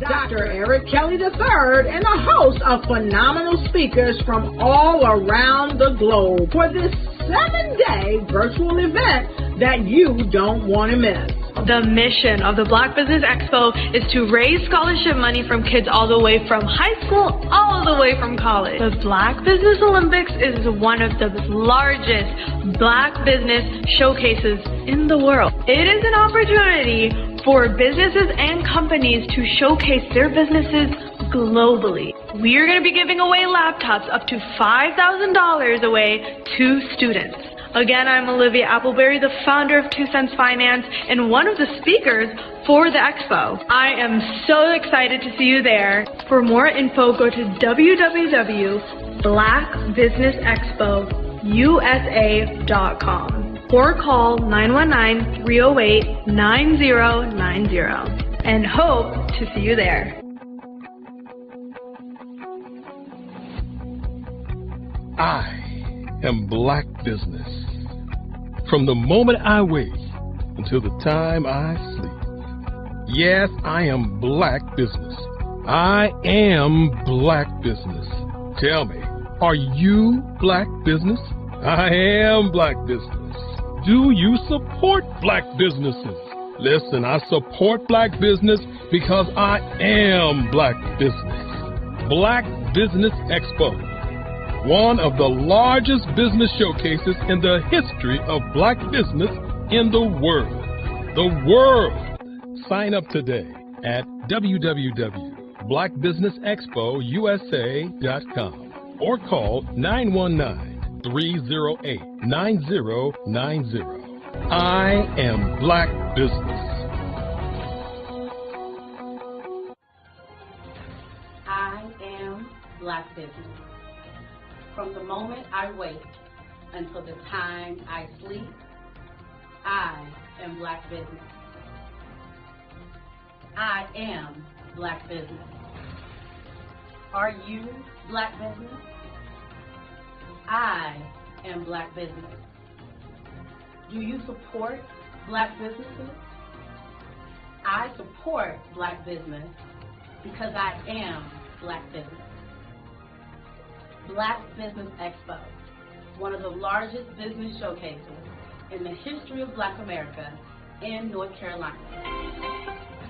Dr. Eric Kelly III and a host of phenomenal speakers from all around the globe for this 7-day virtual event that you don't want to miss. The mission of the Black Business Expo is to raise scholarship money from kids all the way from high school all the way from college. The Black Business Olympics is one of the largest Black business showcases in the world. It is an opportunity for businesses and companies to showcase their businesses globally. We are going to be giving away laptops up to $5,000 away to students. Again, I'm Olivia Appleberry, the founder of 2 Cents Finance and one of the speakers for the expo. I am so excited to see you there. For more info, go to www.blackbusinessexpousa.com or call 919-308-9090 and hope to see you there. I am Black Business. From the moment I wake until the time I sleep. Yes, I am Black Business. I am Black Business. Tell me, are you Black Business? I am Black Business. Do you support Black businesses? Listen, I support Black business because I am Black Business. Black Business Expo, one of the largest business showcases in the history of Black business in the world. The world! Sign up today at www.blackbusinessexpousa.com or call 919-308-9090. I am Black Business. I am Black Business. From the moment I wake until the time I sleep, I am Black Business. I am Black Business. Are you Black Business? I am Black Business. Do you support Black businesses? I support Black business because I am Black Business. Black Business Expo, one of the largest business showcases in the history of Black America in North Carolina.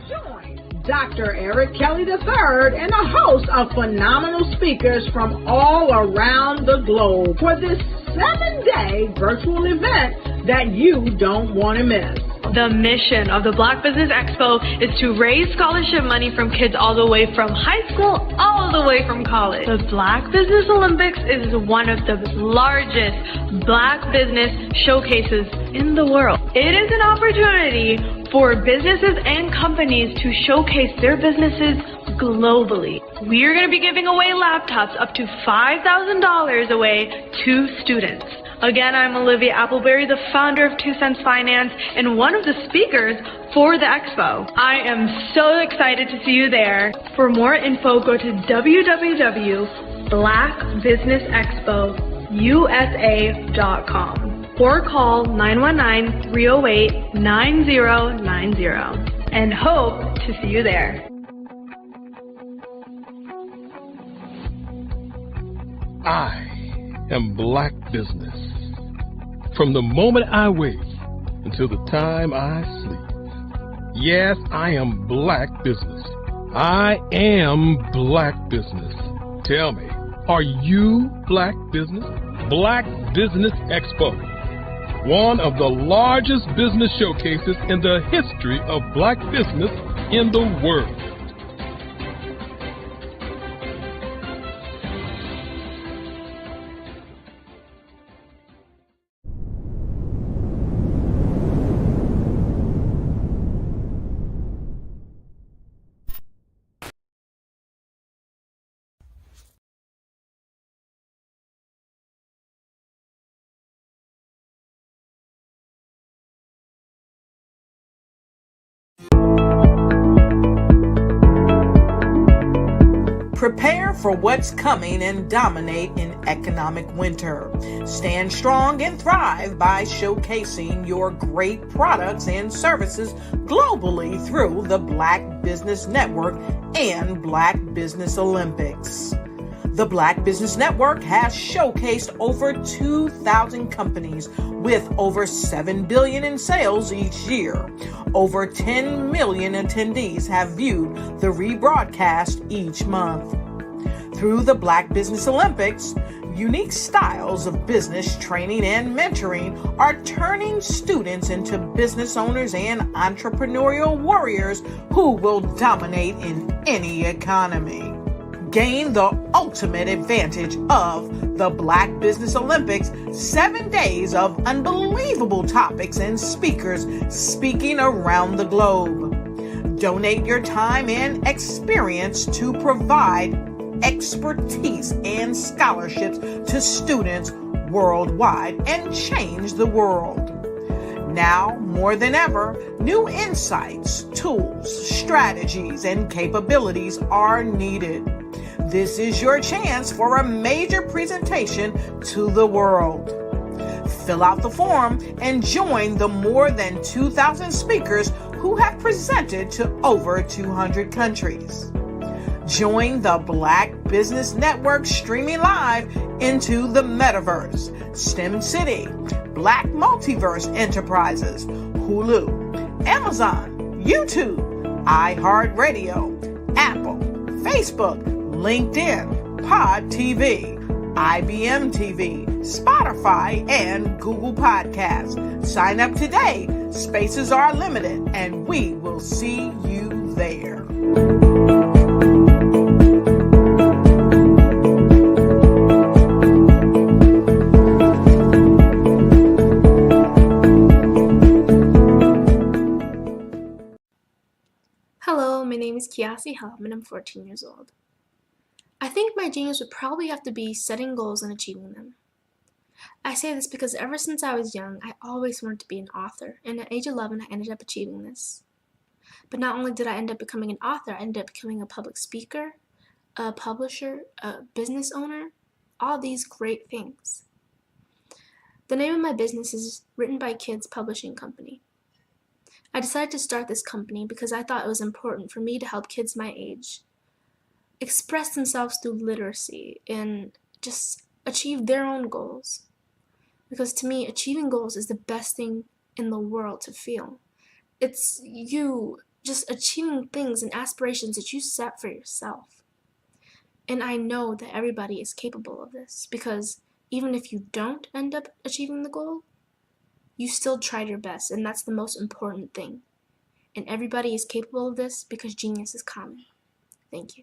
Join Dr. Eric Kelly III and a host of phenomenal speakers from all around the globe for this 7-day virtual event that you don't want to miss. The mission of the Black Business Expo is to raise scholarship money from kids all the way from high school all the way from college. The Black Business Olympics is one of the largest Black business showcases in the world. It is an opportunity for businesses and companies to showcase their businesses globally. We are going to be giving away laptops up to $5,000 away to students. Again, I'm Olivia Appleberry, the founder of 2 Cents Finance and one of the speakers for the expo. I am so excited to see you there. For more info, go to www.blackbusinessexpousa.com or call 919-308-9090 and hope to see you there. I am Black Business. From the moment I wake until the time I sleep. Yes, I am Black Business. I am Black Business. Tell me, are you Black Business? Black Business Expo, one of the largest business showcases in the history of Black business in the world. Prepare for what's coming and dominate in economic winter. Stand strong and thrive by showcasing your great products and services globally through the Black Business Network and Black Business Olympics. The Black Business Network has showcased over 2,000 companies with over $7 billion in sales each year. Over 10 million attendees have viewed the rebroadcast each month. Through the Black Business Olympics, unique styles of business training and mentoring are turning students into business owners and entrepreneurial warriors who will dominate in any economy. Gain the ultimate advantage of the Black Business Olympics, 7 days of unbelievable topics and speakers speaking around the globe. Donate your time and experience to provide expertise and scholarships to students worldwide and change the world. Now, more than ever, new insights, tools, strategies, and capabilities are needed. This is your chance for a major presentation to the world. Fill out the form and join the more than 2,000 speakers who have presented to over 200 countries. Join the Black Business Network streaming live into the Metaverse, STEM City, Black Multiverse Enterprises, Hulu, Amazon, YouTube, iHeartRadio, Apple, Facebook, LinkedIn, Pod TV, IBM TV, Spotify, and Google Podcasts. Sign up today. Spaces are limited, and we will see you there. Hello, my name is Kiasi Helm and I'm 14 years old. I think my genius would probably have to be setting goals and achieving them. I say this because ever since I was young, I always wanted to be an author, and at age 11, I ended up achieving this. But not only did I end up becoming an author, I ended up becoming a public speaker, a publisher, a business owner, all these great things. The name of my business is Written by Kids Publishing Company. I decided to start this company because I thought it was important for me to help kids my age express themselves through literacy and just achieve their own goals. Because to me, achieving goals is the best thing in the world to feel. It's you just achieving things and aspirations that you set for yourself. And I know that everybody is capable of this because even if you don't end up achieving the goal, you still tried your best, and that's the most important thing. And everybody is capable of this because genius is common. Thank you.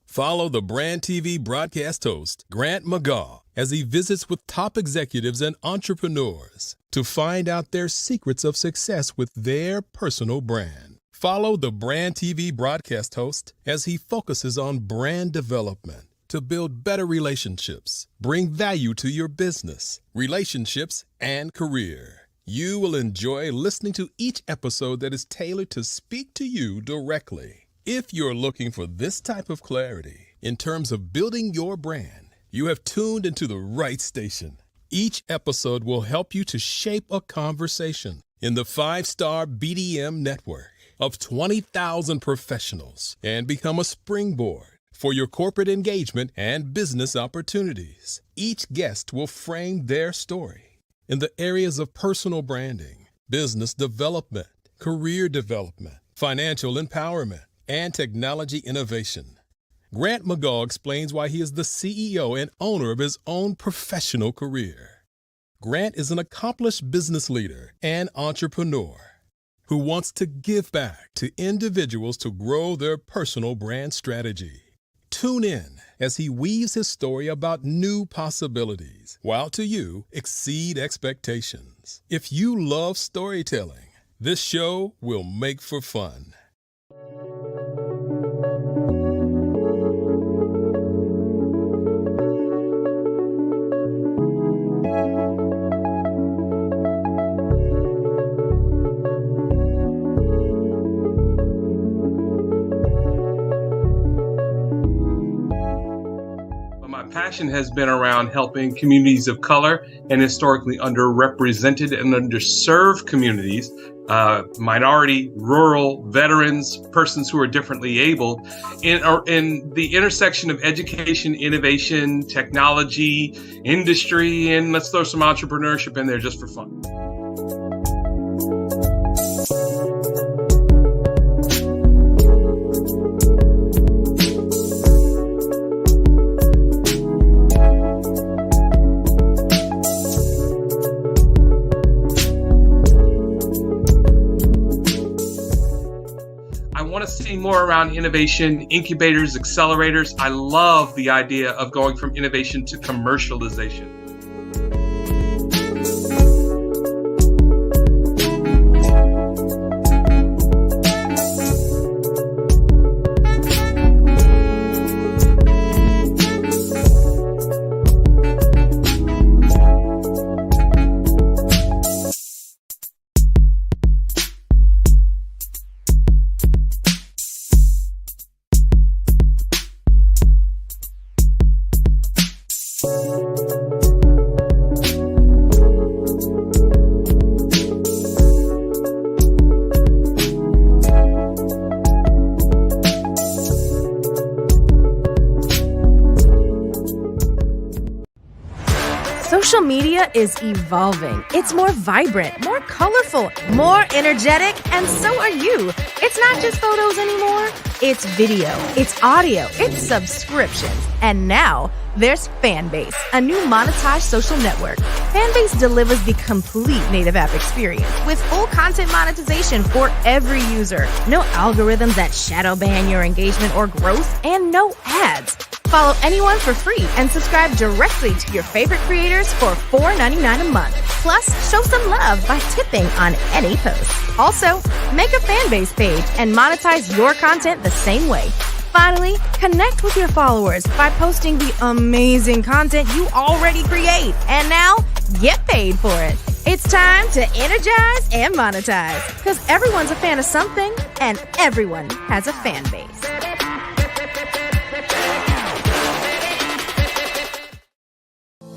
Follow the Brand TV broadcast host, Grant McGaw, as he visits with top executives and entrepreneurs to find out their secrets of success with their personal brand. Follow the Brand TV broadcast host as he focuses on brand development to build better relationships, bring value to your business, relationships, and career. You will enjoy listening to each episode that is tailored to speak to you directly. If you're looking for this type of clarity in terms of building your brand, you have tuned into the right station. Each episode will help you to shape a conversation in the 5-star BDM network of 20,000 professionals and become a springboard for your corporate engagement and business opportunities. Each guest will frame their story in the areas of personal branding, business development, career development, financial empowerment, and technology innovation. Grant McGaw explains why he is the CEO and owner of his own professional career. Grant is an accomplished business leader and entrepreneur who wants to give back to individuals to grow their personal brand strategy. Tune in as he weaves his story about new possibilities, while to you exceed expectations. If you love storytelling, this show will make for fun. passion has been around helping communities of color and historically underrepresented and underserved communities, minority, rural, veterans, persons who are differently abled, in the intersection of education, innovation, technology, industry, and let's throw some entrepreneurship in there just for fun. See more around innovation, incubators, accelerators. I love the idea of going from innovation to commercialization. Social media is evolving. It's more vibrant, more colorful, more energetic, and so are you. It's not just photos anymore. It's video, it's audio, it's subscriptions. And now there's Fanbase, a new monetized social network. Fanbase delivers the complete native app experience with full content monetization for every user. No algorithms that shadow ban your engagement or growth, and no ads. Follow anyone for free and subscribe directly to your favorite creators for $4.99 a month. Plus, show some love by tipping on any post. Also, make a Fanbase page and monetize your content the same way. Finally, connect with your followers by posting the amazing content you already create. And now, get paid for it. It's time to energize and monetize, because everyone's a fan of something and everyone has a fan base.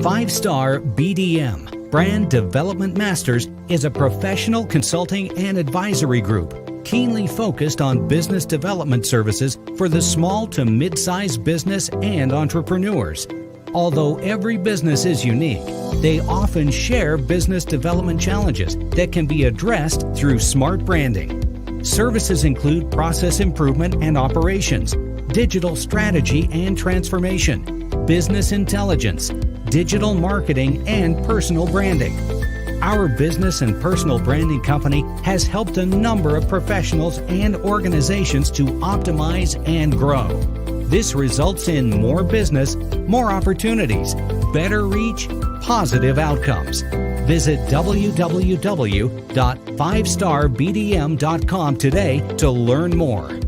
Five-Star BDM, Brand Development Masters, is a professional consulting and advisory group keenly focused on business development services for the small to mid-sized business and entrepreneurs. Although every business is unique, they often share business development challenges that can be addressed through smart branding. Services include process improvement and operations, digital strategy and transformation, business intelligence, digital marketing, and personal branding. Our business and personal branding company has helped a number of professionals and organizations to optimize and grow. This results in more business, more opportunities, better reach, positive outcomes. Visit www.fivestarbdm.com today to learn more.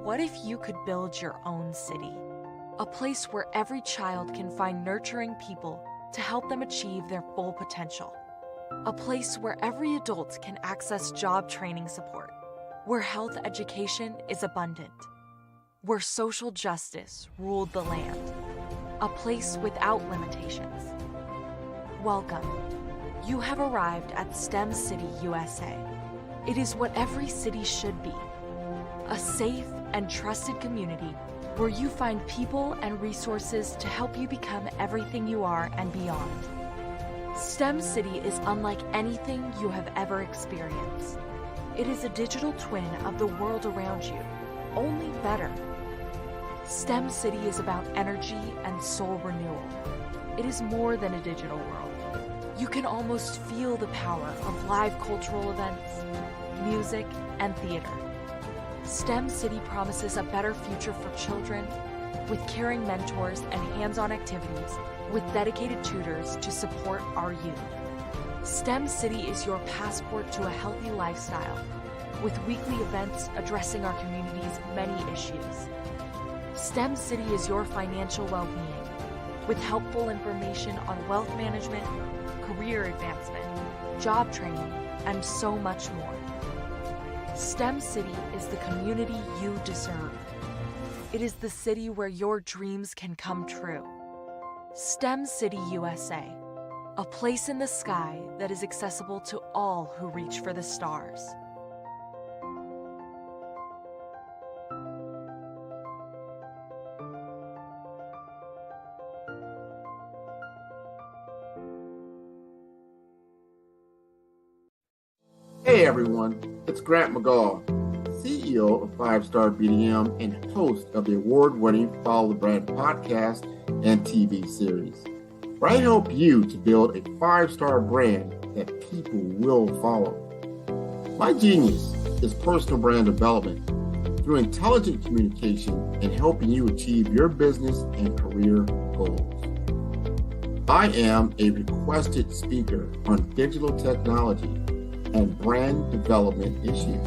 What if you could build your own city? A place where every child can find nurturing people to help them achieve their full potential. A place where every adult can access job training support. Where health education is abundant. Where social justice ruled the land. A place without limitations. Welcome. You have arrived at STEM City USA. It is what every city should be. A safe and trusted community where you find people and resources to help you become everything you are and beyond. STEM City is unlike anything you have ever experienced. It is a digital twin of the world around you, only better. STEM City is about energy and soul renewal. It is more than a digital world. You can almost feel the power of live cultural events, music, and theater. STEM City promises a better future for children with caring mentors and hands-on activities with dedicated tutors to support our youth. STEM City is your passport to a healthy lifestyle with weekly events addressing our community's many issues. STEM City is your financial well-being with helpful information on wealth management, career advancement, job training, and so much more. STEM City is the community you deserve. It is the city where your dreams can come true. STEM City USA, a place in the sky that is accessible to all who reach for the stars. Hey everyone, it's Grant McGaw, CEO of 5 Star BDM and host of the award-winning Follow the Brand podcast and TV series, where I help you to build a 5-star brand that people will follow. My genius is personal brand development through intelligent communication and helping you achieve your business and career goals. I am a requested speaker on digital technology and brand development issues.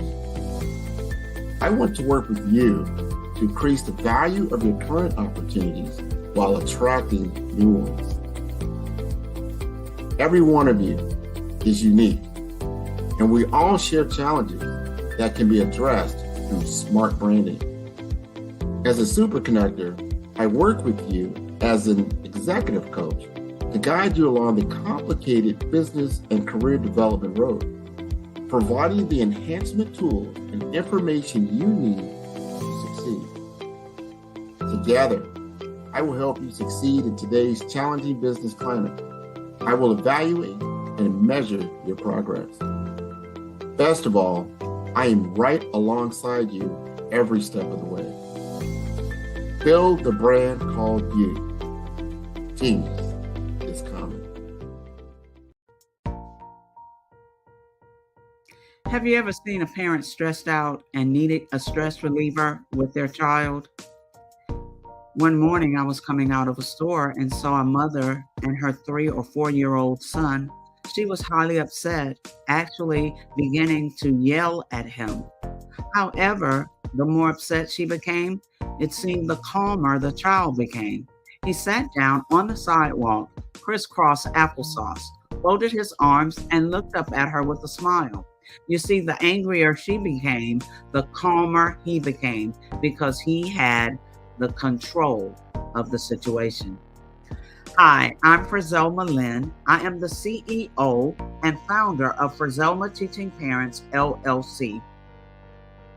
I want to work with you to increase the value of your current opportunities while attracting new ones. Every one of you is unique, and we all share challenges that can be addressed through smart branding. As a super connector, I work with you as an executive coach to guide you along the complicated business and career development road, providing the enhancement tools and information you need to succeed. Together, I will help you succeed in today's challenging business climate. I will evaluate and measure your progress. Best of all, I am right alongside you every step of the way. Build the brand called you. Genius is coming. Have you ever seen a parent stressed out and needed a stress reliever with their child? One morning I was coming out of a store and saw a mother and her 3 or 4-year-old son. She was highly upset, actually beginning to yell at him. However, the more upset she became, it seemed the calmer the child became. He sat down on the sidewalk, crisscross applesauce, folded his arms, and looked up at her with a smile. You see, the angrier she became, the calmer he became, because he had the control of the situation. Hi, I'm Frizelma Lynn. I am the CEO and founder of Frizelma Teaching Parents, LLC.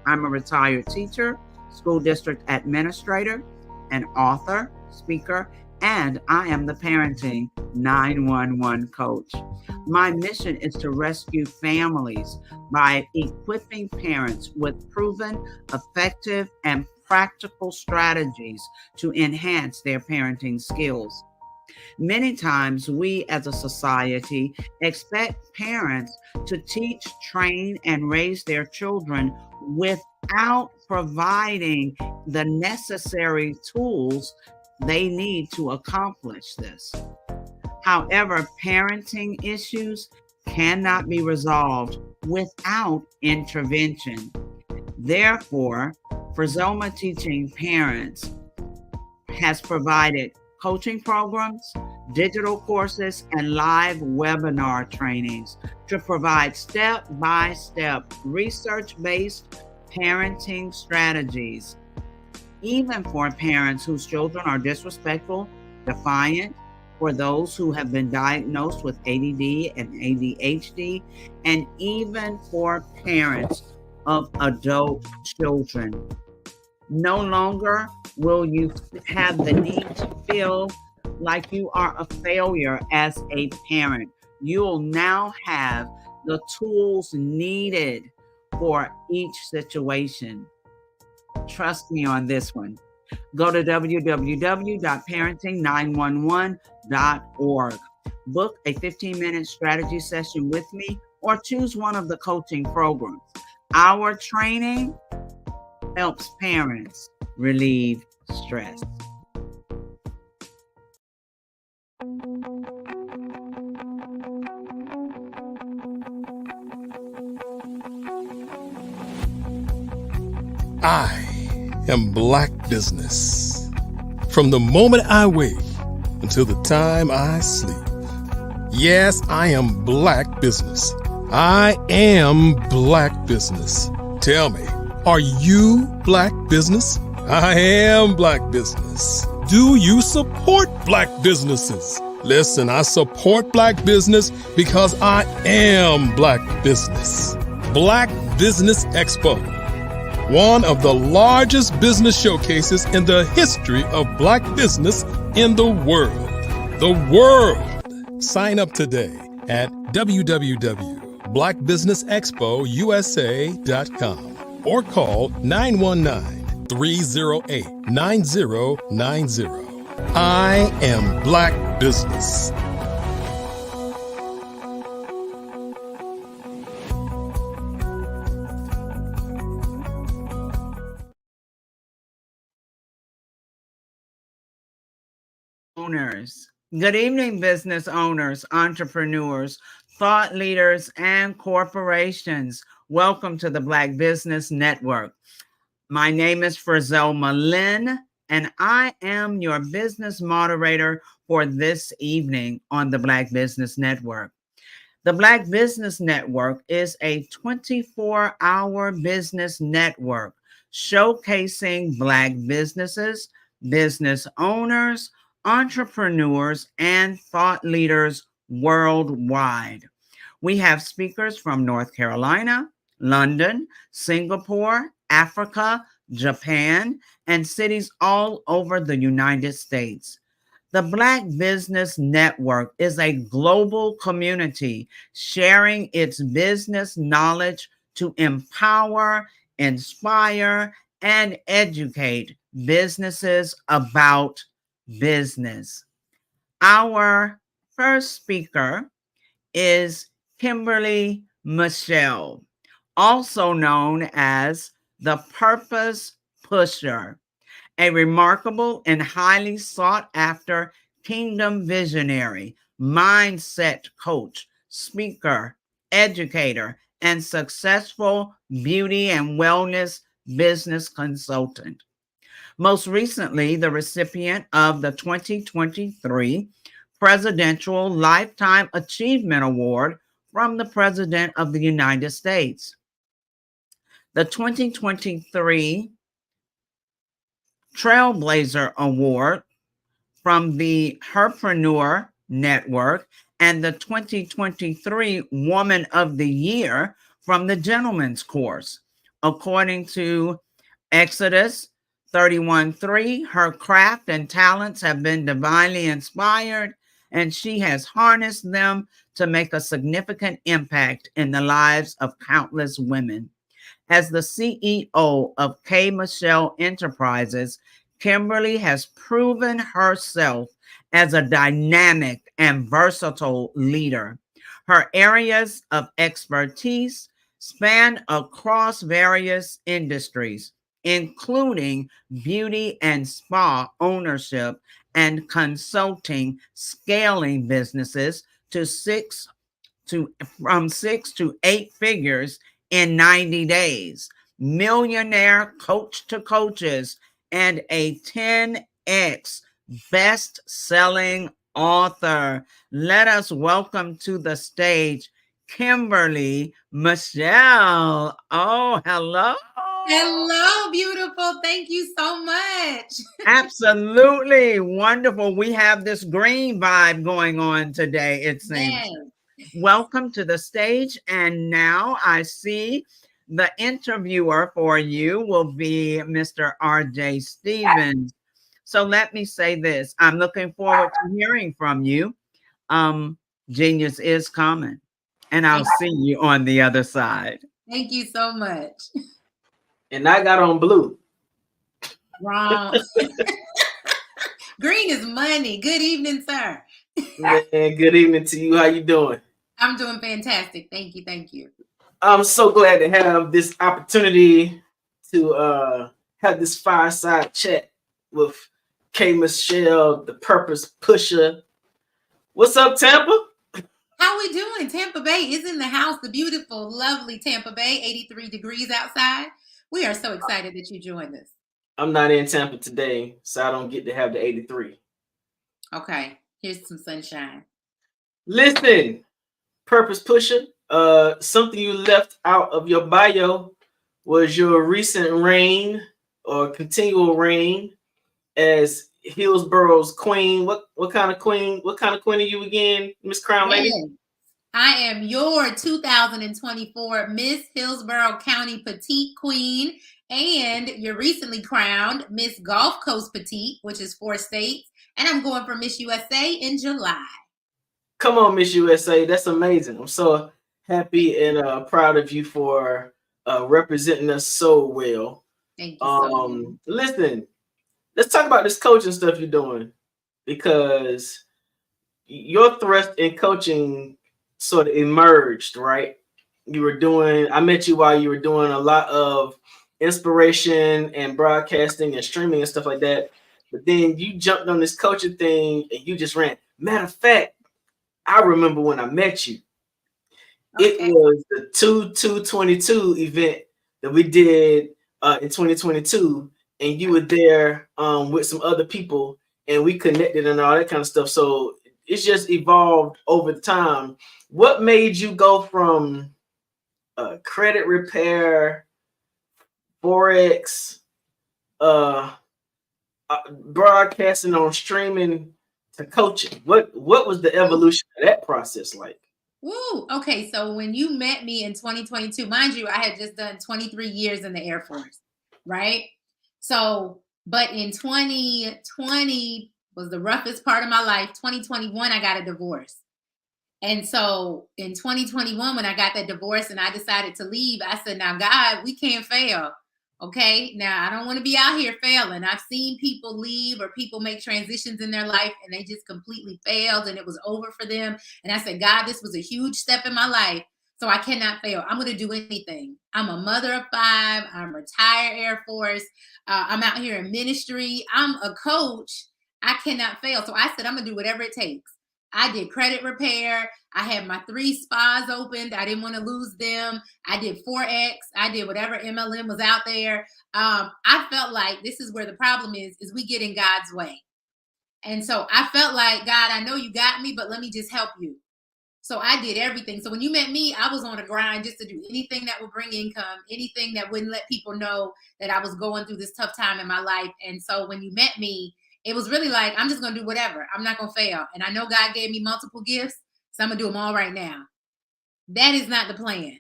I'm a retired teacher, school district administrator, an author, speaker, and I am the Parenting 911 coach. My mission is to rescue families by equipping parents with proven, effective, and practical strategies to enhance their parenting skills. Many times we as a society expect parents to teach, train, and raise their children without providing the necessary tools they need to accomplish this. However, parenting issues cannot be resolved without intervention. Therefore, Frizelma Teaching Parents has provided coaching programs, digital courses, and live webinar trainings to provide step-by-step research-based parenting strategies, even for parents whose children are disrespectful, defiant, for those who have been diagnosed with ADD and ADHD, and even for parents of adult children. No longer will you have the need to feel like you are a failure as a parent. You'll now have the tools needed for each situation. Trust me on this one. Go to www.parenting911.org. Book a 15-minute strategy session with me or choose one of the coaching programs. Our training helps parents relieve stress. I am Black Business. From the moment I wake until the time I sleep. Yes, I am Black Business. I am Black Business. Tell me, are you Black Business? I am Black business. Do you support Black businesses? Listen, I support Black business because I am Black business. Black Business Expo, one of the largest business showcases in the history of Black business in the world. The world! Sign up today at www.blackbusinessexpousa.com or call 919-308-9090. I am Black business. Owners. Good evening, business owners, entrepreneurs, thought leaders, and corporations. Welcome to the Black Business Network. My name is Frizelma Lynn, and I am your business moderator for this evening on the Black Business Network. The Black Business Network is a 24-hour business network showcasing Black businesses, business owners, entrepreneurs, and thought leaders worldwide. We have speakers from North Carolina, London, Singapore, Africa, Japan, and cities all over the United States. The Black Business Network is a global community sharing its business knowledge to empower, inspire, and educate businesses about business. Our first speaker is Kimberly Michelle, also known as the Purpose Pusher, a remarkable and highly sought after kingdom visionary, mindset coach, speaker, educator, and successful beauty and wellness business consultant. Most recently, the recipient of the 2023 Presidential Lifetime Achievement Award from the President of the United States. The 2023 Trailblazer Award from the Herpreneur Network, and the 2023 Woman of the Year from the Gentleman's Course. According to Exodus 31:3, her craft and talents have been divinely inspired, and she has harnessed them to make a significant impact in the lives of countless women. As the CEO of K. Michelle Enterprises, Kimberly has proven herself as a dynamic and versatile leader. Her areas of expertise span across various industries, including beauty and spa ownership and consulting, scaling businesses from 6 to 8 figures in 90 days, millionaire coach to coaches, and a 10x best-selling author. Let us welcome to the stage Kimberly Michelle. Oh, hello. Hello, beautiful. Thank you so much. Absolutely wonderful. We have this green vibe going on today, it seems. Yes. Welcome to the stage. And now I see the interviewer for you will be Mr. R.J. Stevens. So let me say this. I'm looking forward to hearing from you. Genius is coming. And I'll see you on the other side. Thank you so much. And I got on blue. Wrong. Green is money. Good evening, sir. Man, good evening to you. How you doing? I'm doing fantastic. Thank you. Thank you. I'm so glad to have this opportunity to have this fireside chat with K. Michelle, the Purpose Pusher. What's up, Tampa? How we doing? Tampa Bay is in the house. The beautiful, lovely Tampa Bay, 83 degrees outside. We are so excited that you joined us. I'm not in Tampa today, so I don't get to have the 83. Okay, here's some sunshine. Listen, Purpose Pusher, something you left out of your bio was your recent reign or continual reign as Hillsboro's queen. What kind of queen? What kind of queen are you again, Miss Crown Lady? Yes. I am your 2024 Miss Hillsborough County Petite Queen, and you're recently crowned Miss Gulf Coast Petite, which is 4 states, and I'm going for Miss USA in July. Come on, Miss USA. That's amazing. I'm so happy and proud of you for representing us so well. Thank you so much. Listen, let's talk about this coaching stuff you're doing, because your thrust in coaching sort of emerged, right? I met you while you were doing a lot of inspiration and broadcasting and streaming and stuff like that. But then you jumped on this coaching thing and you just ran. Matter of fact, I remember when I met you. Okay. It was the 2/2/22 event that we did in 2022, and you were there with some other people, and we connected and all that kind of stuff. So it's just evolved over time. What made you go from credit repair, Forex, broadcasting on streaming to coaching? What was the evolution of that process like? Woo. Okay, so when you met me in 2022, mind you, I had just done 23 years in the Air Force, right? So, but in 2020 was the roughest part of my life. 2021, I got a divorce. And so in 2021, when I got that divorce and I decided to leave, I said, now, God, we can't fail. Okay, now I don't want to be out here failing. I've seen people leave or people make transitions in their life and they just completely failed and it was over for them. And I said, God, this was a huge step in my life, so I cannot fail. I'm going to do anything. I'm a mother of 5. I'm retired Air Force. I'm out here in ministry. I'm a coach. I cannot fail. So I said, I'm going to do whatever it takes. I did credit repair. I had my 3 spas opened. I didn't want to lose them. I did Forex. I did whatever MLM was out there. I felt like this is where the problem is we get in God's way. And so I felt like, God, I know you got me, but let me just help you. So I did everything. So when you met me, I was on a grind just to do anything that would bring income, anything that wouldn't let people know that I was going through this tough time in my life. And so when you met me, it was really like, I'm just going to do whatever. I'm not going to fail. And I know God gave me multiple gifts, so I'm going to do them all right now. That is not the plan.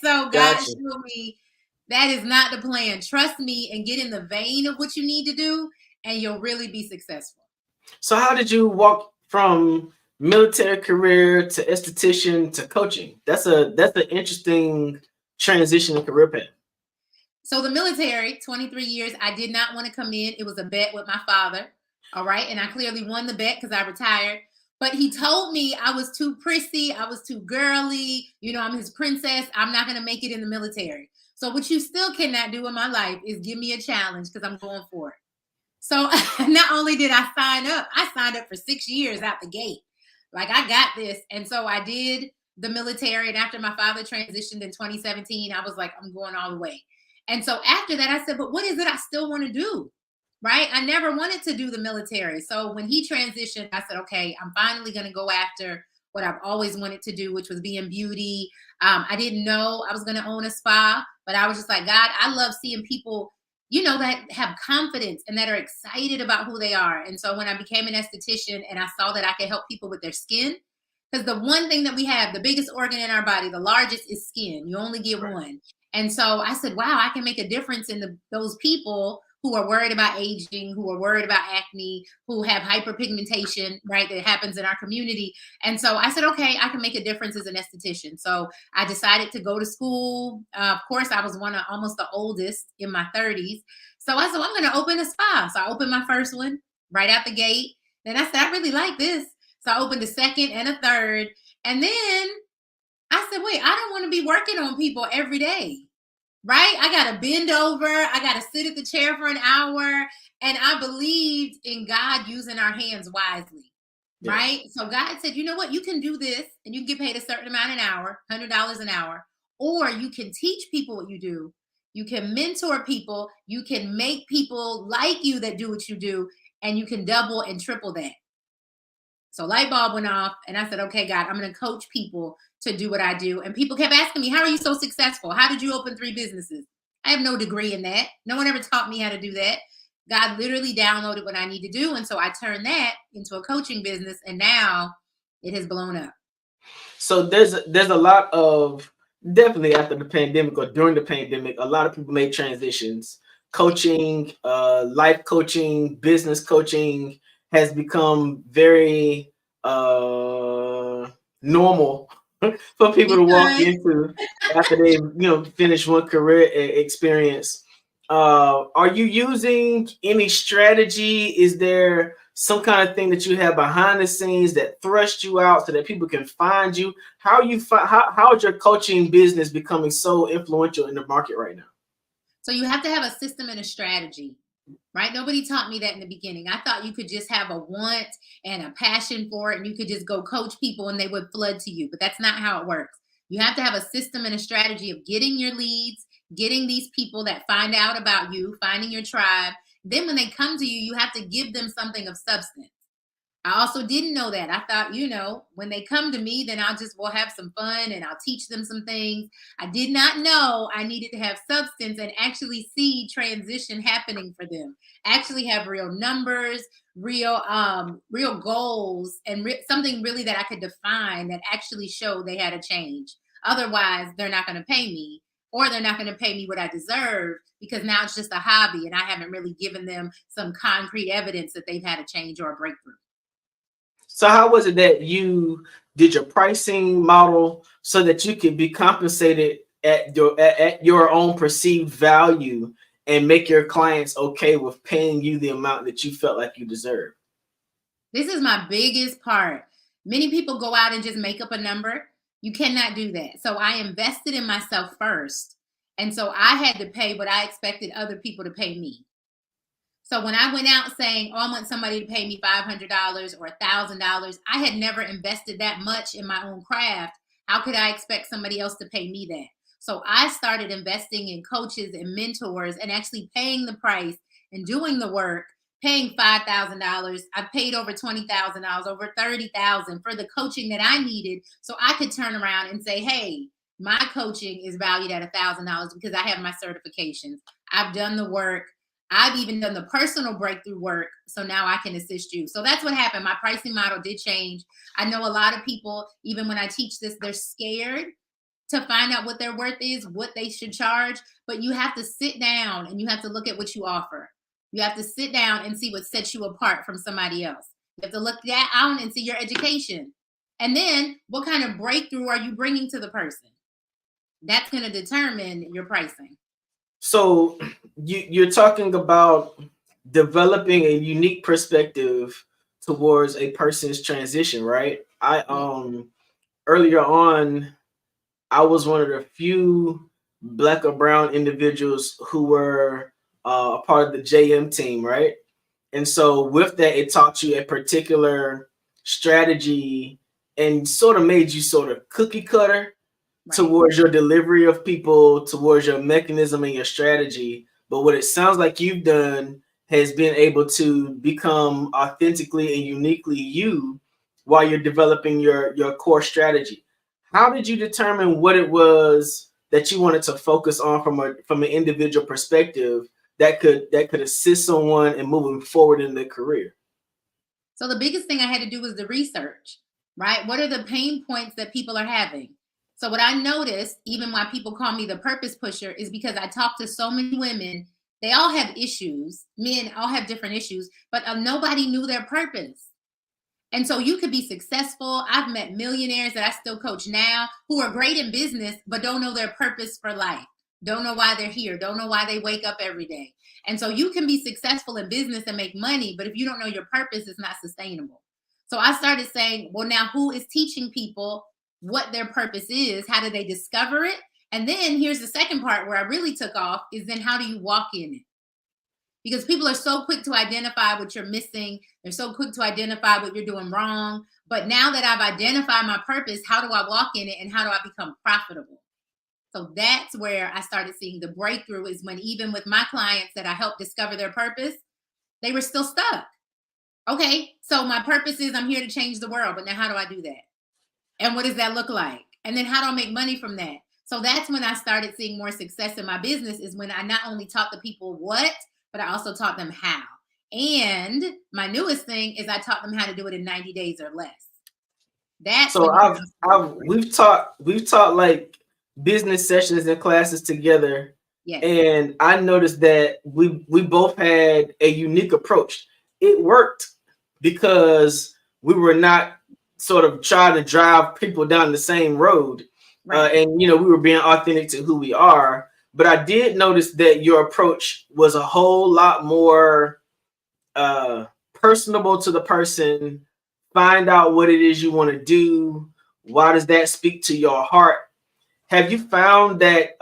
So God showed me that is not the plan. Trust me and get in the vein of what you need to do, and you'll really be successful. So how did you walk from military career to esthetician to coaching? That's an interesting transition in career path. So the military, 23 years, I did not want to come in. It was a bet with my father. All right. And I clearly won the bet because I retired. But he told me I was too prissy. I was too girly. You know, I'm his princess. I'm not going to make it in the military. So what you still cannot do in my life is give me a challenge because I'm going for it. So not only did I signed up for 6 years out the gate. Like, I got this. And so I did the military. And after my father transitioned in 2017, I was like, I'm going all the way. And so after that, I said, but what is it I still want to do? Right? I never wanted to do the military. So when he transitioned, I said, okay, I'm finally going to go after what I've always wanted to do, which was be in beauty. I didn't know I was going to own a spa, but I was just like, God, I love seeing people, you know, that have confidence and that are excited about who they are. And so when I became an esthetician and I saw that I could help people with their skin, because the one thing that we have, the biggest organ in our body, the largest, is skin. You only get one. And so I said, wow, I can make a difference in those people who are worried about aging, who are worried about acne, who have hyperpigmentation, right, that happens in our community. And so I said, okay, I can make a difference as an esthetician. So I decided to go to school. Of course, I was almost the oldest in my 30s. So I said, well, I'm going to open a spa. So I opened my first one right out the gate. Then I said, I really like this. So I opened a second and a third. And then I said, wait, I don't want to be working on people every day, right? I got to bend over. I got to sit at the chair for an hour. And I believed in God using our hands wisely, right? So God said, you know what? You can do this and you can get paid a certain amount an hour, $100 an hour, or you can teach people what you do. You can mentor people. You can make people like you that do what you do, and you can double and triple that. So light bulb went off and I said, okay, God, I'm going to coach people to do what I do. And people kept asking me, how are you so successful? How did you open 3 businesses? I have no degree in that. No one ever taught me how to do that. God literally downloaded what I need to do. And so I turned that into a coaching business, and now it has blown up. So there's a lot of, definitely after the pandemic or during the pandemic, a lot of people made transitions. Coaching, life coaching, business coaching has become very normal for people to walk into after they finish one career experience. Are you using any strategy? Is there some kind of thing that you have behind the scenes that thrust you out so that people can find you? How is your coaching business becoming so influential in the market right now? So you have to have a system and a strategy, right? Nobody taught me that in the beginning. I thought you could just have a want and a passion for it, and you could just go coach people and they would flood to you. But that's not how it works. You have to have a system and a strategy of getting your leads, getting these people that find out about you, finding your tribe. Then when they come to you, you have to give them something of substance. I also didn't know that. I thought, when they come to me, then we'll have some fun and I'll teach them some things. I did not know I needed to have substance and actually see transition happening for them. Actually have real numbers, real goals, and something really that I could define that actually showed they had a change. Otherwise, they're not going to pay me, or they're not going to pay me what I deserve, because now it's just a hobby and I haven't really given them some concrete evidence that they've had a change or a breakthrough. So how was it that you did your pricing model so that you could be compensated at your own perceived value and make your clients okay with paying you the amount that you felt like you deserved? This is my biggest part. Many people go out and just make up a number. You cannot do that. So I invested in myself first. And so I had to pay what I expected other people to pay me. So when I went out saying, I want somebody to pay me $500 or $1,000, I had never invested that much in my own craft. How could I expect somebody else to pay me that? So I started investing in coaches and mentors and actually paying the price and doing the work, paying $5,000. I paid over $20,000, over $30,000 for the coaching that I needed, so I could turn around and say, hey, my coaching is valued at $1,000 because I have my certifications. I've done the work. I've even done the personal breakthrough work, so now I can assist you. So that's what happened. My pricing model did change. I know a lot of people, even when I teach this, they're scared to find out what their worth is, what they should charge. But you have to sit down and you have to look at what you offer. You have to sit down and see what sets you apart from somebody else. You have to look down and see your education. And then what kind of breakthrough are you bringing to the person? That's going to determine your pricing. So you're talking about developing a unique perspective towards a person's transition, right? Earlier on, I was one of the few Black or brown individuals who were a part of the JM team, right? And so with that, it taught you a particular strategy and sort of made you sort of cookie cutter towards your delivery of people, towards your mechanism and your strategy. But what it sounds like you've done has been able to become authentically and uniquely you while you're developing your core strategy. How did you determine what it was that you wanted to focus on from an individual perspective that could assist someone in moving forward in their career? So the biggest thing I had to do was the research, right? What are the pain points that people are having? So what I noticed, even why people call me the purpose pusher, is because I talk to so many women. They all have issues. Men all have different issues, but nobody knew their purpose. And so you could be successful. I've met millionaires that I still coach now who are great in business, but don't know their purpose for life. Don't know why they're here. Don't know why they wake up every day. And so you can be successful in business and make money, but if you don't know your purpose, it's not sustainable. So I started saying, well, now who is teaching people what their purpose is? How do they discover it? And then here's the second part where I really took off is then how do you walk in it? Because people are so quick to identify what you're missing. They're so quick to identify what you're doing wrong. But now that I've identified my purpose, how do I walk in it and how do I become profitable? So that's where I started seeing the breakthrough, is when even with my clients that I helped discover their purpose, they were still stuck. Okay, so my purpose is I'm here to change the world, but now how do I do that? And what does that look like? And then how do I make money from that? So that's when I started seeing more success in my business, is when I not only taught the people what, but I also taught them how. And my newest thing is I taught them how to do it in 90 days or less. That's So we've taught like business sessions and classes together. Yes. And I noticed that we both had a unique approach. It worked because we were not sort of trying to drive people down the same road. Right. And we were being authentic to who we are. But I did notice that your approach was a whole lot more personable to the person. Find out what it is you want to do. Why does that speak to your heart? Have you found that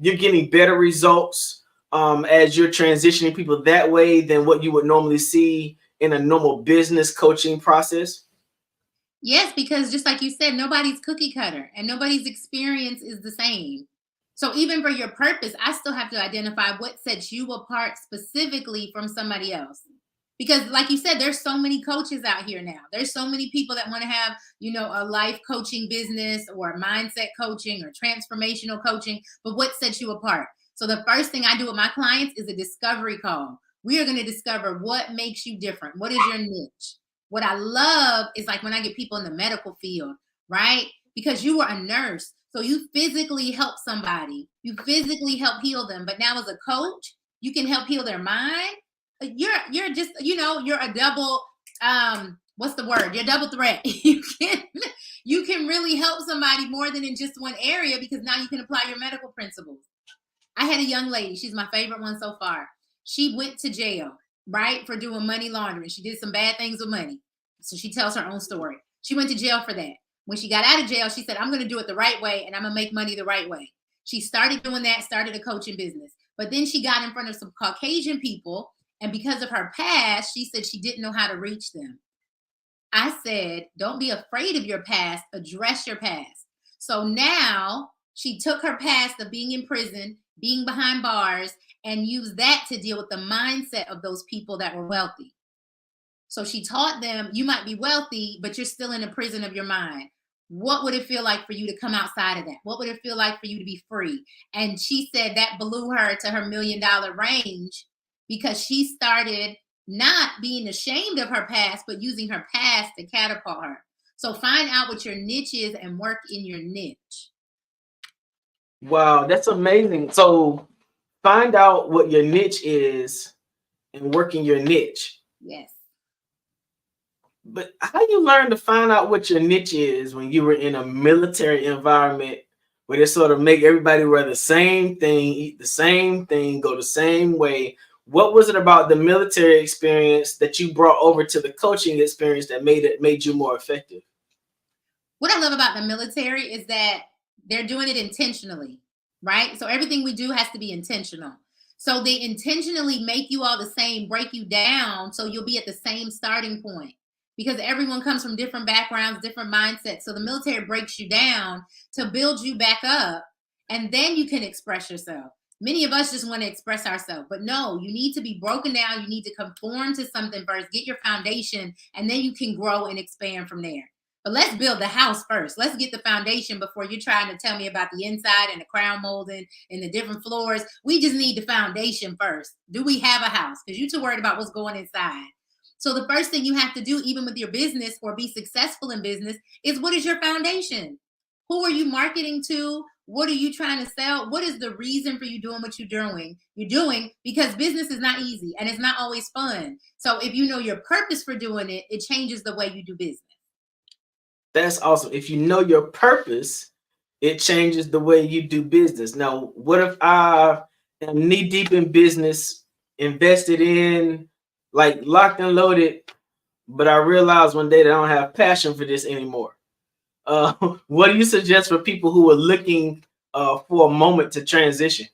you're getting better results as you're transitioning people that way than what you would normally see in a normal business coaching process? Yes, because just like you said, nobody's cookie cutter and nobody's experience is the same. So even for your purpose, I still have to identify what sets you apart specifically from somebody else. Because like you said, there's so many coaches out here now. There's so many people that want to have, a life coaching business or mindset coaching or transformational coaching. But what sets you apart? So the first thing I do with my clients is a discovery call. We are going to discover what makes you different. What is your niche? What I love is like when I get people in the medical field, right? Because you were a nurse. So you physically help somebody. You physically help heal them. But now as a coach, you can help heal their mind. You're just, you're a double, what's the word? You're double threat. You can really help somebody more than in just one area, because now you can apply your medical principles. I had a young lady. She's my favorite one so far. She went to jail, right, for doing money laundering. She did some bad things with money. So she tells her own story. She went to jail for that. When she got out of jail, she said, I'm going to do it the right way, and I'm going to make money the right way. She started doing that, started a coaching business. But then she got in front of some Caucasian people, and because of her past, she said she didn't know how to reach them. I said, don't be afraid of your past, address your past. So now she took her past of being in prison, being behind bars, and used that to deal with the mindset of those people that were wealthy. So she taught them, you might be wealthy, but you're still in a prison of your mind. What would it feel like for you to come outside of that? What would it feel like for you to be free? And she said that blew her to her $1 million range, because she started not being ashamed of her past, but using her past to catapult her. So find out what your niche is and work in your niche. Wow, that's amazing. So find out what your niche is and work in your niche. Yes. But how you learn to find out what your niche is when you were in a military environment where they sort of make everybody wear the same thing, eat the same thing, go the same way? What was it about the military experience that you brought over to the coaching experience that made you more effective? What I love about the military is that they're doing it intentionally, right? So everything we do has to be intentional. So they intentionally make you all the same, break you down, so you'll be at the same starting point, because everyone comes from different backgrounds, different mindsets. So the military breaks you down to build you back up, and then you can express yourself. Many of us just want to express ourselves, but no, you need to be broken down. You need to conform to something first, get your foundation, and then you can grow and expand from there. But let's build the house first. Let's get the foundation before you're trying to tell me about the inside and the crown molding and the different floors. We just need the foundation first. Do we have a house? Because you're too worried about what's going inside. So the first thing you have to do, even with your business or be successful in business, is what is your foundation? Who are you marketing to? What are you trying to sell? What is the reason for you doing what you're doing? You're doing because business is not easy and it's not always fun. So if you know your purpose for doing it, it changes the way you do business. That's awesome. If you know your purpose, it changes the way you do business. Now, what if I am knee deep in business, invested in, like locked and loaded, but I realize one day that I don't have passion for this anymore? What do you suggest for people who are looking for a moment to transition?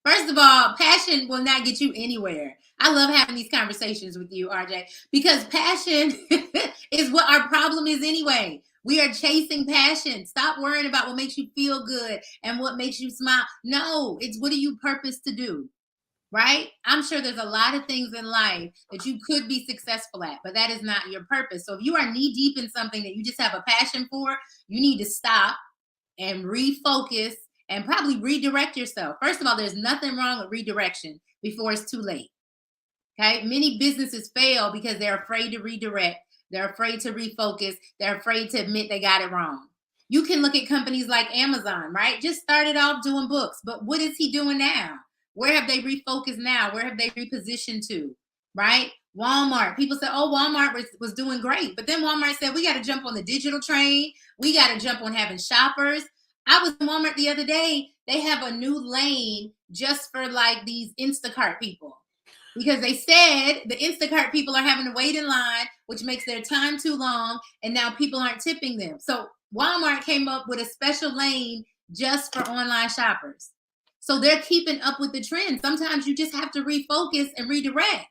First of all, passion will not get you anywhere. I love having these conversations with you, RJ, because passion is what our problem is anyway. We are chasing passion. Stop worrying about what makes you feel good and what makes you smile. No, it's what do you purpose to do? Right? I'm sure there's a lot of things in life that you could be successful at, but that is not your purpose. So if you are knee deep in something that you just have a passion for, you need to stop and refocus and probably redirect yourself. First of all, there's nothing wrong with redirection before it's too late. Okay. Many businesses fail because they're afraid to redirect. They're afraid to refocus. They're afraid to admit they got it wrong. You can look at companies like Amazon, right? Just started off doing books, but what is he doing now? Where have they refocused now? Where have they repositioned to, right? Walmart. People say, oh, Walmart was doing great. But then Walmart said, we got to jump on the digital train. We got to jump on having shoppers. I was in Walmart the other day. They have a new lane just for like these Instacart people. Because they said the Instacart people are having to wait in line, which makes their time too long. And now people aren't tipping them. So Walmart came up with a special lane just for online shoppers. So they're keeping up with the trend. Sometimes you just have to refocus and redirect.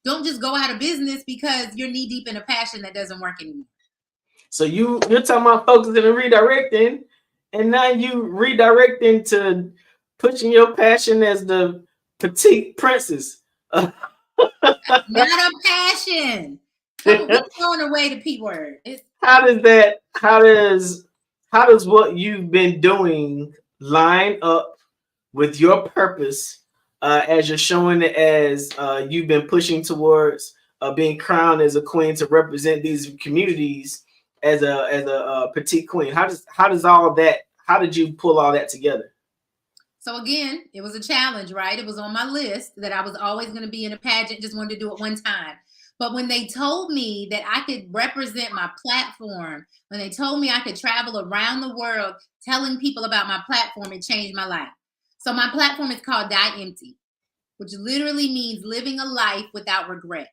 Don't just go out of business because you're knee deep in a passion that doesn't work anymore. So you're talking about focusing and redirecting, and now you redirecting to pushing your passion as the petite princess. Not a passion. What's going away to P word? How does what you've been doing line up with your purpose as you're showing it as you've been pushing towards being crowned as a queen to represent these communities as a petite queen? How did you pull all that together? So again, it was a challenge, right? It was on my list that I was always going to be in a pageant, just wanted to do it one time. But when they told me that I could represent my platform, when they told me I could travel around the world telling people about my platform, it changed my life. So my platform is called Die Empty, which literally means living a life without regret.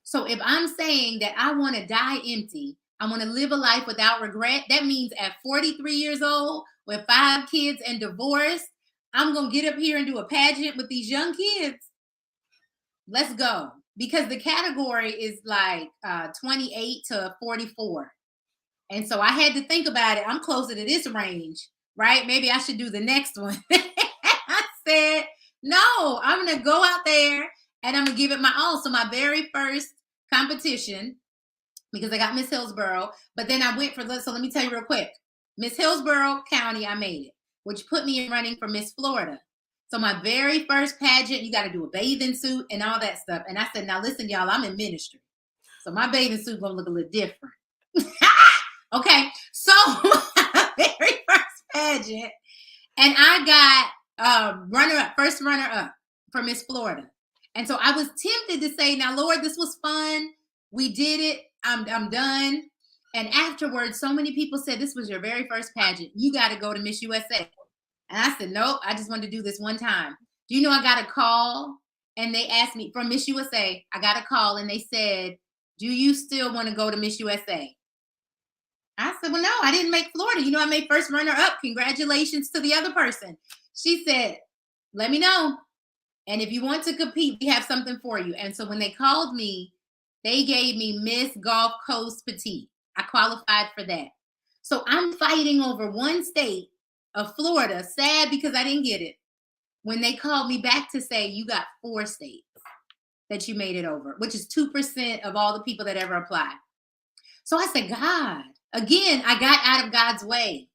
So if I'm saying that I want to die empty, I want to live a life without regret, that means at 43 years old with 5 kids and divorced, I'm going to get up here and do a pageant with these young kids. Let's go. Because the category is like 28 to 44. And so I had to think about it. I'm closer to this range, right? Maybe I should do the next one. I said, no, I'm going to go out there and I'm going to give it my all. So my very first competition, because I got Miss Hillsborough, but then I went so let me tell you real quick. Miss Hillsborough County, I made it, which put me in running for Miss Florida. So my very first pageant, you got to do a bathing suit and all that stuff. And I said, now listen, y'all, I'm in ministry. So my bathing suit going to look a little different. Okay. So my very first pageant, and I got first runner up for Miss Florida. And so I was tempted to say, now, Lord, this was fun. We did it. I'm done. And afterwards, so many people said, this was your very first pageant. You got to go to Miss USA. And I said, nope, I just wanted to do this one time. Do you know I got a call and they asked me from Miss USA, I got a call and they said, do you still want to go to Miss USA? I said, well, no, I didn't make Florida. You know, I made first runner up. Congratulations to the other person. She said, let me know. And if you want to compete, we have something for you. And so when they called me, they gave me Miss Gulf Coast Petite. I qualified for that. So I'm fighting over one state of Florida, sad because I didn't get it. When they called me back to say, you got 4 states that you made it over, which is 2% of all the people that ever applied. So I said, God, again, I got out of God's way.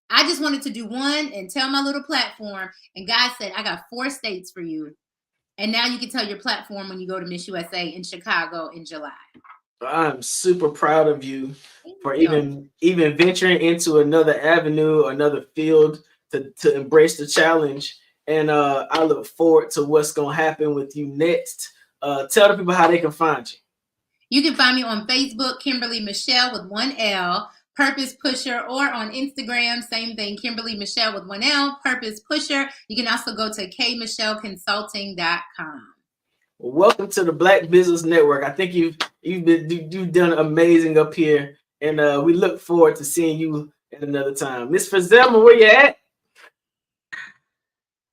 I just wanted to do one and tell my little platform. And God said, I got 4 states for you. And now you can tell your platform when you go to Miss USA in Chicago in July. I'm super proud of you for even venturing into another avenue, another field to embrace the challenge. And I look forward to what's going to happen with you next. Tell the people how they can find you. You can find me on Facebook, Kimberly Michelle with 1 L, Purpose Pusher, or on Instagram, same thing, Kimberly Michelle with 1 L, Purpose Pusher. You can also go to kmichelleconsulting.com. Well, welcome to the Black Business Network. I think you've done amazing up here, and we look forward to seeing you at another time. Miss Frizelma, where you at?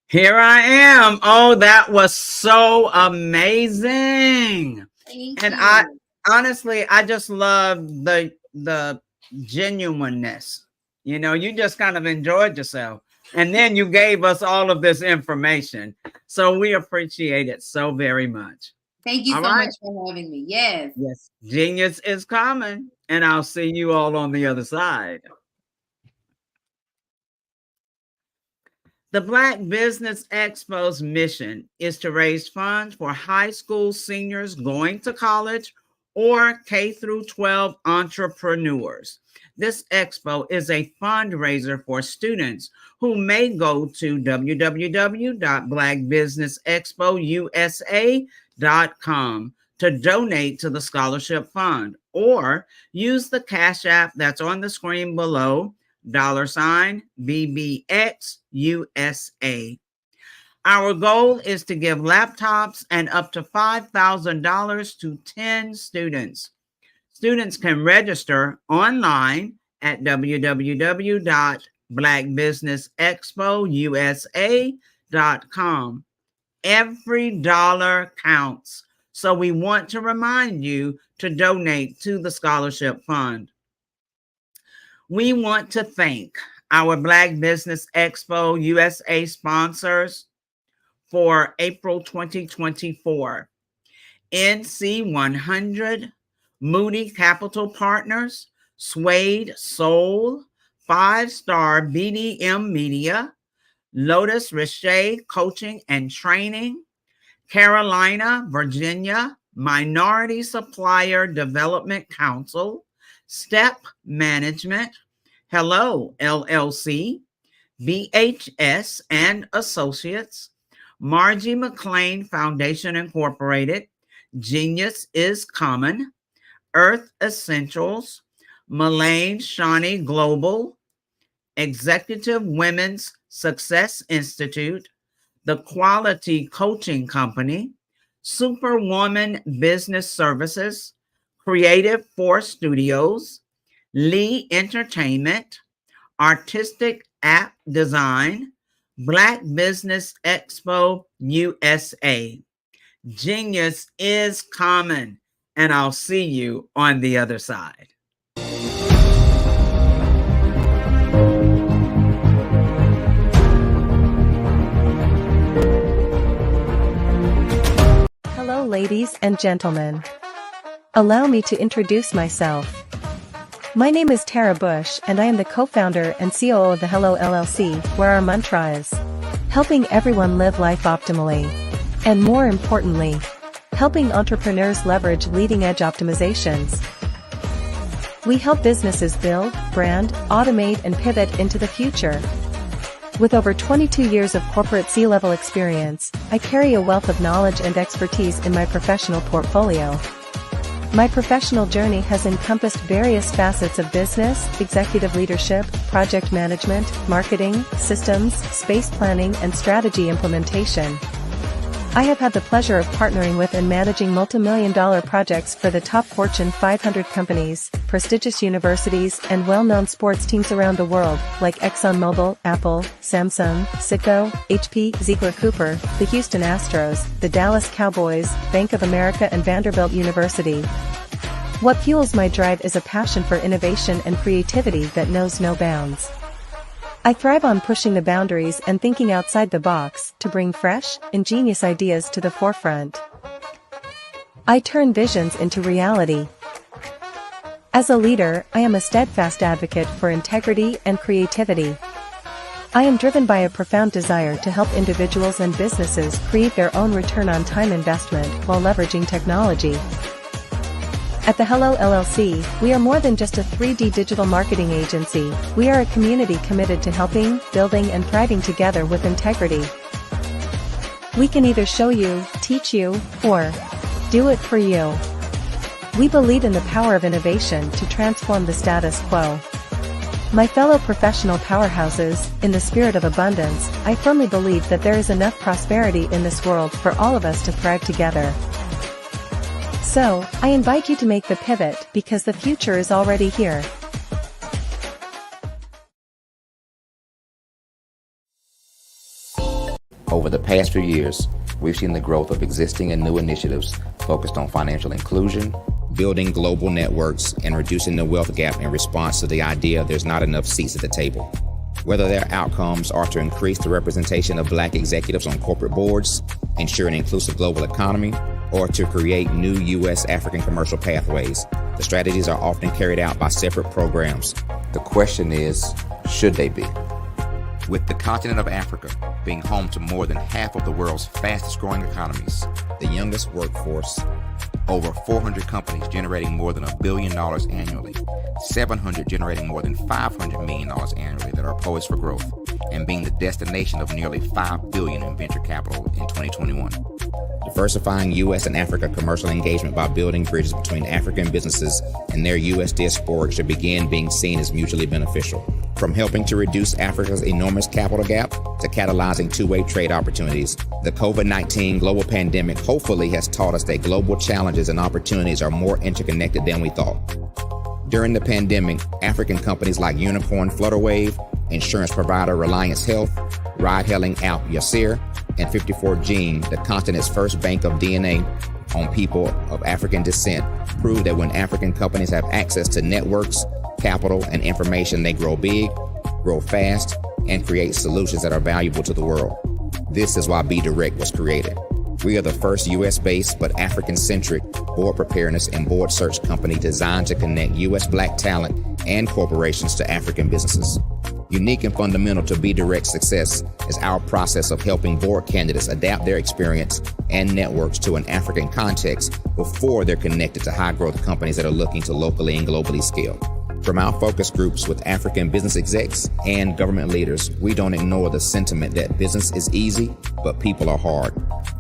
Here I am. Oh, that was so amazing. Thank and you. I honestly, I just love the genuineness. You know, you just kind of enjoyed yourself. And then you gave us all of this information. So we appreciate it so very much. Thank you so much for having me. Yes. Yes. Genius is coming. And I'll see you all on the other side. The Black Business Expo's mission is to raise funds for high school seniors going to college or K through 12 entrepreneurs. This expo is a fundraiser for students who may go to www.blackbusinessexpousa.com to donate to the scholarship fund, or use the Cash App that's on the screen below, $BBXUSA. Our goal is to give laptops and up to $5,000 to 10 students. Students can register online at www.blackbusinessexpousa.com. Every dollar counts, so we want to remind you to donate to the scholarship fund. We want to thank our Black Business Expo USA sponsors for April 2024. NC 100, Moody Capital Partners, Suede Soul, 5-Star BDM Media, Lotus Richey Coaching and Training, Carolina, Virginia, Minority Supplier Development Council, Step Management, Hello LLC, BHS and Associates, Margie McLean Foundation Incorporated, Genius is Common, Earth Essentials, Mullane Shawnee Global, Executive Women's Success Institute, The Quality Coaching Company, Superwoman Business Services, Creative Force Studios, Lee Entertainment, Artistic App Design, Black Business Expo USA. Genius is common, and I'll see you on the other side. Hello, ladies and gentlemen. Allow me to introduce myself. My name is Tara Bush, and I am the co-founder and COO of the Hello LLC, where our mantra is helping everyone live life optimally. And more importantly, helping entrepreneurs leverage leading-edge optimizations. We help businesses build, brand, automate, and pivot into the future. With over 22 years of corporate C-level experience, I carry a wealth of knowledge and expertise in my professional portfolio. My professional journey has encompassed various facets of business, executive leadership, project management, marketing, systems, space planning, and strategy implementation. I have had the pleasure of partnering with and managing multi-million-dollar projects for the top Fortune 500 companies, prestigious universities, and well-known sports teams around the world, like ExxonMobil, Apple, Samsung, Citgo, HP, Ziegler Cooper, the Houston Astros, the Dallas Cowboys, Bank of America, and Vanderbilt University. What fuels my drive is a passion for innovation and creativity that knows no bounds. I thrive on pushing the boundaries and thinking outside the box to bring fresh, ingenious ideas to the forefront. I turn visions into reality. As a leader, I am a steadfast advocate for integrity and creativity. I am driven by a profound desire to help individuals and businesses create their own return on time investment while leveraging technology. At the Hello LLC, we are more than just a 3D digital marketing agency. We are a community committed to helping, building, and thriving together with integrity. We can either show you, teach you, or do it for you. We believe in the power of innovation to transform the status quo. My fellow professional powerhouses, in the spirit of abundance, I firmly believe that there is enough prosperity in this world for all of us to thrive together. So, I invite you to make the pivot because the future is already here. Over the past few years, we've seen the growth of existing and new initiatives focused on financial inclusion, building global networks, and reducing the wealth gap in response to the idea there's not enough seats at the table. Whether their outcomes are to increase the representation of Black executives on corporate boards, ensure an inclusive global economy, or to create new U.S.-African commercial pathways, the strategies are often carried out by separate programs. The question is, should they be? With the continent of Africa being home to more than half of the world's fastest growing economies, the youngest workforce, over 400 companies generating more than $1 billion annually, 700 generating more than $500 million annually that are poised for growth, and being the destination of nearly $5 billion in venture capital in 2021. Diversifying U.S. and Africa commercial engagement by building bridges between African businesses and their U.S. diaspora should begin being seen as mutually beneficial. From helping to reduce Africa's enormous capital gap to catalyzing two-way trade opportunities, the COVID-19 global pandemic hopefully has taught us that global challenges and opportunities are more interconnected than we thought. During the pandemic, African companies like Unicorn Flutterwave, insurance provider Reliance Health, ride-hailing app Yasir, and 54Gene, the continent's first bank of DNA on people of African descent, proved that when African companies have access to networks, capital, and information, they grow big, grow fast, and create solutions that are valuable to the world. This is why BDirect was created. We are the first U.S.-based but African-centric board preparedness and board search company designed to connect U.S. Black talent and corporations to African businesses. Unique and fundamental to BDirect's success is our process of helping board candidates adapt their experience and networks to an African context before they're connected to high-growth companies that are looking to locally and globally scale. From our focus groups with African business execs and government leaders, we don't ignore the sentiment that business is easy, but people are hard.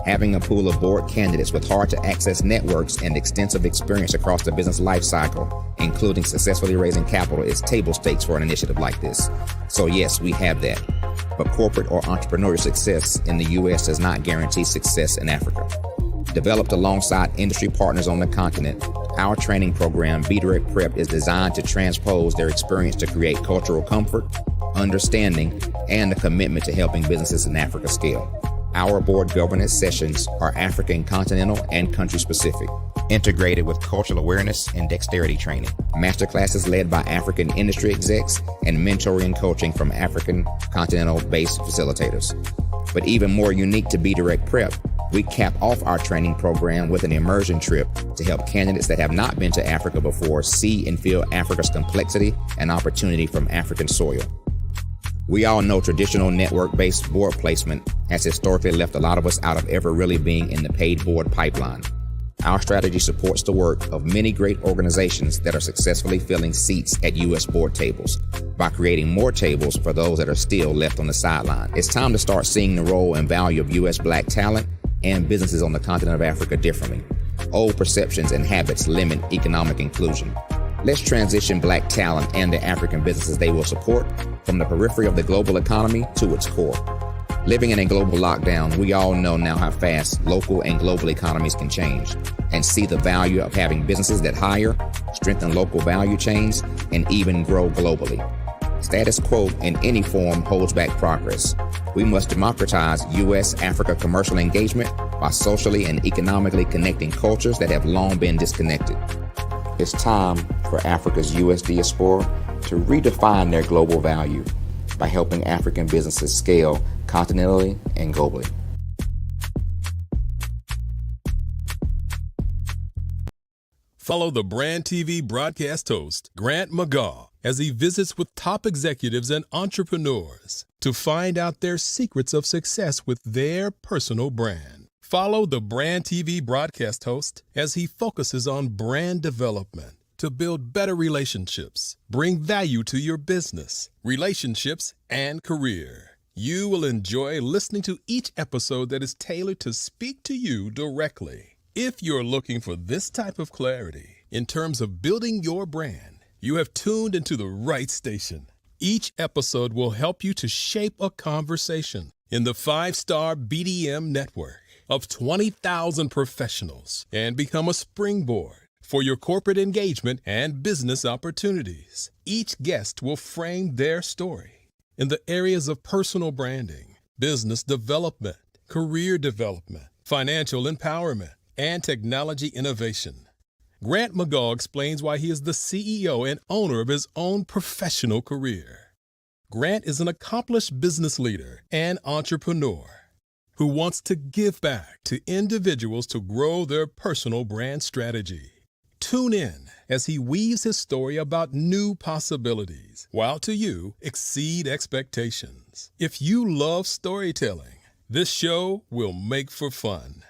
Having a pool of board candidates with hard-to-access networks and extensive experience across the business lifecycle, including successfully raising capital, is table stakes for an initiative like this. So yes, we have that. But corporate or entrepreneurial success in the U.S. does not guarantee success in Africa. Developed alongside industry partners on the continent, our training program, BDirect Prep, is designed to transpose their experience to create cultural comfort, understanding, and a commitment to helping businesses in Africa scale. Our board governance sessions are African continental and country specific, integrated with cultural awareness and dexterity training, masterclasses led by African industry execs, and mentoring and coaching from African continental-based facilitators. But even more unique to BDirect Prep, we cap off our training program with an immersion trip to help candidates that have not been to Africa before see and feel Africa's complexity and opportunity from African soil. We all know traditional network-based board placement has historically left a lot of us out of ever really being in the paid board pipeline. Our strategy supports the work of many great organizations that are successfully filling seats at U.S. board tables by creating more tables for those that are still left on the sideline. It's time to start seeing the role and value of U.S. Black talent and businesses on the continent of Africa differently. Old perceptions and habits limit economic inclusion. Let's transition Black talent and the African businesses they will support from the periphery of the global economy to its core. Living in a global lockdown, we all know now how fast local and global economies can change, and see the value of having businesses that hire, strengthen local value chains, and even grow globally. Status quo in any form holds back progress. We must democratize U.S.-Africa commercial engagement by socially and economically connecting cultures that have long been disconnected. It's time for Africa's U.S. diaspora to redefine their global value by helping African businesses scale continentally and globally. Follow the Brand TV broadcast host, Grant McGaw, as he visits with top executives and entrepreneurs to find out their secrets of success with their personal brand. Follow the Brand TV broadcast host as he focuses on brand development to build better relationships, bring value to your business, relationships, and career. You will enjoy listening to each episode that is tailored to speak to you directly. If you're looking for this type of clarity in terms of building your brand, you have tuned into the right station. Each episode will help you to shape a conversation in the 5-star BDM network of 20,000 professionals and become a springboard for your corporate engagement and business opportunities. Each guest will frame their story in the areas of personal branding, business development, career development, financial empowerment, and technology innovation. Grant McGaw explains why he is the CEO and owner of his own professional career. Grant is an accomplished business leader and entrepreneur who wants to give back to individuals to grow their personal brand strategy. Tune in as he weaves his story about new possibilities, while to you exceed expectations. If you love storytelling, this show will make for fun.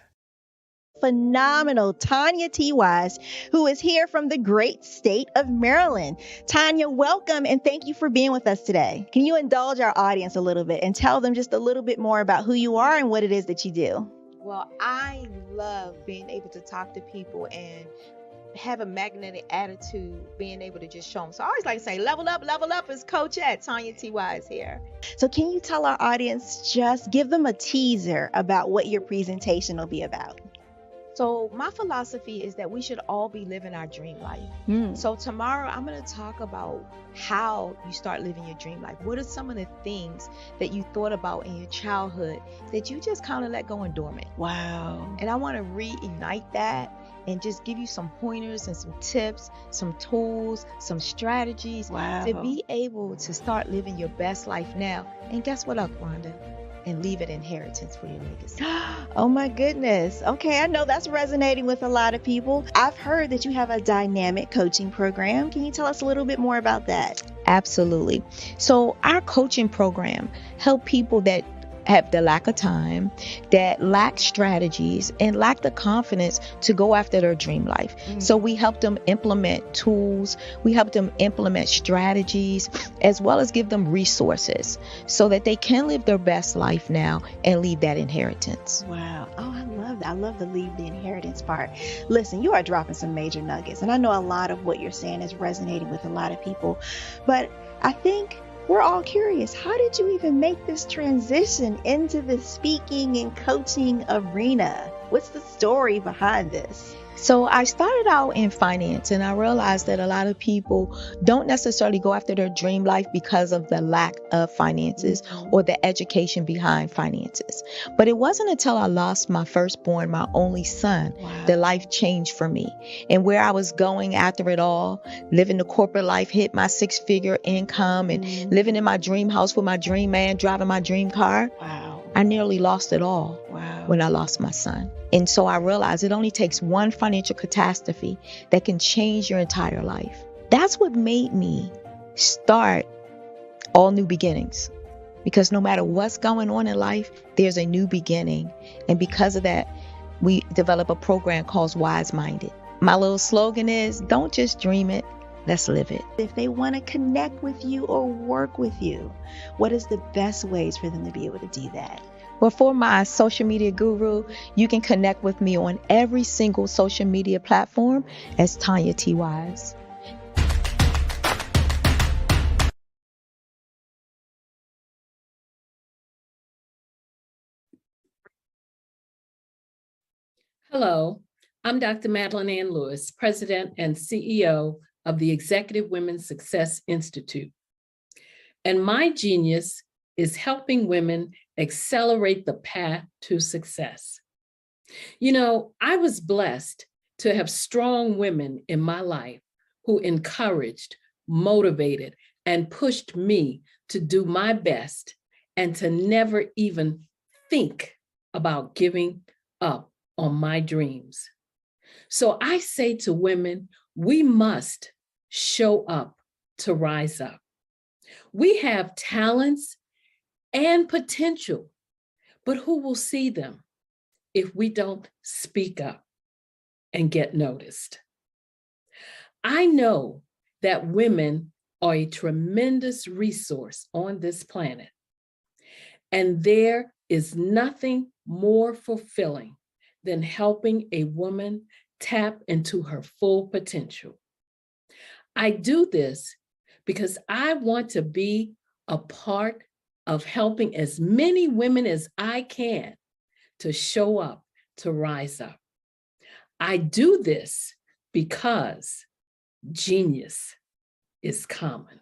Phenomenal Tanya T. Wise, who is here from the great state of Maryland. Tanya, welcome and thank you for being with us today. Can you indulge our audience a little bit and tell them just a little bit more about who you are and what it is that you do? Well, I love being able to talk to people and have a magnetic attitude, being able to just show them. So I always like to say, level up is Coach at Tanya T. Wise here. So can you tell our audience, just give them a teaser about what your presentation will be about? So my philosophy is that we should all be living our dream life. So tomorrow I'm going to talk about how you start living your dream life. What are some of the things that you thought about in your childhood that you just kind of let go and dormant? Wow. And I want to reignite that and just give you some pointers and some tips, some tools, some strategies to be able to start living your best life now. And guess what, Wanda? And leave an inheritance for your legacy. Oh my goodness. Okay, I know that's resonating with a lot of people. I've heard that you have a dynamic coaching program. Can you tell us a little bit more about that? Absolutely. So our coaching program help people that have the lack of time, that lack strategies, and lack the confidence to go after their dream life. So we help them implement tools, we help them implement strategies, as well as give them resources so that they can live their best life now and leave that inheritance. Wow. Oh, I love that. I love the leave the inheritance part. Listen, you are dropping some major nuggets, and I know a lot of what you're saying is resonating with a lot of people, but I think we're all curious. How did you even make this transition into the speaking and coaching arena? What's the story behind this? So I started out in finance, and I realized that a lot of people don't necessarily go after their dream life because of the lack of finances or the education behind finances. But it wasn't until I lost my firstborn, my only son, that life changed for me. And where I was going after it all, living the corporate life, hit my 6-figure income and living in my dream house with my dream man, driving my dream car. I nearly lost it all when I lost my son. And so I realized it only takes one financial catastrophe that can change your entire life. That's what made me start All New Beginnings. Because no matter what's going on in life, there's a new beginning. And because of that, we develop a program called Wise Minded. My little slogan is, don't just dream it, let's live it. If they want to connect with you or work with you, what is the best ways for them to be able to do that? Well, for my social media guru, you can connect with me on every single social media platform as Tanya T. Wise. Hello, I'm Dr. Madeline Ann Lewis, President and CEO of the Executive Women's Success Institute. And my genius is helping women accelerate the path to success. You know, I was blessed to have strong women in my life who encouraged, motivated, and pushed me to do my best and to never even think about giving up on my dreams. So I say to women, we must show up to rise up. We have talents and potential, but who will see them if we don't speak up and get noticed? I know that women are a tremendous resource on this planet, and there is nothing more fulfilling than helping a woman tap into her full potential. I do this because I want to be a part of helping as many women as I can to show up, to rise up. I do this because genius is common.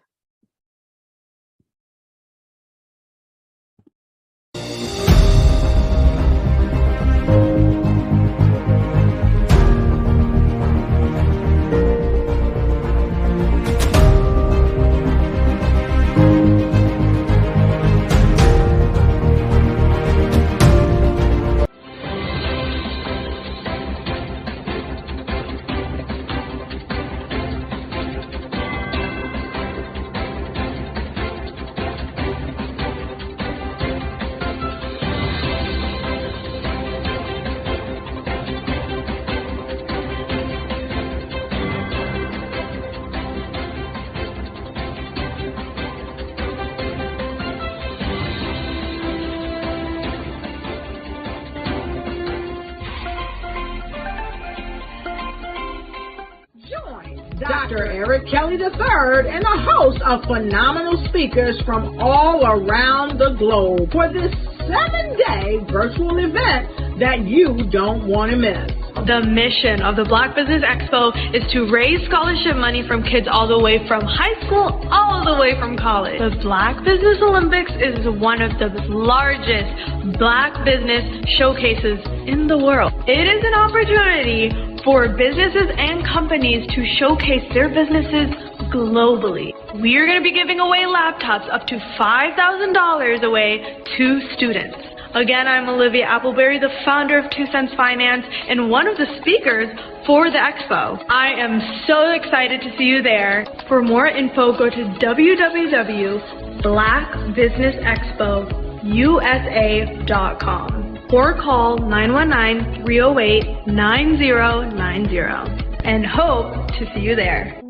Dr. Eric Kelly III and a host of phenomenal speakers from all around the globe for this 7-day virtual event that you don't want to miss. The mission of the Black Business Expo is to raise scholarship money from kids all the way from high school, all the way from college. The Black Business Olympics is one of the largest Black business showcases in the world. It is an opportunity for businesses and companies to showcase their businesses globally. We are going to be giving away laptops up to $5,000 away to students. Again, I'm Olivia Appleberry, the founder of 2 Cents Finance and one of the speakers for the expo. I am so excited to see you there. For more info, go to www.blackbusinessexpousa.com or call 919-308-9090 and hope to see you there.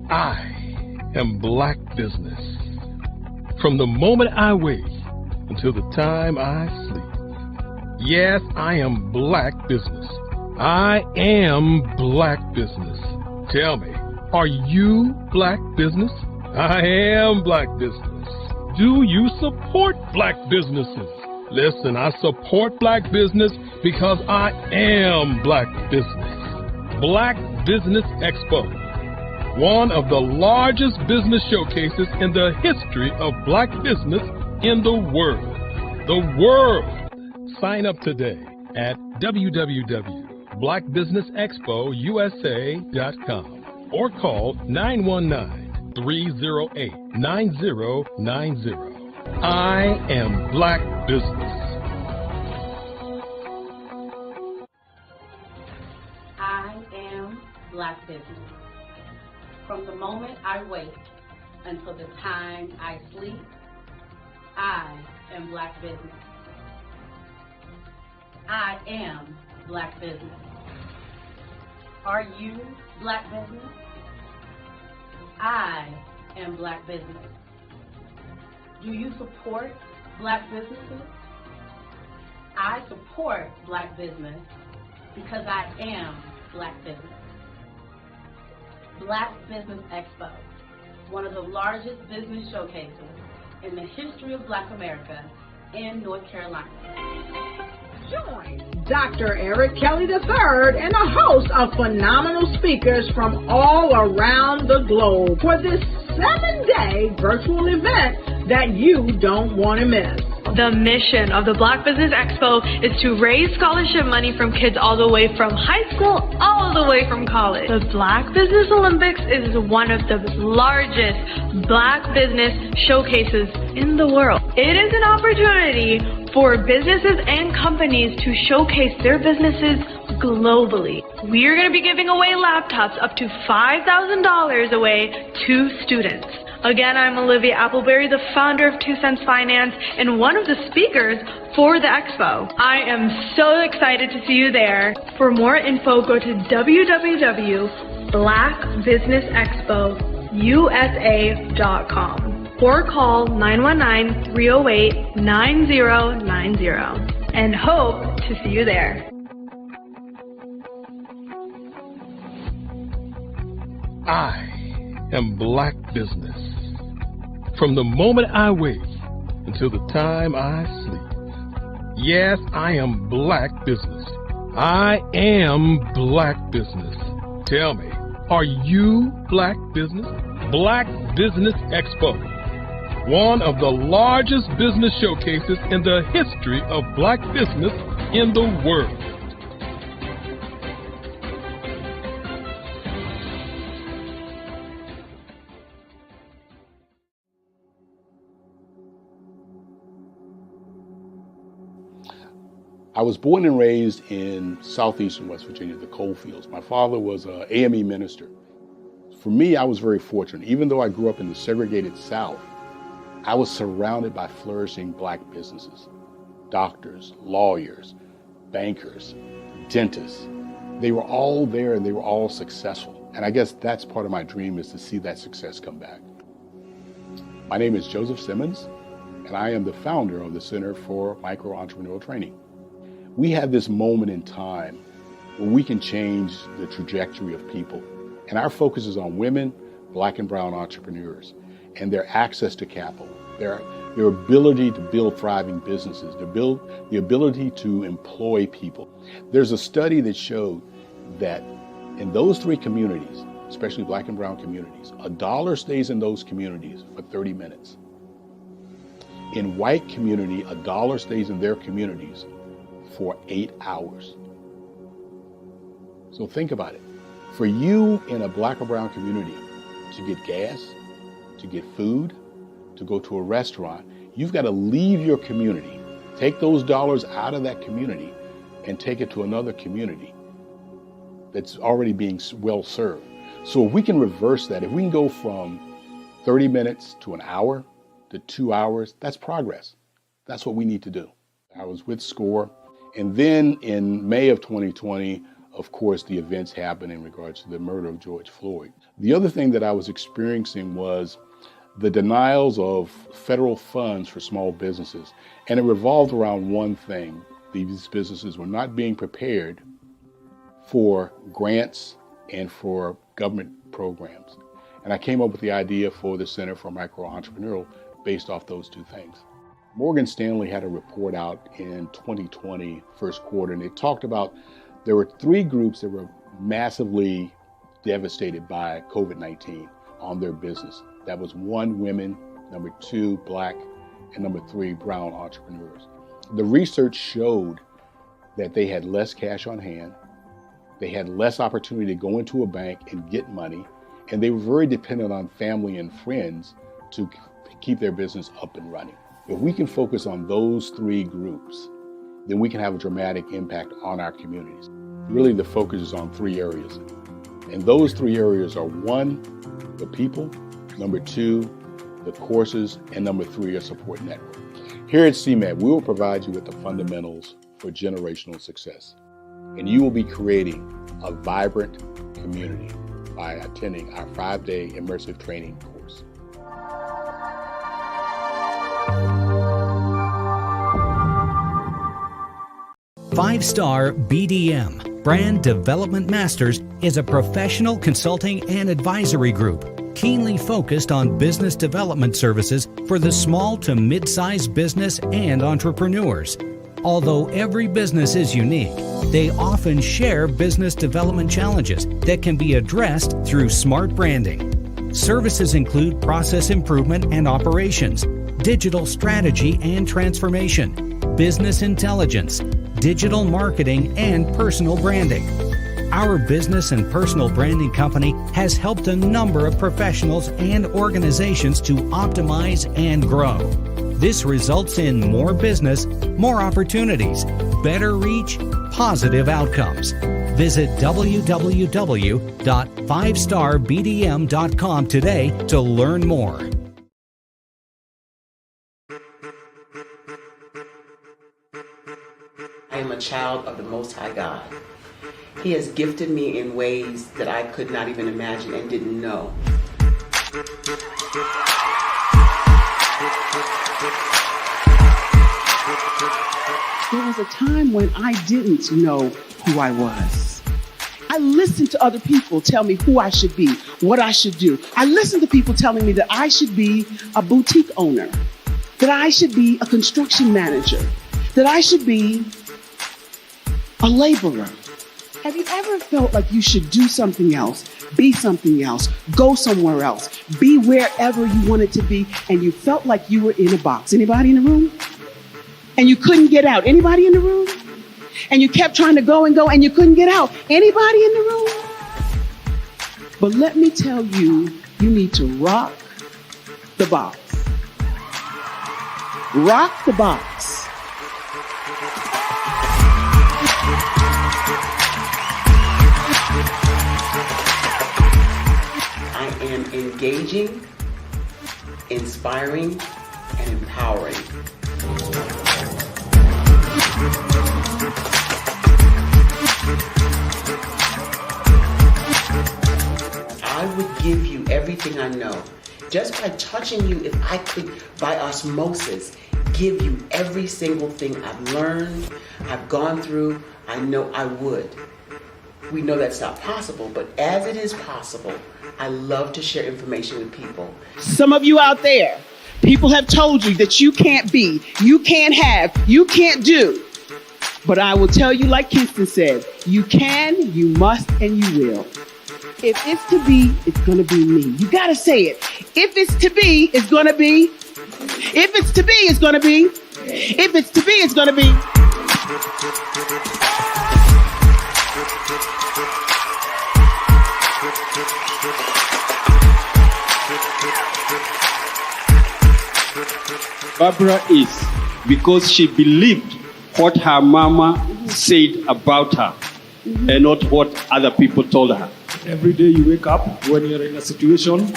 I am Black Business. From the moment I wake until the time I sleep. Yes, I am Black Business. I am Black Business. Tell me, are you Black Business? I am Black Business. Do you support Black businesses? Listen, I support Black business because I am Black Business. Black Business Expo, one of the largest business showcases in the history of Black business in the world. The world! Sign up today at www.blackbusinessexpousa.com or call 919-308-9090. I am Black Business. I am Black Business. From the moment I wake until the time I sleep, I am Black Business. I am Black Business. Are you Black Business? I am Black Business. Do you support Black businesses? I support Black business because I am Black Business. Black Business Expo, one of the largest business showcases in the history of Black America in North Carolina. Join Dr. Eric Kelly III and a host of phenomenal speakers from all around the globe for this 7-day virtual event that you don't want to miss. The mission of the Black Business Expo is to raise scholarship money from kids all the way from high school, all the way from college. The Black Business Olympics is one of the largest Black business showcases in the world. It is an opportunity for businesses and companies to showcase their businesses globally. We are going to be giving away laptops up to $5,000 away to students. Again, I'm Olivia Appleberry, the founder of 2 Cents Finance and one of the speakers for the expo. I am so excited to see you there. For more info, go to www.blackbusinessexpousa.com or call 919-308-9090 and hope to see you there. I am Black Business. From the moment I wake until the time I sleep. Yes, I am Black Business. I am Black Business. Tell me, are you Black Business? Black Business Expo, one of the largest business showcases in the history of Black business in the world. I was born and raised in southeastern West Virginia, the coal fields. My father was an AME minister. For me, I was very fortunate. Even though I grew up in the segregated South, I was surrounded by flourishing Black businesses. Doctors, lawyers, bankers, dentists. They were all there and they were all successful. And I guess that's part of my dream, is to see that success come back. My name is Joseph Simmons, and I am the founder of the Center for Micro Entrepreneurial Training. We have this moment in time where we can change the trajectory of people. And our focus is on women, Black and brown entrepreneurs, and their access to capital, their ability to build thriving businesses, the ability to employ people. There's a study that showed that in those three communities, especially Black and brown communities, $1 stays in those communities for 30 minutes. In white community, $1 stays in their communities for 8 hours. So think about it. For you in a Black or brown community to get gas, to get food, to go to a restaurant, you've got to leave your community, take those dollars out of that community and take it to another community that's already being well served. So if we can reverse that, if we can go from 30 minutes to an hour to 2 hours, that's progress. That's what we need to do. I was with SCORE, and then in May of 2020, of course, the events happened in regards to the murder of George Floyd. The other thing that I was experiencing was the denials of federal funds for small businesses. And it revolved around one thing. These businesses were not being prepared for grants and for government programs. And I came up with the idea for the Center for Micro-Entrepreneurial based off those two things. Morgan Stanley had a report out in 2020, first quarter, and it talked about there were 3 groups that were massively devastated by COVID-19 on their business. That was 1, women, number 2, Black, and number 3, brown entrepreneurs. The research showed that they had less cash on hand, they had less opportunity to go into a bank and get money, and they were very dependent on family and friends to keep their business up and running. If we can focus on those 3 groups, then we can have a dramatic impact on our communities. Really, the focus is on 3 areas. And those 3 areas are 1, the people, number 2, the courses, and number 3, a support network. Here at CMAT, we will provide you with the fundamentals for generational success. And you will be creating a vibrant community by attending our 5-day immersive training course. Five-Star BDM, Brand Development Masters, is a professional consulting and advisory group keenly focused on business development services for the small to mid-sized business and entrepreneurs. Although every business is unique, they often share business development challenges that can be addressed through smart branding. Services include process improvement and operations, digital strategy and transformation, business intelligence, digital marketing, and personal branding. Our business and personal branding company has helped a number of professionals and organizations to optimize and grow. This results in more business, more opportunities, better reach, positive outcomes. Visit www.fivestarbdm.com today to learn more. I am a child of the Most High God. He has gifted me in ways that I could not even imagine and didn't know. There was a time when I didn't know who I was. I listened to other people tell me who I should be, what I should do. I listened to people telling me that I should be a boutique owner, that I should be a construction manager, that I should be a laborer. Have you ever felt like you should do something else, be something else, go somewhere else, be wherever you wanted to be, and you felt like you were in a box? Anybody in the room? And you couldn't get out. Anybody in the room? And you kept trying to go and go and you couldn't get out. Anybody in the room? But let me tell you, you need to rock the box. Rock the box. I am engaging, inspiring, and empowering. I would give you everything I know. Just by touching you, if I could, by osmosis, give you every single thing I've learned, I've gone through, I know I would. We know that's not possible, but as it is possible, I love to share information with people. Some of you out there, people have told you that you can't be, you can't have, you can't do. But I will tell you, like Kingston said, you can, you must, and you will. If it's to be, it's going to be me. You got to say it. If it's to be, it's going to be. If it's to be, it's going to be. If it's to be, it's going to be. Barbara is because she believed what her mama said about her and not what other people told her. Every day you wake up, when you're in a situation,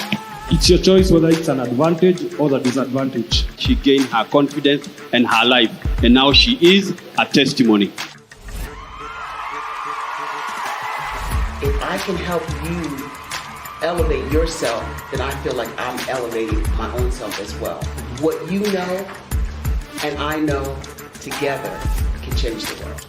it's your choice whether it's an advantage or the disadvantage. She gained her confidence and her life, and now she is a testimony. If I can help you elevate yourself, then I feel like I'm elevating my own self as well. What you know and I know together can change the world.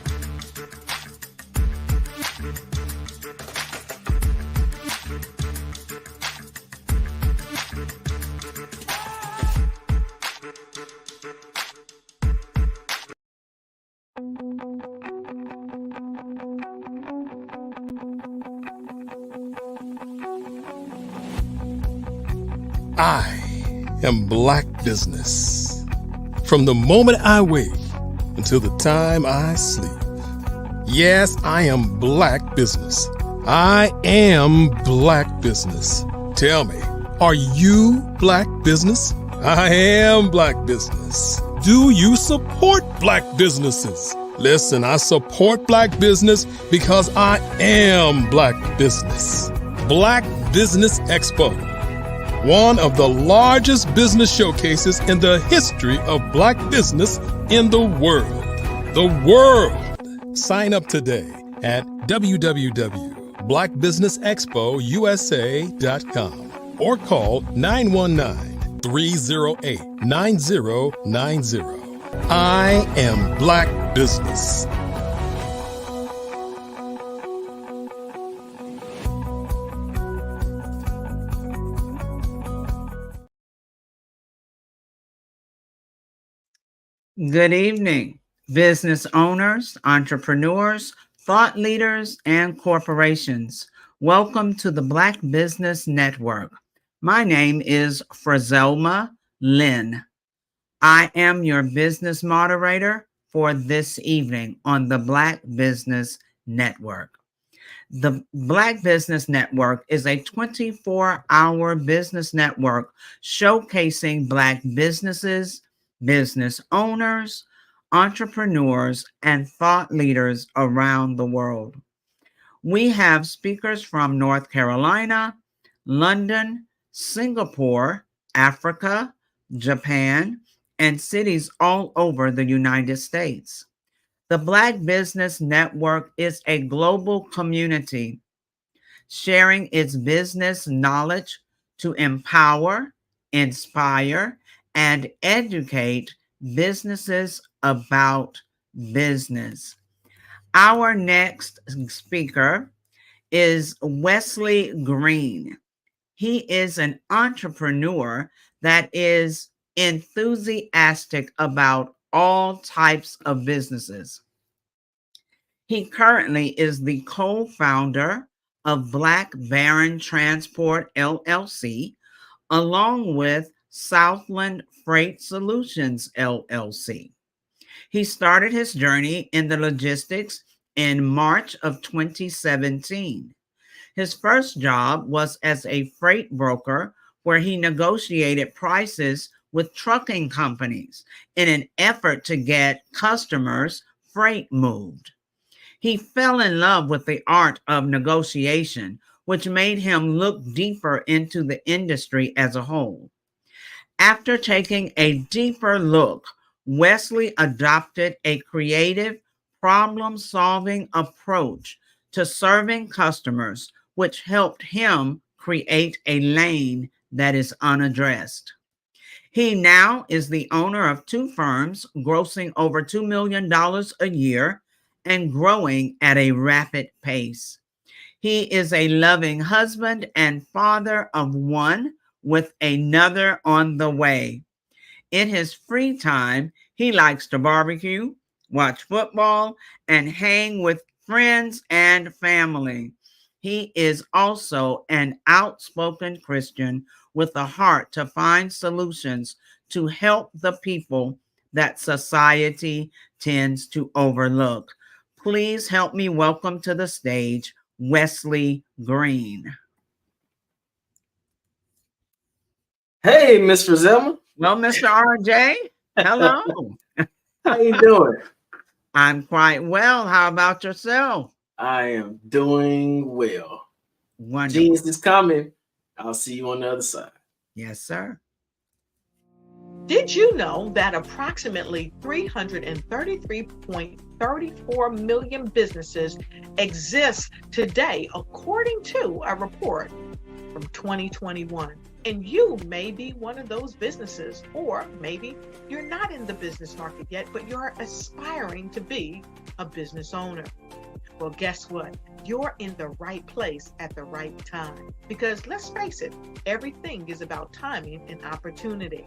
I am Black Business. From the moment I wake until the time I sleep. Yes, I am Black Business. I am Black Business. Tell me, are you Black Business? I am Black Business. Do you support Black businesses? Listen, I support Black business because I am Black Business. Black Business Expo, one of the largest business showcases in the history of Black business in the world. The world! Sign up today at www.blackbusinessexpousa.com or call 919-308-9090. I am Black Business. Good evening, business owners, entrepreneurs, thought leaders, and corporations. Welcome to the Black Business Network. My name is Frazelma Lynn. I am your business moderator for this evening on the Black Business Network. The Black Business Network is a 24-hour business network showcasing Black businesses, business owners, entrepreneurs, and thought leaders around the world. We have speakers from North Carolina, London, Singapore, Africa, Japan, and cities all over the United States. The Black Business Network is a global community sharing its business knowledge to empower, inspire, and educate businesses about business. Our next speaker is Wesley Green. He is an entrepreneur that is enthusiastic about all types of businesses. He currently is the co-founder of Black Baron Transport LLC, along with Southland Freight Solutions LLC. He started his journey in the logistics in March of 2017. His first job was as a freight broker where he negotiated prices with trucking companies in an effort to get customers' freight moved. He fell in love with the art of negotiation, which made him look deeper into the industry as a whole. After taking a deeper look, Wesley adopted a creative, problem-solving approach to serving customers, which helped him create a lane that is unaddressed. He now is the owner of 2 firms, grossing over $2 million a year and growing at a rapid pace. He is a loving husband and father of 1 with another on the way. In his free time, he likes to barbecue, watch football, and hang with friends and family. He is also an outspoken Christian with a heart to find solutions to help the people that society tends to overlook. Please help me welcome to the stage Wesley Green. Hey, Miss Frizelma. Well, Mr. RJ, hello. How you doing? I'm quite well. How about yourself? I am doing well. Wonderful. Genius is coming. I'll see you on the other side. Yes, sir. Did you know that approximately 333.34 million businesses exist today, according to a report from 2021? And you may be one of those businesses, or maybe you're not in the business market yet, but you're aspiring to be a business owner. Well, guess what? You're in the right place at the right time. Because let's face it, everything is about timing and opportunity.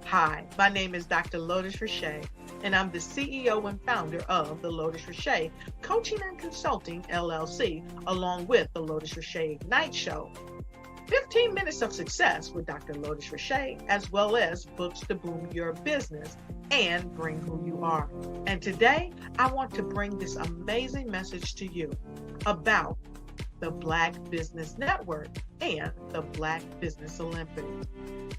Hi, my name is Dr. Lotus Richey, and I'm the CEO and founder of the Lotus Richey Coaching and Consulting LLC, along with the Lotus Richey Ignite Show. 15 minutes of success with Dr. Lotus Richey, as well as books to boom your business and bring who you are. And today, I want to bring this amazing message to you about the Black Business Network and the Black Business Olympics.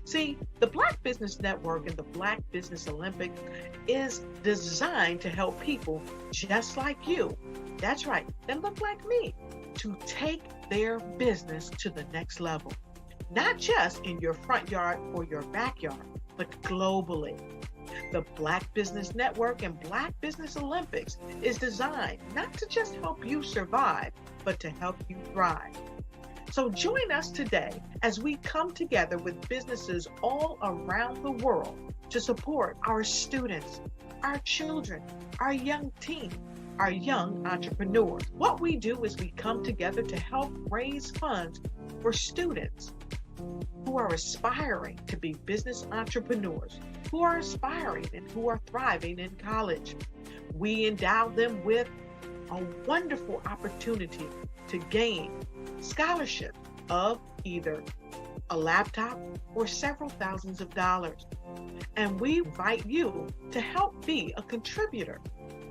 See, the Black Business Network and the Black Business Olympics is designed to help people just like you, that's right, that look like me, to take their business to the next level. Not just in your front yard or your backyard, but globally. The Black Business Network and Black Business Olympics is designed not to just help you survive, but to help you thrive. So join us today as we come together with businesses all around the world to support our students, our children, our young teens, our young entrepreneurs. What we do is we come together to help raise funds for students who are aspiring to be business entrepreneurs, who are aspiring and who are thriving in college. We endow them with a wonderful opportunity to gain scholarship of either a laptop or several thousands of dollars. And we invite you to help be a contributor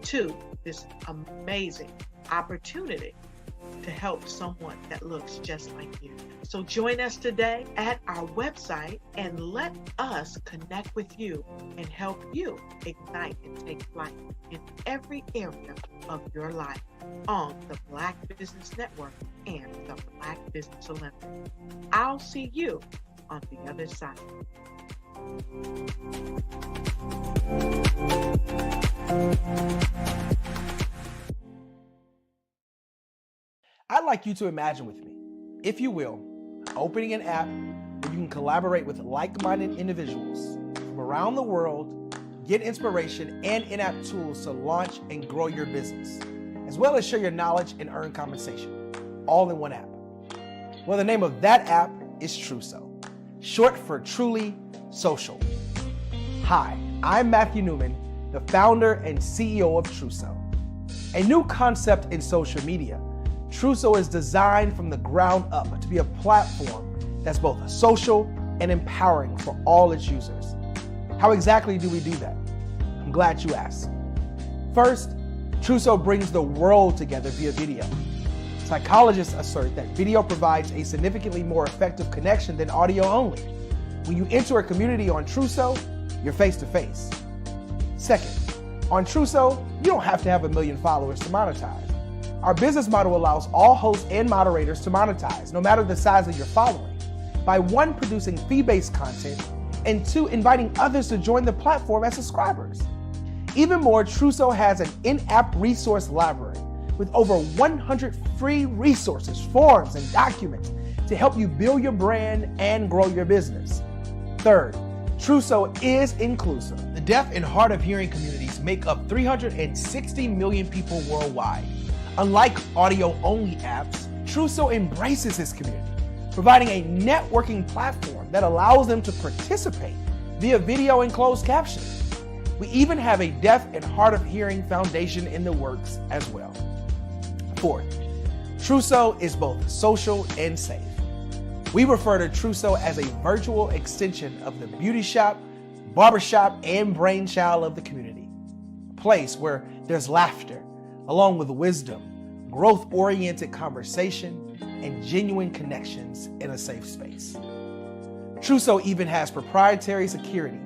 to this amazing opportunity to help someone that looks just like you. So join us today at our website and let us connect with you and help you ignite and take flight in every area of your life on the Black Business Network and the Black Business Olympics. I'll see you on the other side. I'd like you to imagine with me, if you will, opening an app where you can collaborate with like-minded individuals from around the world, get inspiration and in-app tools to launch and grow your business, as well as share your knowledge and earn compensation, all in one app. Well, the name of that app is Truso, short for Truly Social. Hi, I'm Matthew Newman, the founder and CEO of Truso, a new concept in social media. Truso is designed from the ground up to be a platform that's both social and empowering for all its users. How exactly do we do that? I'm glad you asked. First, Truso brings the world together via video. Psychologists assert that video provides a significantly more effective connection than audio only. When you enter a community on Truso, you're face to face. Second, on Truso, you don't have to have 1 million followers to monetize. Our business model allows all hosts and moderators to monetize, no matter the size of your following, by 1, producing fee-based content, and 2, inviting others to join the platform as subscribers. Even more, Truso has an in-app resource library with over 100 free resources, forms, and documents to help you build your brand and grow your business. Third, Truso is inclusive. The deaf and hard of hearing communities make up 360 million people worldwide. Unlike audio-only apps, Truso embraces its community, providing a networking platform that allows them to participate via video and closed captioning. We even have a deaf and hard of hearing foundation in the works as well. Fourth, Truso is both social and safe. We refer to Truso as a virtual extension of the beauty shop, barbershop, and brainchild of the community. A place where there's laughter, along with wisdom, growth-oriented conversation, and genuine connections in a safe space. Truso even has proprietary security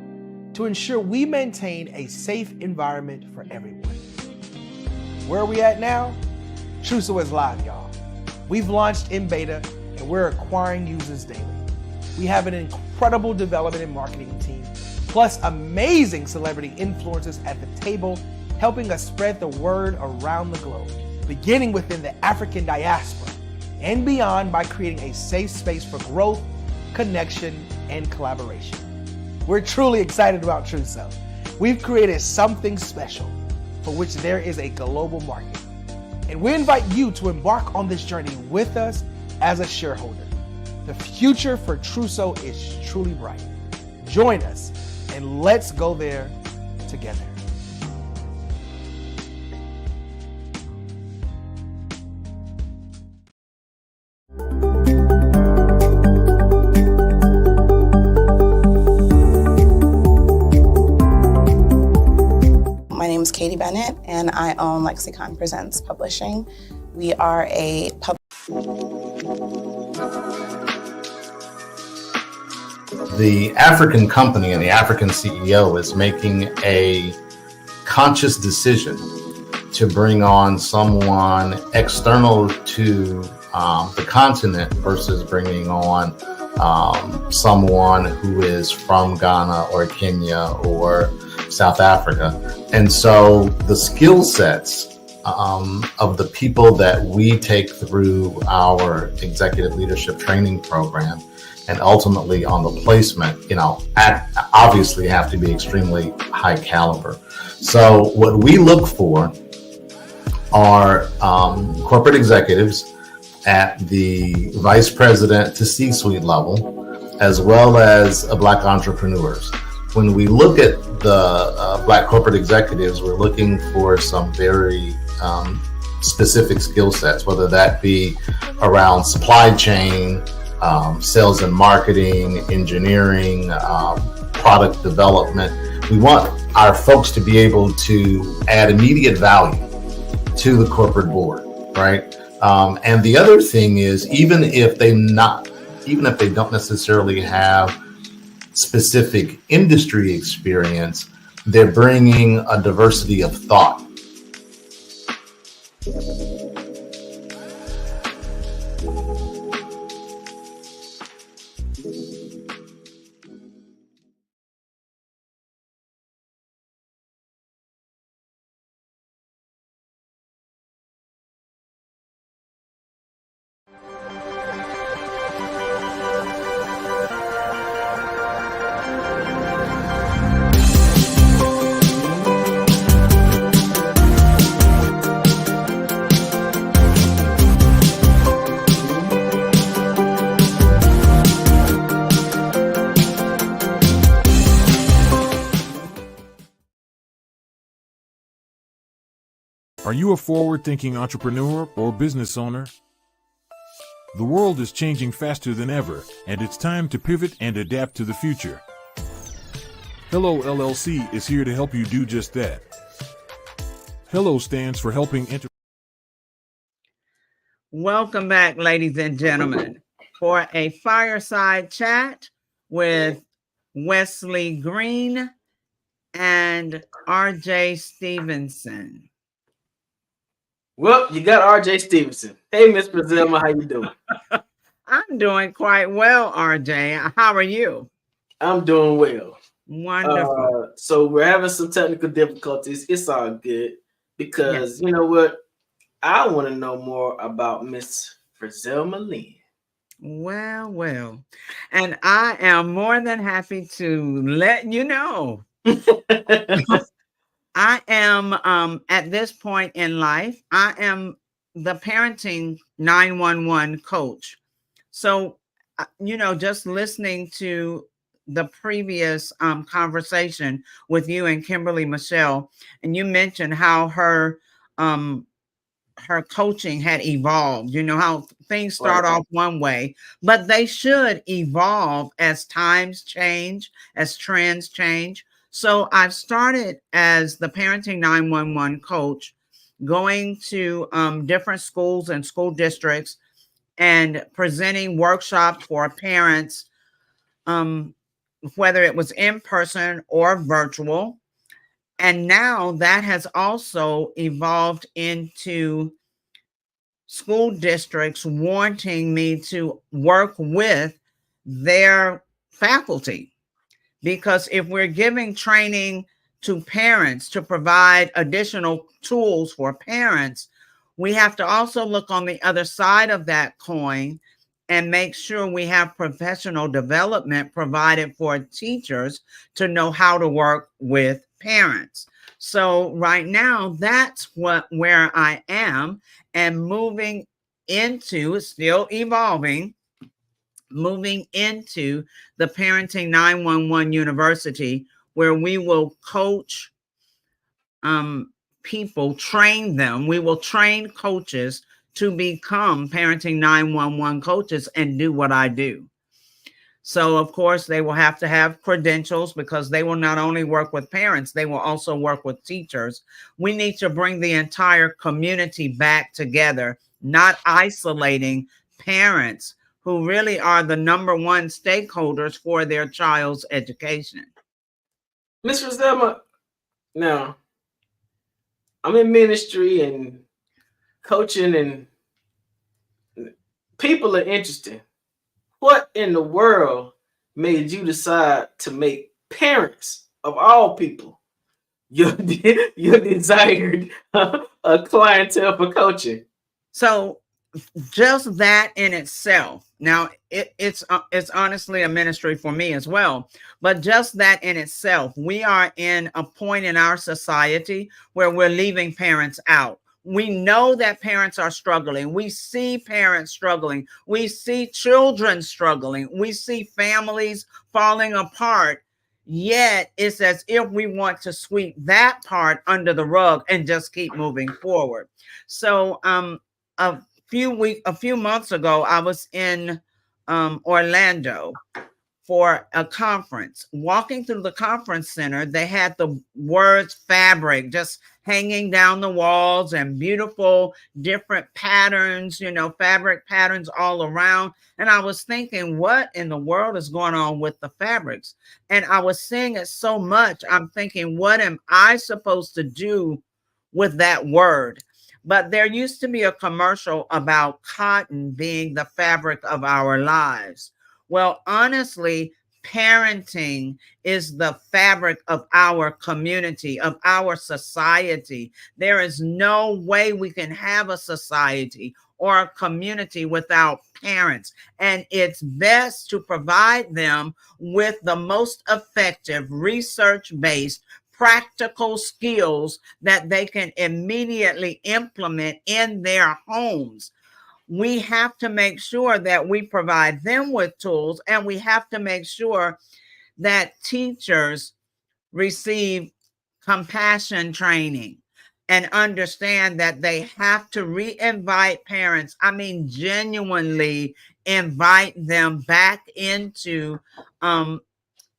to ensure we maintain a safe environment for everyone. Where are we at now? Truso is live, y'all. We've launched in beta and we're acquiring users daily. We have an incredible development and marketing team, plus amazing celebrity influencers at the table, helping us spread the word around the globe, beginning within the African diaspora and beyond by creating a safe space for growth, connection, and collaboration. We're truly excited about Truso. We've created something special for which there is a global market. And we invite you to embark on this journey with us as a shareholder. The future for Truso is truly bright. Join us and let's go there together. My name is Katie Bennett, and I own Lexicon Presents Publishing. We are a The African company and the African CEO is making a conscious decision to bring on someone external to the continent versus bringing on someone who is from Ghana or Kenya or South Africa. And so the skill sets of the people that we take through our executive leadership training program and ultimately on the placement, obviously have to be extremely high caliber. So what we look for are corporate executives at the vice president to C-suite level, as well as Black entrepreneurs. When we look at the Black corporate executives, we're looking for some very specific skill sets, whether that be around supply chain, sales and marketing, engineering, product development. We want our folks to be able to add immediate value to the corporate board, right? And the other thing is, even if they don't necessarily have specific industry experience, they're bringing a diversity of thought. Are you a forward-thinking entrepreneur or business owner? The world is changing faster than ever, and it's time to pivot and adapt to the future. Hello LLC is here to help you do just that. Hello stands for helping Welcome back, ladies and gentlemen, for a fireside chat with Wesley Green and RJ Stevenson. Well, you got RJ Stevenson. Hey, Miss Brazil, how you doing? I'm doing quite well, RJ. How are you? I'm doing well. Wonderful. So we're having some technical difficulties. It's all good because you know what? I want to know more about Miss Brazil Malin. Well, well. And I am more than happy to let you know. I am at this point in life, I am the parenting 911 coach. So, just listening to the previous conversation with you and Kimberly Michelle, and you mentioned how um, her coaching had evolved. You know how things start Right. off one way, but they should evolve as times change, as trends change. So I've started as the Parenting 911 coach, going to different schools and school districts and presenting workshops for parents, um, whether it was in person or virtual. And now that has also evolved into school districts wanting me to work with their faculty. Because if we're giving training to parents to provide additional tools for parents, we have to also look on the other side of that coin and make sure we have professional development provided for teachers to know how to work with parents. So right now, that's where I am, and moving into, still evolving, moving into the Parenting 911 University, where we will coach people, train them. We will train coaches to become Parenting 911 coaches and do what I do. So, of course, they will have to have credentials because they will not only work with parents, they will also work with teachers. We need to bring the entire community back together, not isolating parents who really are the number one stakeholders for their child's education. Miss Roselma, now I'm in ministry and coaching, and people are interested. What in the world made you decide to make parents of all people your desired clientele for coaching? So just that in itself, now it's honestly a ministry for me as well, but just that in itself, we are in a point in our society where we're leaving parents out. We know that parents are struggling. We see parents struggling. We see children struggling. We see families falling apart. Yet it's as if we want to sweep that part under the rug and just keep moving forward. So a few months ago, I was in Orlando for a conference. Walking through the conference center, they had the words fabric just hanging down the walls, and beautiful different patterns, fabric patterns all around. And I was thinking, what in the world is going on with the fabrics? And I was seeing it so much. I'm thinking, what am I supposed to do with that word? But there used to be a commercial about cotton being the fabric of our lives. Well, honestly, parenting is the fabric of our community, of our society. There is no way we can have a society or a community without parents. And it's best to provide them with the most effective research-based practical skills that they can immediately implement in their homes. We have to make sure that we provide them with tools, and we have to make sure that teachers receive compassion training and understand that they have to re-invite parents. I mean, genuinely invite them back into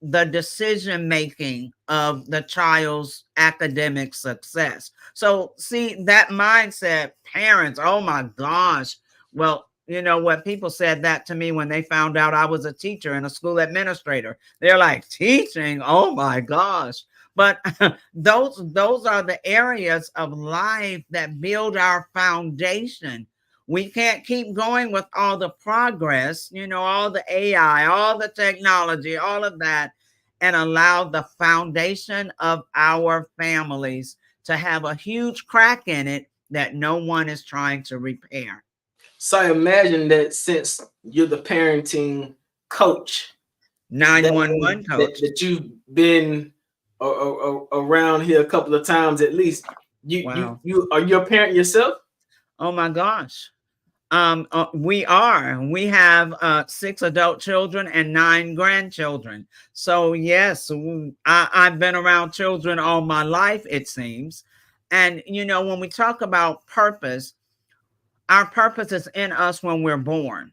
the decision making of the child's academic success. So, see, that mindset, parents, oh my gosh. Well, you know what? People said that to me when they found out I was a teacher and a school administrator. They're like, teaching? Oh my gosh. But those are the areas of life that build our foundation. We can't keep going with all the progress, all the AI, all the technology, all of that, and allow the foundation of our families to have a huge crack in it that no one is trying to repair. So I imagine that since you're the parenting coach, 911 coach. that you've been around here a couple of times at least. Wow. You are you a parent yourself? Oh my gosh. We are. We have 6 adult children and 9 grandchildren. So yes, I've been around children all my life, it seems. And you know, when we talk about purpose, our purpose is in us when we're born.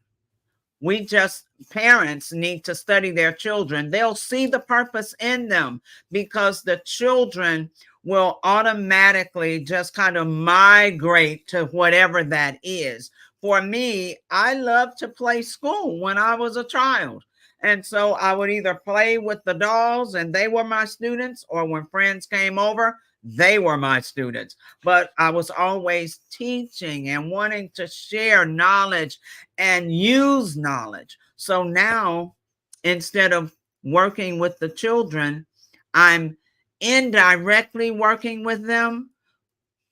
Parents need to study their children. They'll see the purpose in them because the children will automatically just kind of migrate to whatever that is. For me, I loved to play school when I was a child. And so I would either play with the dolls and they were my students, or when friends came over, they were my students. But I was always teaching and wanting to share knowledge and use knowledge. So now, instead of working with the children, I'm indirectly working with them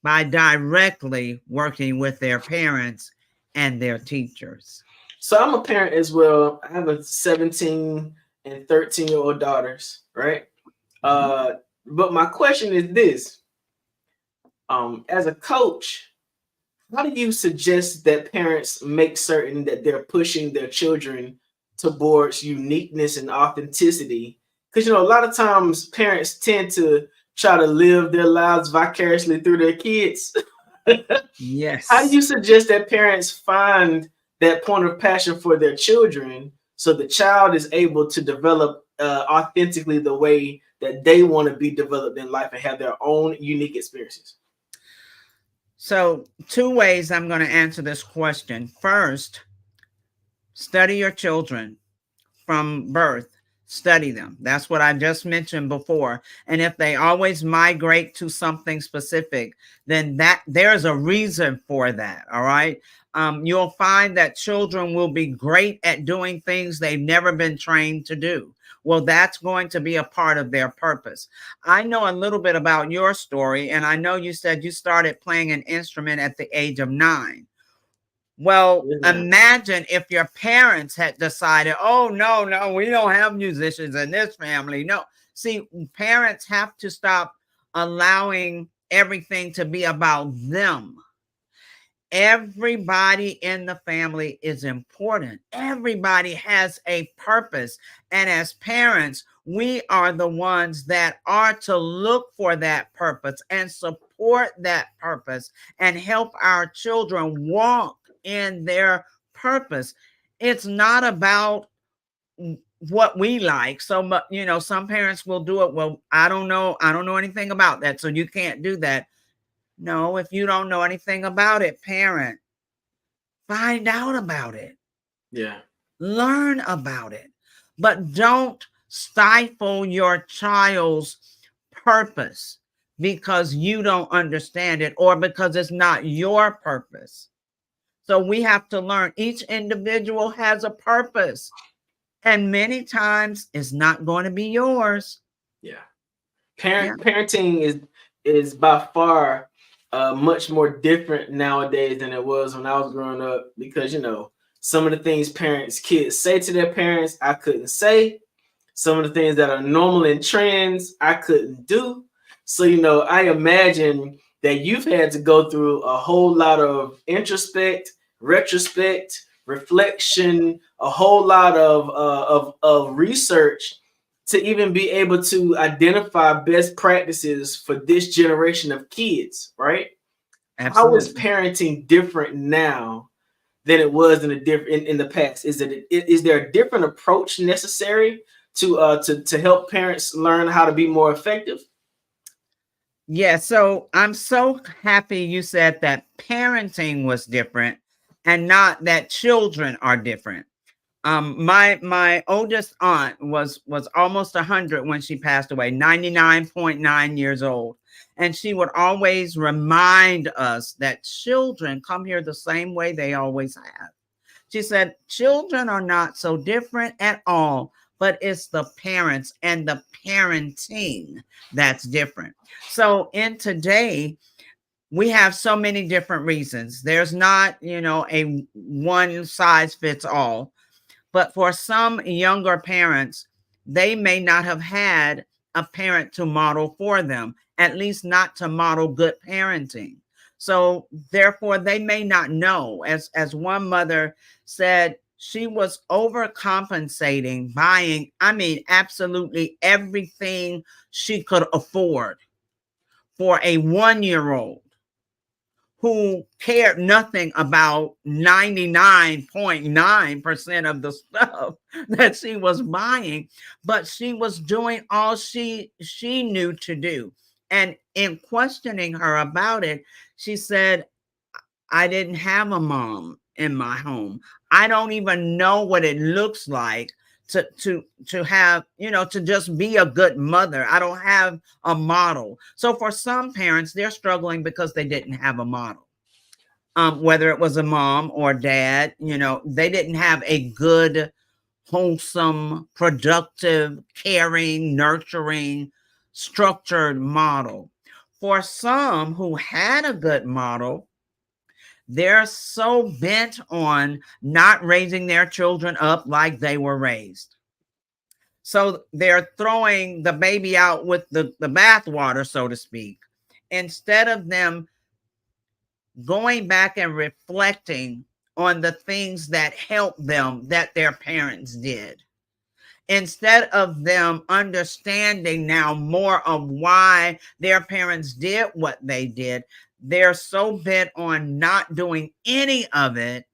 by directly working with their parents and their teachers. So I'm a parent as well. I have a 17 and 13-year-old daughters, right? But my question is this. As a coach, how do you suggest that parents make certain that they're pushing their children towards uniqueness and authenticity? Because, you know, a lot of times parents tend to try to live their lives vicariously through their kids. Yes. How do you suggest that parents find that point of passion for their children so the child is able to develop authentically the way that they want to be developed in life and have their own unique experiences? So 2 ways I'm going to answer this question. First, study your children from birth. Study them. That's what I just mentioned before. And if they always migrate to something specific, then there's a reason for that. All right. You'll find that children will be great at doing things they've never been trained to do. Well, that's going to be a part of their purpose. I know a little bit about your story, and I know you said you started playing an instrument at the age of 9. Well, imagine if your parents had decided, oh, no, we don't have musicians in this family. No. See, parents have to stop allowing everything to be about them. Everybody in the family is important. Everybody has a purpose. And as parents, we are the ones that are to look for that purpose and support that purpose and help our children walk in their purpose. It's not about what we like. So, you know, some parents will do it. Well, I don't know anything about that, so you can't do that. No, if you don't know anything about it, parent, find out about it. Yeah. Learn about it. But don't stifle your child's purpose because you don't understand it or because it's not your purpose. So we have to learn. Each individual has a purpose. And many times it's not going to be yours. Yeah. Parenting is by far much more different nowadays than it was when I was growing up, because, you know, some of the things kids say to their parents, I couldn't say. Some of the things that are normal in trends, I couldn't do. So, you know, I imagine that you've had to go through a whole lot of introspect, retrospect, reflection, a whole lot of research to even be able to identify best practices for this generation of kids, right? Absolutely. How is parenting different now than it was in the past? Is there a different approach necessary to help parents learn how to be more effective? Yeah, so I'm so happy you said that parenting was different and not that children are different. My oldest aunt was almost 100 when she passed away, 99.9 years old. And she would always remind us that children come here the same way they always have. She said, children are not so different at all, but it's the parents and the parenting that's different. So in today, we have so many different reasons. There's not, a one size fits all. But for some younger parents, they may not have had a parent to model for them, at least not to model good parenting. So therefore, they may not know. As one mother said, she was overcompensating, buying, absolutely everything she could afford for a 1-year-old who cared nothing about 99.9% of the stuff that she was buying, but she was doing all she knew to do. And in questioning her about it, she said, I didn't have a mom in my home. I don't even know what it looks like to have, to just be a good mother. I don't have a model. So for some parents, they're struggling because they didn't have a model. Whether it was a mom or dad, they didn't have a good, wholesome, productive, caring, nurturing, structured model. For some who had a good model, they're so bent on not raising their children up like they were raised. So they're throwing the baby out with the bathwater, so to speak, instead of them going back and reflecting on the things that helped them that their parents did. Instead of them understanding now more of why their parents did what they did, they're so bent on not doing any of it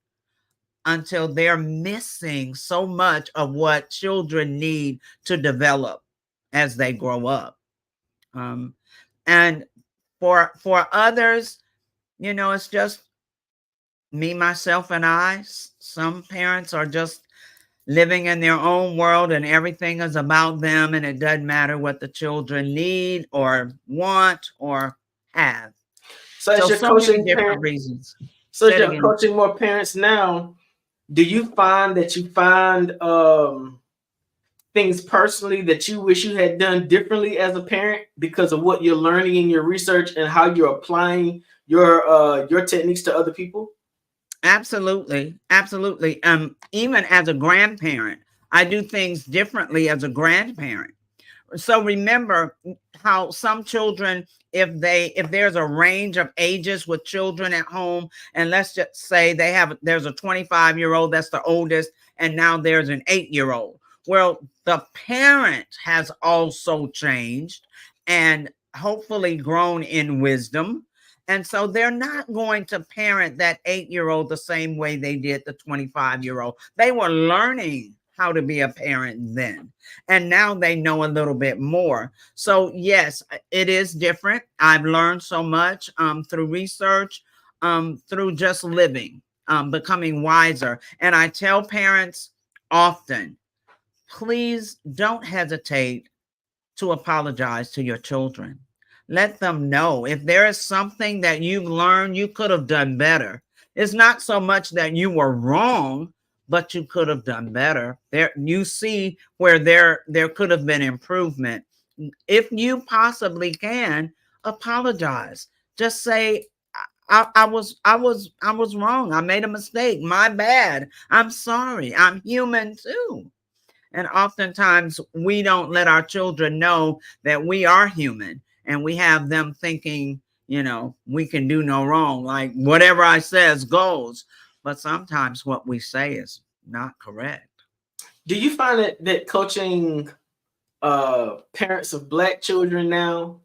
until they're missing so much of what children need to develop as they grow up. And for others, it's just me, myself, and I. Some parents are just living in their own world and everything is about them, and it doesn't matter what the children need or want or have. So as you're coaching different reasons. So as you're coaching more parents now, do you find that you find things personally that you wish you had done differently as a parent because of what you're learning in your research and how you're applying your techniques to other people? Absolutely. Even as a grandparent, I do things differently as a grandparent. So remember how some children, if there's a range of ages with children at home, and let's just say there's a 25-year-old, that's the oldest, and now there's an 8-year-old. Well, the parent has also changed and hopefully grown in wisdom. And so they're not going to parent that 8-year-old the same way they did the 25-year-old. They were learning how to be a parent then. And now they know a little bit more. So yes, it is different. I've learned so much through research, through just living, becoming wiser. And I tell parents often, please don't hesitate to apologize to your children. Let them know if there is something that you've learned you could have done better. It's not so much that you were wrong, but you could have done better. There, you see where there could have been improvement. If you possibly can, apologize. Just say, I was wrong. I made a mistake. My bad. I'm sorry. I'm human too. And oftentimes we don't let our children know that we are human, and we have them thinking, we can do no wrong. Like whatever I says goes. But sometimes what we say is not correct. Do you find that coaching parents of Black children now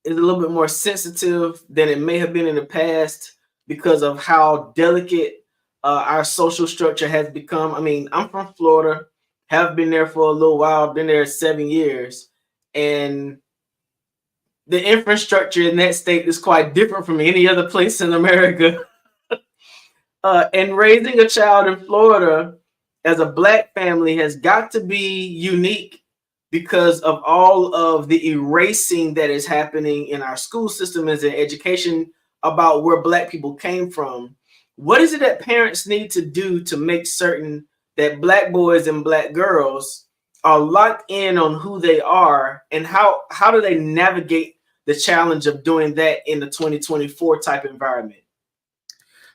is a little bit more sensitive than it may have been in the past because of how delicate our social structure has become? I mean, I'm from Florida, have been there for a little while, been there 7 years, and the infrastructure in that state is quite different from any other place in America. And raising a child in Florida as a Black family has got to be unique because of all of the erasing that is happening in our school system as an education about where Black people came from. What is it that parents need to do to make certain that Black boys and Black girls are locked in on who they are, and how do they navigate the challenge of doing that in the 2024 type environment?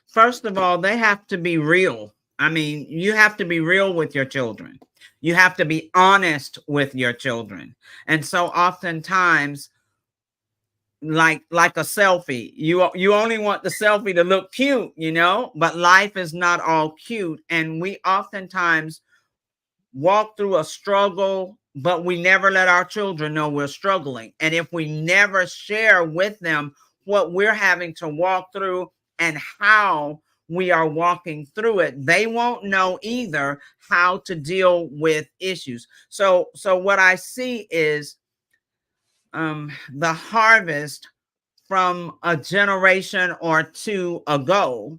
First of all, they have to be real. I mean, you have to be real with your children. You have to be honest with your children. And so oftentimes, like a selfie, you only want the selfie to look cute, you know, but life is not all cute. And we oftentimes walk through a struggle, but we never let our children know we're struggling. And if we never share with them what we're having to walk through and how we are walking through it, they won't know either how to deal with issues. So what I see is the harvest from a generation or two ago,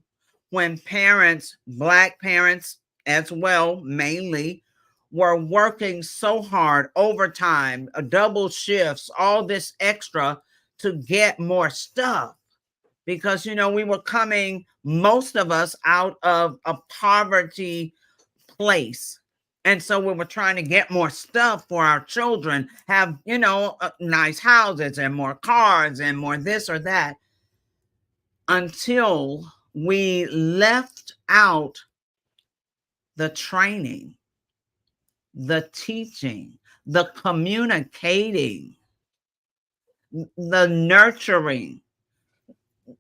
when parents, Black parents as well, mainly, were working so hard, overtime, double shifts, all this extra to get more stuff. Because, you know, we were coming, most of us, out of a poverty place. And so we were trying to get more stuff for our children, have, you know, nice houses and more cars and more this or that, until we left out the training, the teaching, the communicating, the nurturing.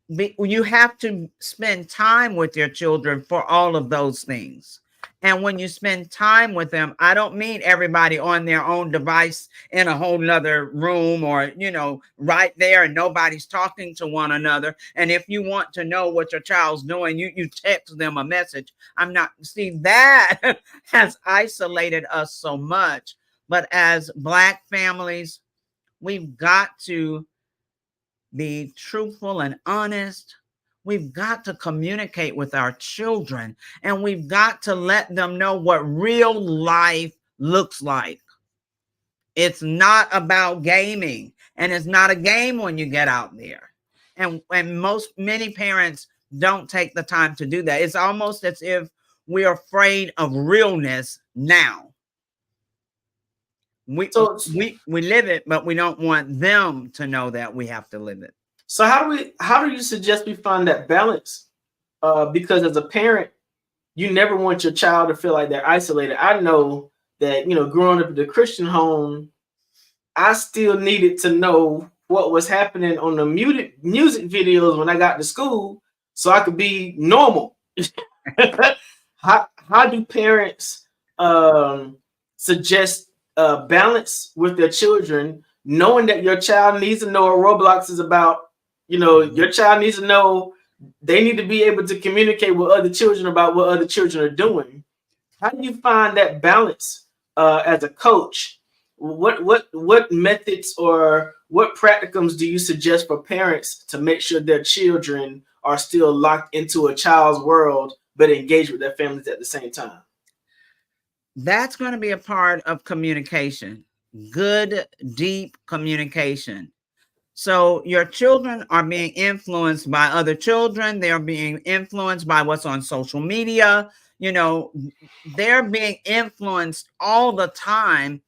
You have to spend time with your children for all of those things. And when you spend time with them, I don't mean everybody on their own device in a whole nother room, or, you know, right there and nobody's talking to one another. And if you want to know what your child's doing, you text them a message. I'm not, see, that has isolated us so much. But as Black families, we've got to be truthful and honest. We've got to communicate with our children, and we've got to let them know what real life looks like. It's not about gaming, and it's not a game when you get out there. And many parents don't take the time to do that. It's almost as if we're afraid of realness now. We live it, but we don't want them to know that we have to live it. So how do you suggest we find that balance? Because as a parent, you never want your child to feel like they're isolated. I know that, you know, growing up in the Christian home, I still needed to know what was happening on the music videos when I got to school so I could be normal. How do parents suggest balance with their children, knowing that your child needs to know what Roblox is about? You know, your child needs to know they need to be able to communicate with other children about what other children are doing. How do you find that balance as a coach? What methods or what practicums do you suggest for parents to make sure their children are still locked into a child's world but engaged with their families at the same time? That's going to be a part of communication, good, deep communication. So your children are being influenced by other children. They're being influenced by what's on social media. You know, they're being influenced all the time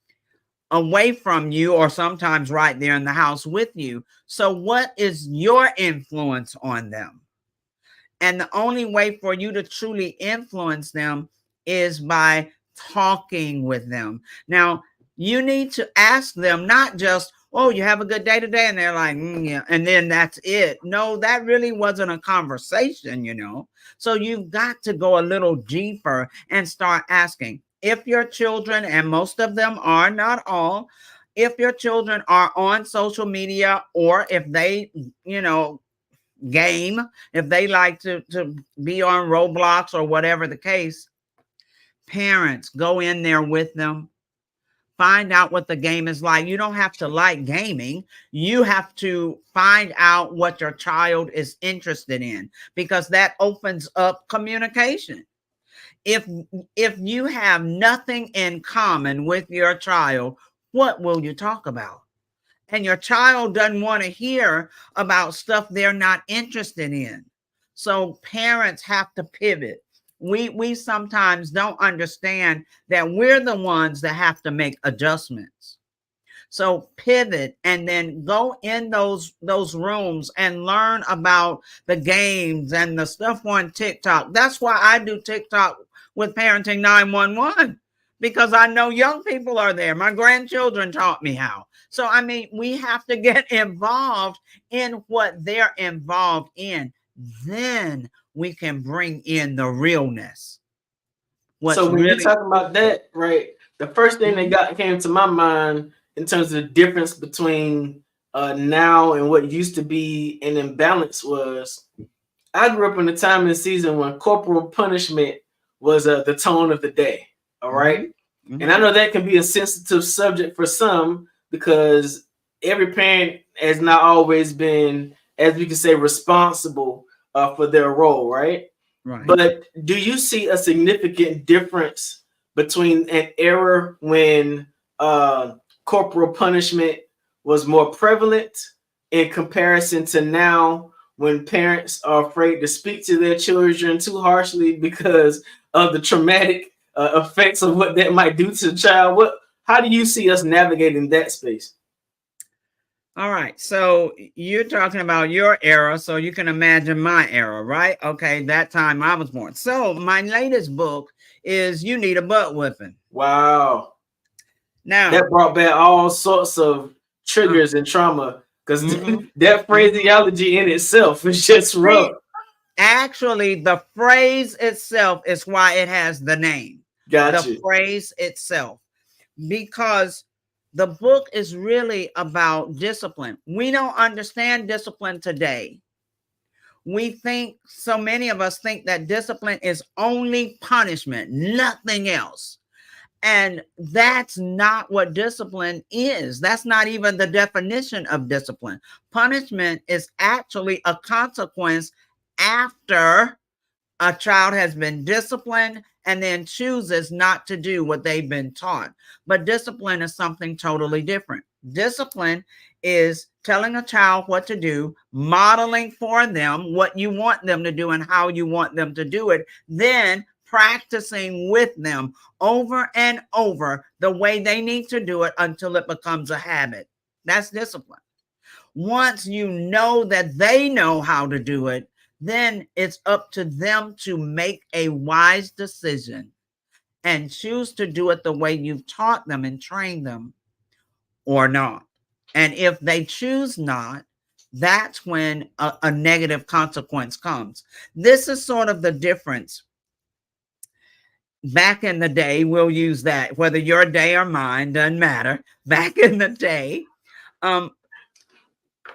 away from you, or sometimes right there in the house with you. So what is your influence on them? And the only way for you to truly influence them is by talking with them. Now, you need to ask them, not just, oh, you have a good day today? And they're like, yeah, and then that's it. No, that really wasn't a conversation, you know? So you've got to go a little deeper and start asking. If your children, and most of them are, not all, if your children are on social media, or if they, you know, game, if they like to be on Roblox or whatever the case, parents, go in there with them. Find out what the game is like. You don't have to like gaming. You have to find out what your child is interested in, because that opens up communication. If you have nothing in common with your child, what will you talk about? And your child doesn't want to hear about stuff they're not interested in. So parents have to pivot. We sometimes don't understand that we're the ones that have to make adjustments. So pivot and then go in those rooms and learn about the games and the stuff on TikTok. That's why I do TikTok with Parenting 911, because I know young people are there. My grandchildren taught me how. So, I mean, we have to get involved in what they're involved in. Then we can bring in the realness. So when you're talking about that, right, the first thing that came to my mind in terms of the difference between now and what used to be an imbalance was, I grew up in a time and season when corporal punishment was the tone of the day. All right. And I know that can be a sensitive subject for some, because every parent has not always been, as we can say, responsible for their role, right? Right. But do you see a significant difference between an era when corporal punishment was more prevalent in comparison to now, when parents are afraid to speak to their children too harshly because of the traumatic effects of what that might do to the child? How do you see us navigating that space? All right. So you're talking about your era, so you can imagine my era, right? Okay, that time I was born. So my latest book is You Need a Butt Whipping. Wow. Now that brought back all sorts of triggers and trauma, because that phraseology in itself is just rough. Actually, the phrase itself is why it has the name. Gotcha. The phrase itself, because the book is really about discipline. We don't understand discipline today. We think, so many of us think that discipline is only punishment, nothing else. And that's not what discipline is. That's not even the definition of discipline. Punishment is actually a consequence after a child has been disciplined and then chooses not to do what they've been taught. But discipline is something totally different. Discipline is telling a child what to do, modeling for them what you want them to do and how you want them to do it, then practicing with them over and over the way they need to do it until it becomes a habit. That's discipline. Once you know that they know how to do it, then it's up to them to make a wise decision and choose to do it the way you've taught them and trained them, or not. And if they choose not, that's when a negative consequence comes. This is sort of the difference. Back in the day, we'll use that, whether your day or mine, doesn't matter. Back in the day,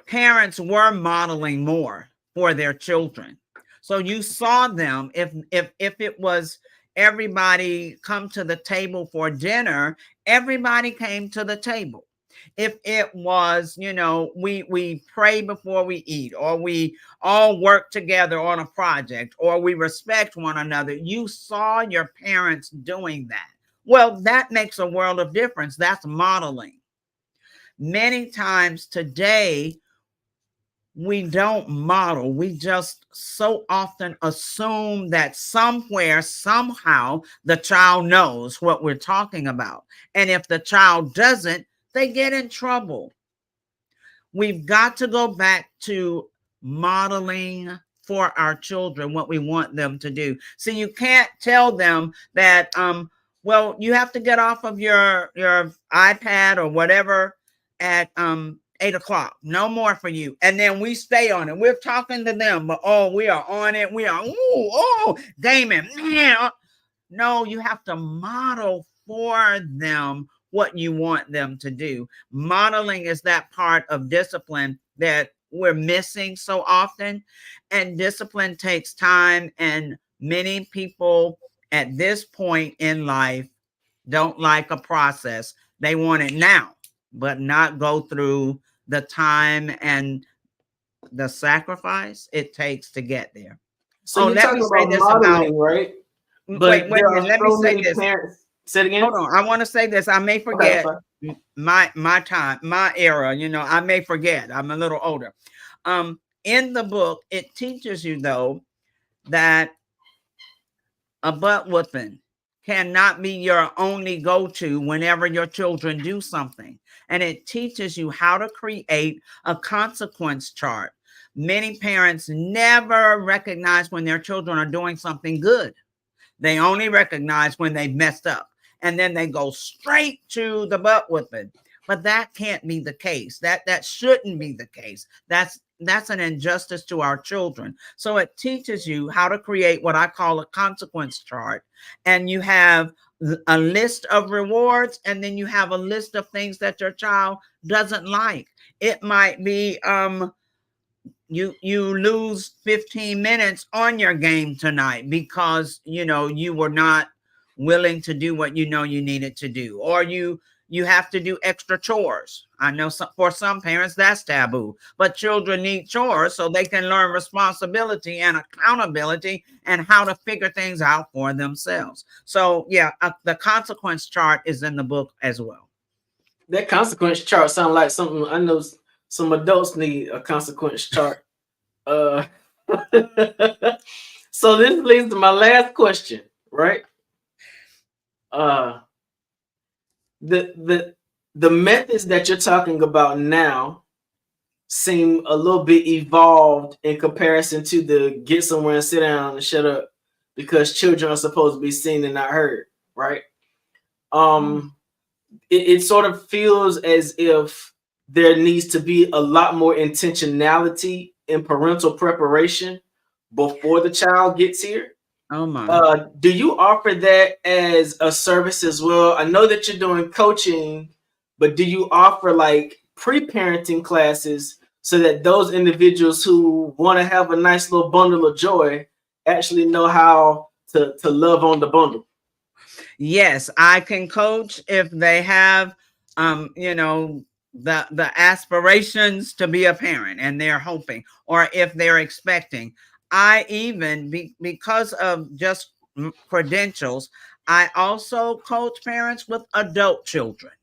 parents were modeling more for their children. So you saw them, if it was everybody come to the table for dinner, everybody came to the table. If it was, we pray before we eat, or we all work together on a project, or we respect one another, you saw your parents doing that. Well, that makes a world of difference. That's modeling. Many times today, we don't model. We just so often assume that somewhere, somehow, the child knows what we're talking about. And if the child doesn't, they get in trouble. We've got to go back to modeling for our children what we want them to do. So you can't tell them that, well, you have to get off of your iPad or whatever at 8 o'clock. No more for you. And then we stay on it. We're talking to them, but we are on it. We are, Damon, man. No, you have to model for them what you want them to do. Modeling is that part of discipline that we're missing so often. And discipline takes time. And many people at this point in life don't like a process. They want it now, but not go through the time and the sacrifice it takes to get there. So you're talking about modeling, right? But wait a minute. Let me say this. Say it again. Hold on. I want to say this. I may forget my time, my era. I may forget. I'm a little older. In the book, it teaches you, though, that a butt whooping cannot be your only go-to whenever your children do something. And it teaches you how to create a consequence chart. Many parents never recognize when their children are doing something good. They only recognize when they've messed up, and then they go straight to the butt whipping. But that can't be the case. That shouldn't be the case. That's an injustice to our children. So it teaches you how to create what I call a consequence chart. And you have a list of rewards, and then you have a list of things that your child doesn't like. It might be you lose 15 minutes on your game tonight because you were not willing to do what you needed to do, or you have to do extra chores. I know for some parents that's taboo, but children need chores so they can learn responsibility and accountability and how to figure things out for themselves. So yeah, the consequence chart is in the book as well. That consequence chart sounds like something I know some adults need, a consequence chart. So this leads to my last question, right? The methods that you're talking about now seem a little bit evolved in comparison to the get somewhere and sit down and shut up because children are supposed to be seen and not heard, right? It sort of feels as if there needs to be a lot more intentionality in parental preparation before the child gets here. Oh my. Do you offer that as a service as well? I know that you're doing coaching, but do you offer like pre-parenting classes so that those individuals who want to have a nice little bundle of joy actually know how to love on the bundle? Yes, I can coach if they have the aspirations to be a parent and they're hoping, or if they're expecting. I even because of just credentials, I also coach parents with adult children,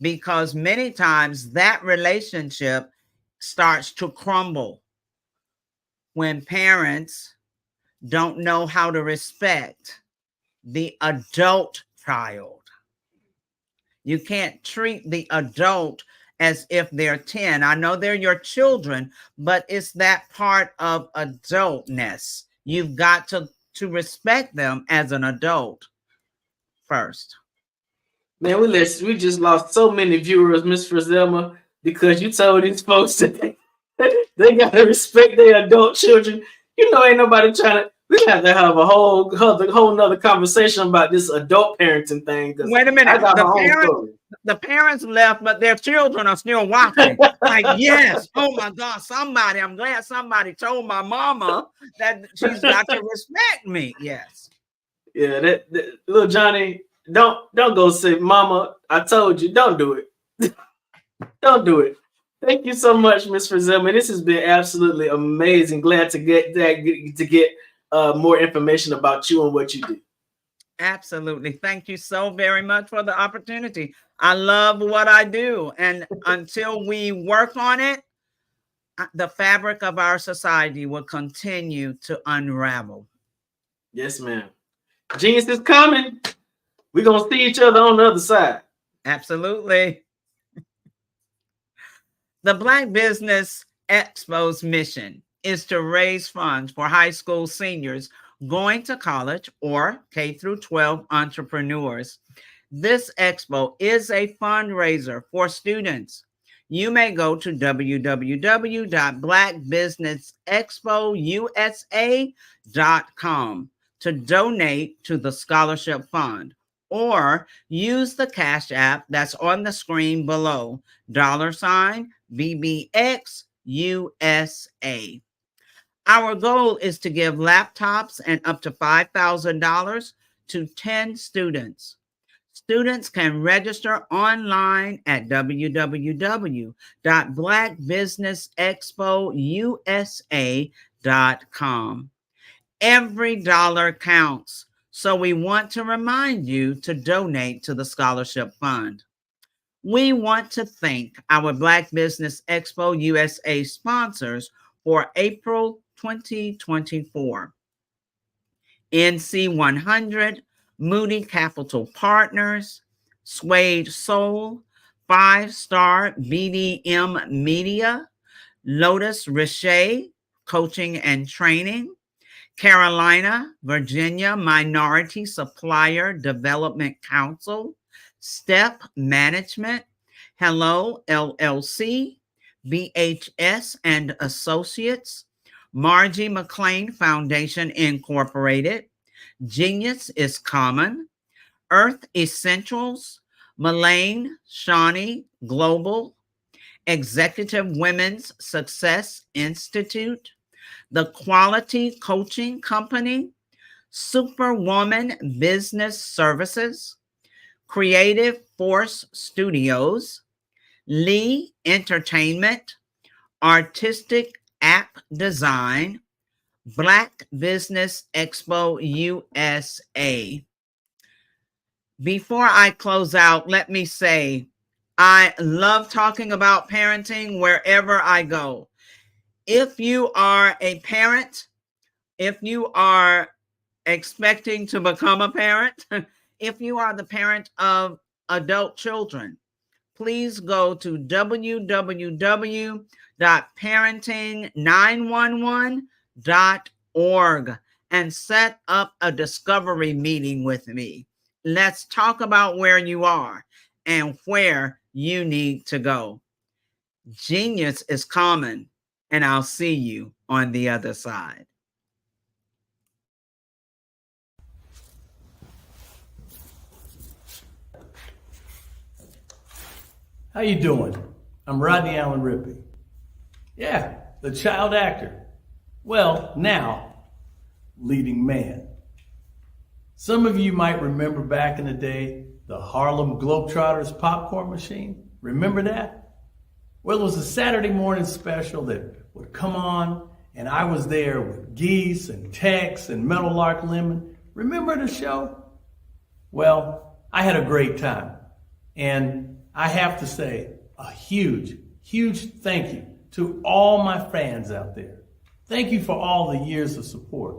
because many times that relationship starts to crumble when parents don't know how to respect the adult child. You can't treat the adult as if they're 10. I know they're your children, but it's that part of adultness. You've got to respect them as an adult first. Man, we just lost so many viewers, Miss Frizelma, because you told these folks that they gotta respect their adult children. Ain't nobody trying to. We have to have a whole nother conversation about this adult parenting thing. Wait a minute. The parents left, but their children are still watching. Like, yes, oh my God, I'm glad somebody told my mama that she's got to respect me. Yes. Yeah, that little Johnny, don't go say, Mama, I told you, don't do it. Don't do it. Thank you so much, Ms. Frizelma. This has been absolutely amazing. Glad to get more information about you and what you do. Absolutely. Thank you so very much for the opportunity. I love what I do. And until we work on it, the fabric of our society will continue to unravel. Yes, ma'am. Genius is coming. We're going to see each other on the other side. Absolutely. The Black Business Expo's mission is to raise funds for high school seniors going to college or K through 12 entrepreneurs. This expo is a fundraiser for students. You may go to www.blackbusinessexpousa.com to donate to the scholarship fund, or use the Cash App that's on the screen below, $BBXUSA. Our goal is to give laptops and up to $5,000 to 10 students. Students can register online at www.blackbusinessexpousa.com. Every dollar counts, so we want to remind you to donate to the scholarship fund. We want to thank our Black Business Expo USA sponsors for April 2024. NC 100, Moody Capital Partners, Suede Soul, 5-Star BDM Media, Lotus Richer Coaching and Training, Carolina, Virginia Minority Supplier Development Council, Step Management, Hello LLC, BHS and Associates, Margie McLean Foundation Incorporated, Genius is Common, Earth Essentials, Mullane Shawnee Global, Executive Women's Success Institute, The Quality Coaching Company, Superwoman Business Services, Creative Force Studios, Lee Entertainment, Artistic App Design, Black Business Expo USA. Before I close out, let me say, I love talking about parenting wherever I go. If you are a parent, if you are expecting to become a parent, if you are the parent of adult children, please go to www.parenting911.org and set up a discovery meeting with me. Let's talk about where you are and where you need to go. Genius is common, and I'll see you on the other side. How you doing? I'm Rodney Allen Rippey. Yeah, the child actor. Well, now, leading man. Some of you might remember back in the day, the Harlem Globetrotters popcorn machine. Remember that? Well, it was a Saturday morning special that would come on, and I was there with Geese and Tex and Meadowlark Lemon. Remember the show? Well, I had a great time. And I have to say a huge, huge thank you to all my fans out there. Thank you for all the years of support.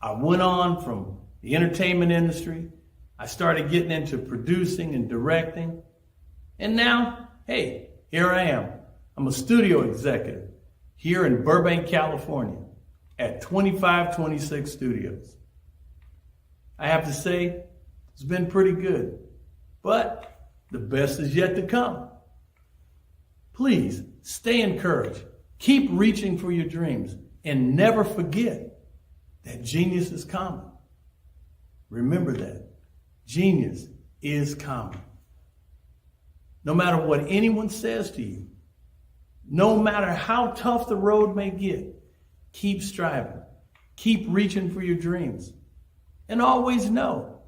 I went on from the entertainment industry. I started getting into producing and directing. And now, hey, here I am. I'm a studio executive here in Burbank, California at 2526 Studios. I have to say, it's been pretty good, but the best is yet to come. Please stay encouraged. Keep reaching for your dreams and never forget that genius is common. Remember that. Genius is common. No matter what anyone says to you, no matter how tough the road may get, keep striving. Keep reaching for your dreams. And always know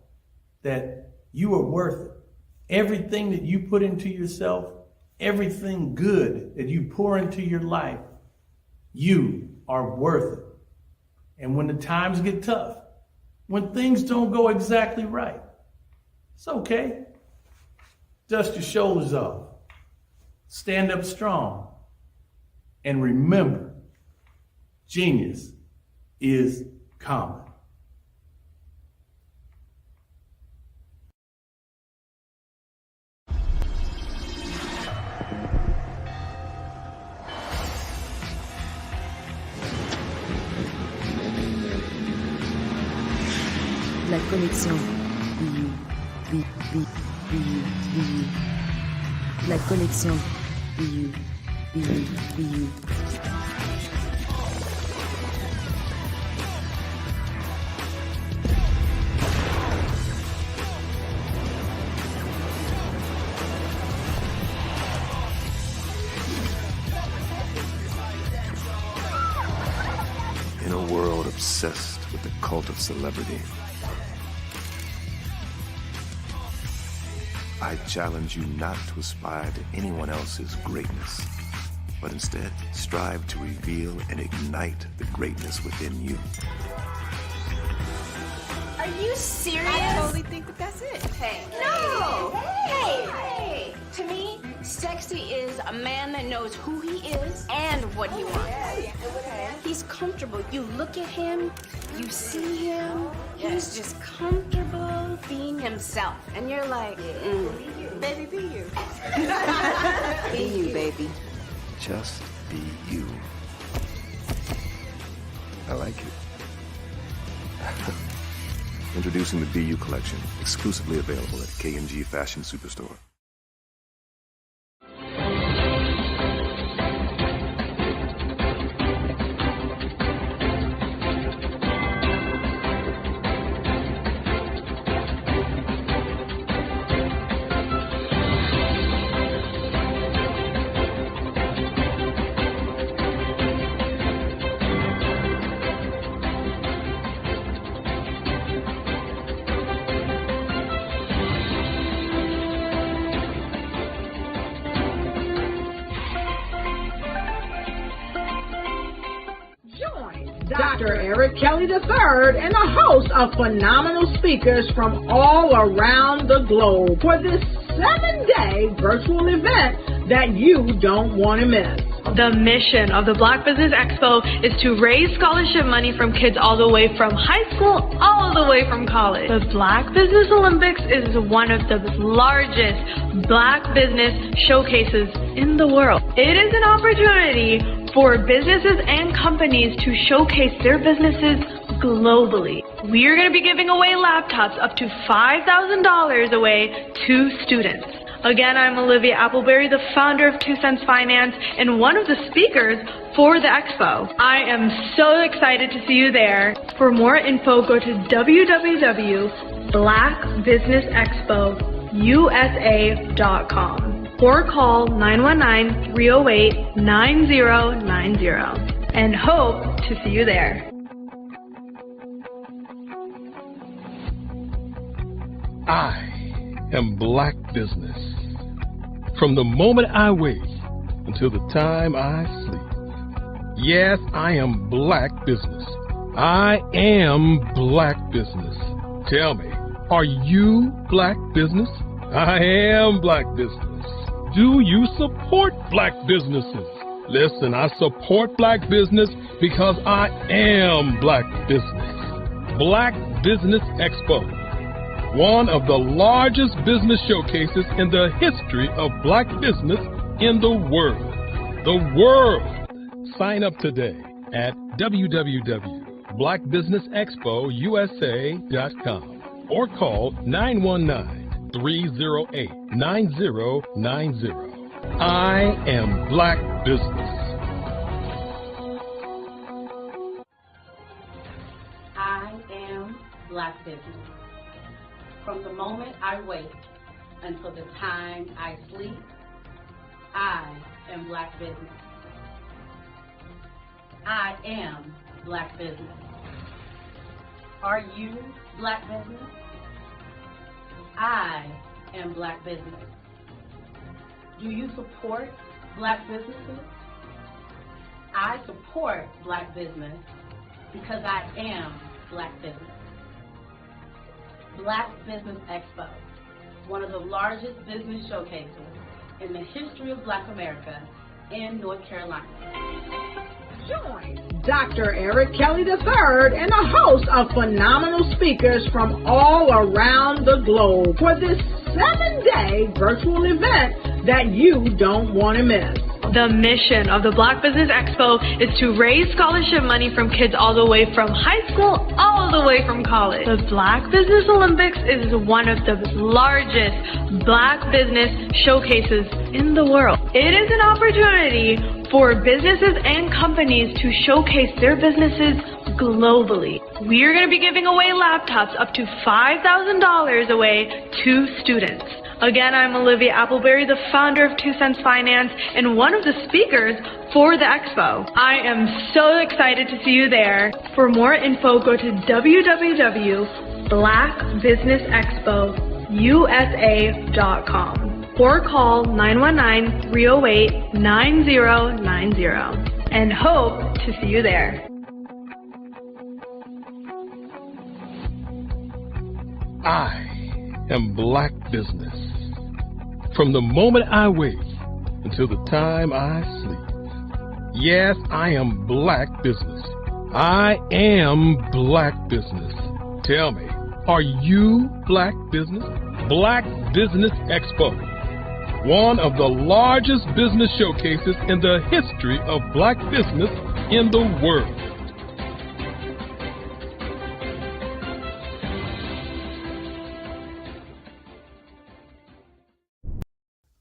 that you are worth it. Everything that you put into yourself, everything good that you pour into your life, you are worth it. And when the times get tough, when things don't go exactly right, it's okay. Dust your shoulders off. Stand up strong. And remember, genius is common. La connexion. La connexion. In a world obsessed with the cult of celebrity, I challenge you not to aspire to anyone else's greatness, but instead strive to reveal and ignite the greatness within you. Are you serious? I totally think that that's it. Hey. No. Hey. To me, sex Lexi is a man that knows who he is and what he wants. He's comfortable. You look at him, you see him, he's just comfortable being himself. And you're like, baby, be you. Be you, baby. Just be you. I like it. Introducing the Be You collection, exclusively available at K&G Fashion Superstore. Dr. Eric Kelly III and a host of phenomenal speakers from all around the globe for this 7-day virtual event that you don't want to miss. The mission of the Black Business Expo is to raise scholarship money from kids all the way from high school all the way from college. The Black Business Olympics is one of the largest Black business showcases in the world. It is an opportunity for businesses and companies to showcase their businesses globally. We are going to be giving away laptops up to $5,000 away to students. Again, I'm Olivia Appleberry, the founder of 2 Cents Finance and one of the speakers for the expo. I am so excited to see you there. For more info, go to www.blackbusinessexpousa.com or call 919-308-9090 and hope to see you there. I am Black Business. From the moment I wake until the time I sleep. Yes, I am Black Business. I am Black Business. Tell me, are you Black Business? I am Black Business. Do you support Black businesses? Listen, I support Black business because I am Black Business. Black Business Expo, one of the largest business showcases in the history of Black business in the world. The world! Sign up today at www.blackbusinessexpousa.com or call 919-308-9090. I am Black Business. I am Black Business. From the moment I wake until the time I sleep, I am Black Business. I am Black Business. Are you Black Business? I am Black Business. Do you support Black businesses? I support Black business because I am Black business. Black Business Expo, one of the largest business showcases in the history of Black America in North Carolina. Join Dr. Eric Kelly III and a host of phenomenal speakers from all around the globe for this 7-day virtual event that you don't want to miss. The mission of the Black Business Expo is to raise scholarship money from kids all the way from high school all the way from college. The Black Business Olympics is one of the largest Black business showcases in the world. It is an opportunity for businesses and companies to showcase their businesses globally. We are going to be giving away laptops up to $5,000 away to students. Again, I'm Olivia Appleberry, the founder of 2 Cents Finance and one of the speakers for the expo. I am so excited to see you there. For more info, go to www.blackbusinessexpousa.com or call 919-308-9090 and hope to see you there. I am Black Business. From the moment I wake until the time I sleep. Yes, I am Black Business. I am Black Business. Tell me, are you Black Business? Black Business Expo, one of the largest business showcases in the history of Black business in the world.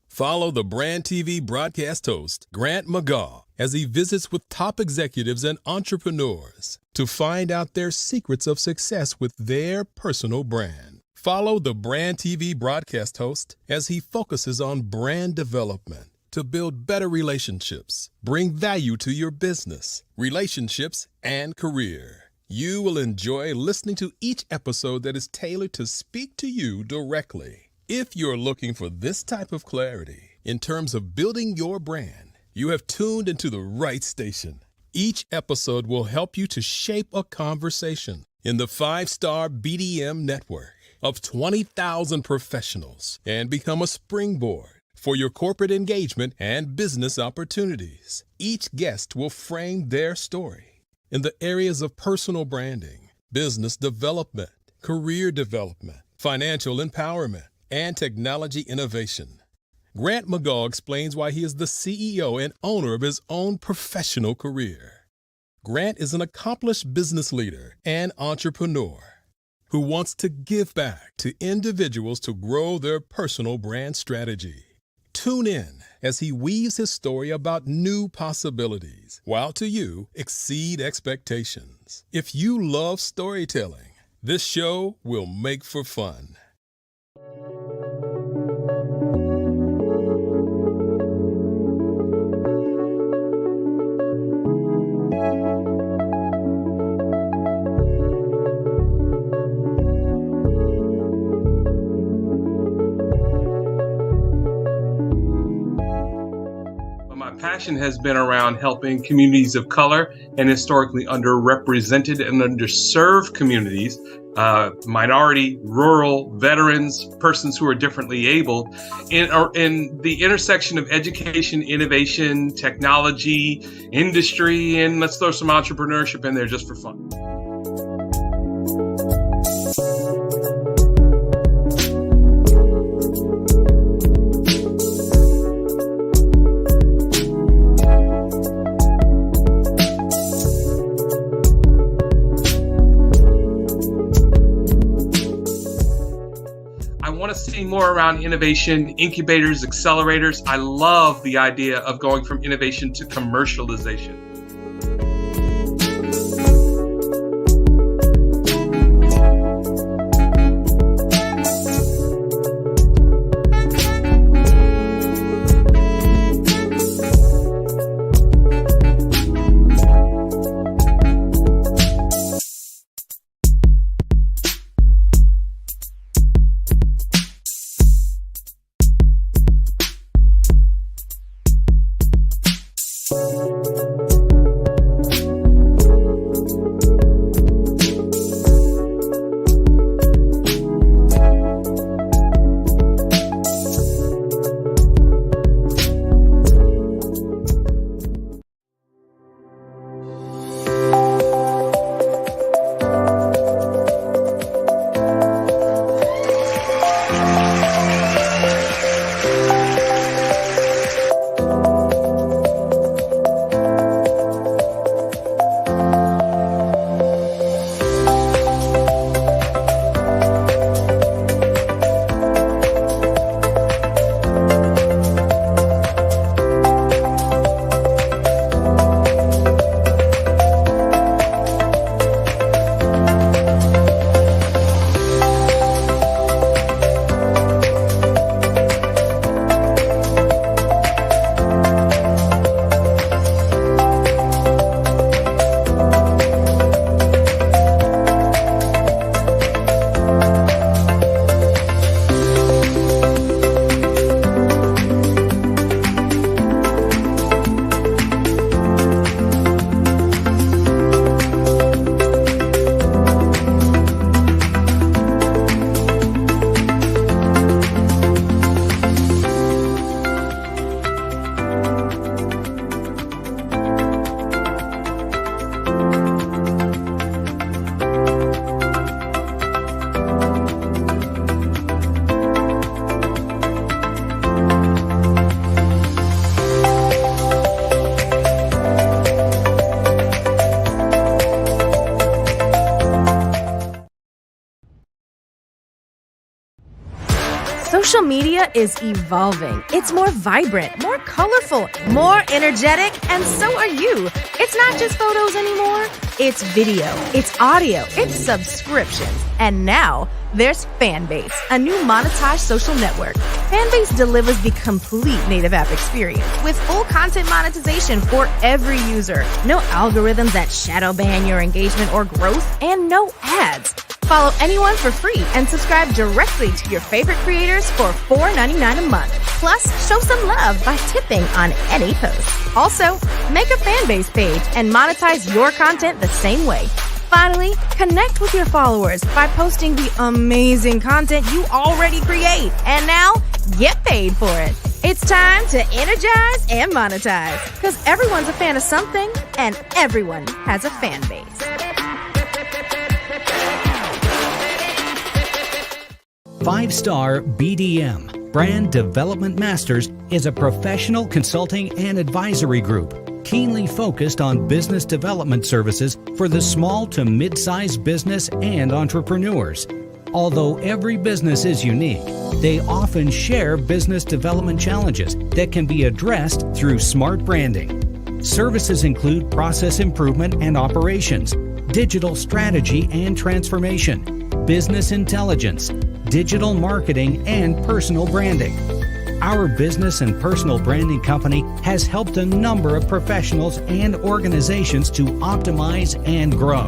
Follow the Brand TV broadcast host, Grant McGaugh, as he visits with top executives and entrepreneurs to find out their secrets of success with their personal brand. Follow the Brand TV broadcast host as he focuses on brand development to build better relationships, bring value to your business, relationships, and career. You will enjoy listening to each episode that is tailored to speak to you directly. If you're looking for this type of clarity in terms of building your brand, you have tuned into the right station. Each episode will help you to shape a conversation in the 5-star BDM network of 20,000 professionals and become a springboard for your corporate engagement and business opportunities. Each guest will frame their story in the areas of personal branding, business development, career development, financial empowerment, and technology innovation. Grant McGaugh explains why he is the CEO and owner of his own professional career. Grant is an accomplished business leader and entrepreneur who wants to give back to individuals to grow their personal brand strategy. Tune in as he weaves his story about new possibilities, while to you exceed expectations. If you love storytelling, this show will make for fun. Passion has been around helping communities of color and historically underrepresented and underserved communities, minority, rural, veterans, persons who are differently able, in the intersection of education, innovation, technology, industry, and let's throw some entrepreneurship in there just for fun. More around innovation, incubators, accelerators. I love the idea of going from innovation to commercialization. media is evolving. It's more vibrant, more colorful, more energetic, and so are you. It's not just photos anymore. It's video, it's audio, it's subscriptions. And now there's Fanbase, a new monetized social network. Fanbase delivers the complete native app experience with full content monetization for every user. No algorithms that shadow ban your engagement or growth, and no ads. Follow anyone for free and subscribe directly to your favorite creators for $4.99 a month. Plus, show some love by tipping on any post. Also, make a Fanbase page and monetize your content the same way. Finally, connect with your followers by posting the amazing content you already create. And now, get paid for it. It's time to energize and monetize. Because everyone's a fan of something, and everyone has a fan base. 5-Star BDM, Brand Development Masters, is a professional consulting and advisory group keenly focused on business development services for the small to mid-sized business and entrepreneurs. Although every business is unique, they often share business development challenges that can be addressed through smart branding. Services include process improvement and operations, digital strategy and transformation, business intelligence, digital marketing, and personal branding. Our business and personal branding company has helped a number of professionals and organizations to optimize and grow.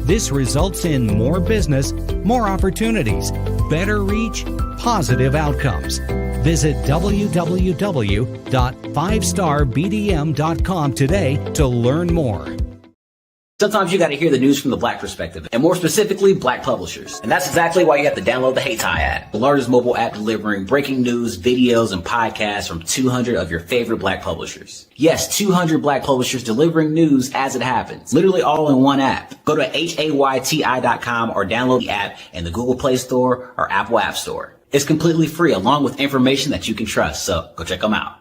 This results in more business, more opportunities, better reach, positive outcomes. Visit www.5starbdm.com today to learn more. Sometimes you got to hear the news from the Black perspective, and more specifically, Black publishers. And that's exactly why you have to download the HeyTie app, the largest mobile app delivering breaking news, videos, and podcasts from 200 of your favorite Black publishers. Yes, 200 Black publishers delivering news as it happens, literally all in one app. Go to HAYTI.com or download the app in the Google Play Store or Apple App Store. It's completely free, along with information that you can trust, so go check them out.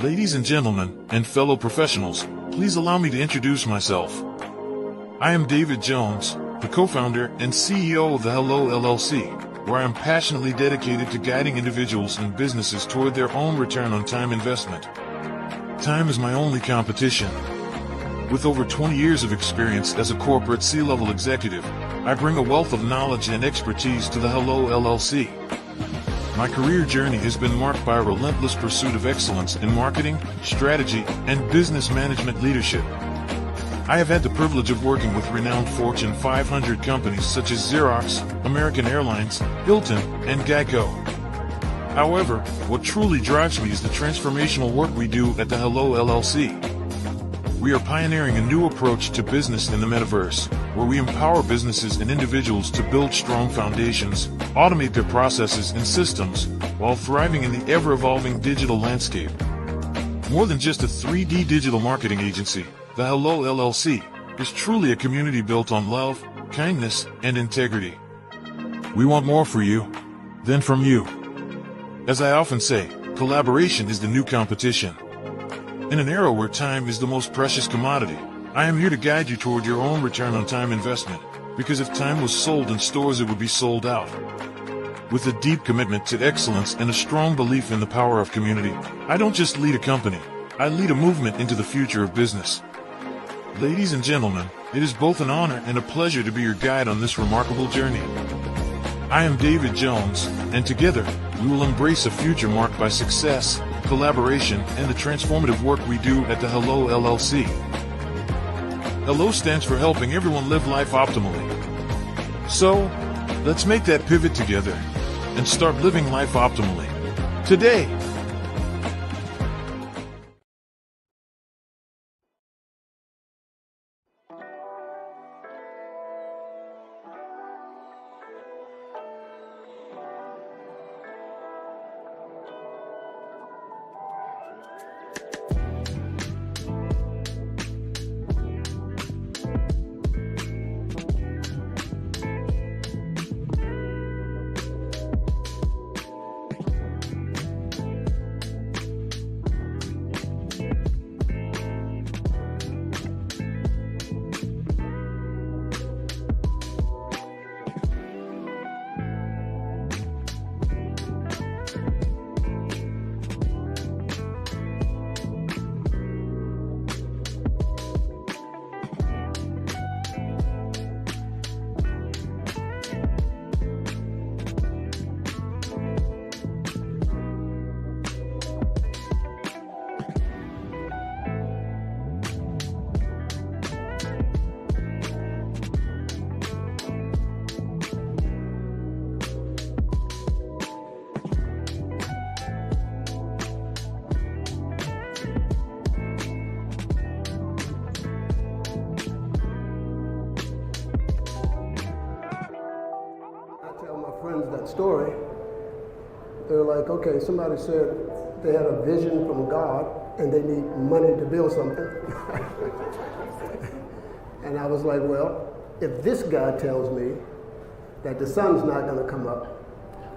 Ladies and gentlemen, and fellow professionals, please allow me to introduce myself. I am David Jones, the co-founder and CEO of the Hello LLC, where I am passionately dedicated to guiding individuals and businesses toward their own return on time investment. Time is my only competition. With over 20 years of experience as a corporate C-level executive, I bring a wealth of knowledge and expertise to the Hello LLC. My career journey has been marked by a relentless pursuit of excellence in marketing, strategy, and business management leadership. I have had the privilege of working with renowned Fortune 500 companies such as Xerox, American Airlines, Hilton, and Geico. However, what truly drives me is the transformational work we do at the Hello LLC. We are pioneering a new approach to business in the metaverse, where we empower businesses and individuals to build strong foundations, automate their processes and systems, while thriving in the ever-evolving digital landscape. More than just a 3D digital marketing agency, the Hello LLC is truly a community built on love, kindness, and integrity. We want more for you than from you. As I often say, collaboration is the new competition. In an era where time is the most precious commodity, I am here to guide you toward your own return on time investment, because if time was sold in stores, it would be sold out. With a deep commitment to excellence and a strong belief in the power of community, I don't just lead a company, I lead a movement into the future of business. Ladies and gentlemen, it is both an honor and a pleasure to be your guide on this remarkable journey. I am David Jones, and together, we will embrace a future marked by success, collaboration, and the transformative work we do at the Hello LLC. Hello stands for helping everyone live life optimally. So, let's make that pivot together and start living life optimally today. story, they're like, okay, somebody said they had a vision from God and they need money to build something. And I was like, well, if this guy tells me that the sun's not going to come up,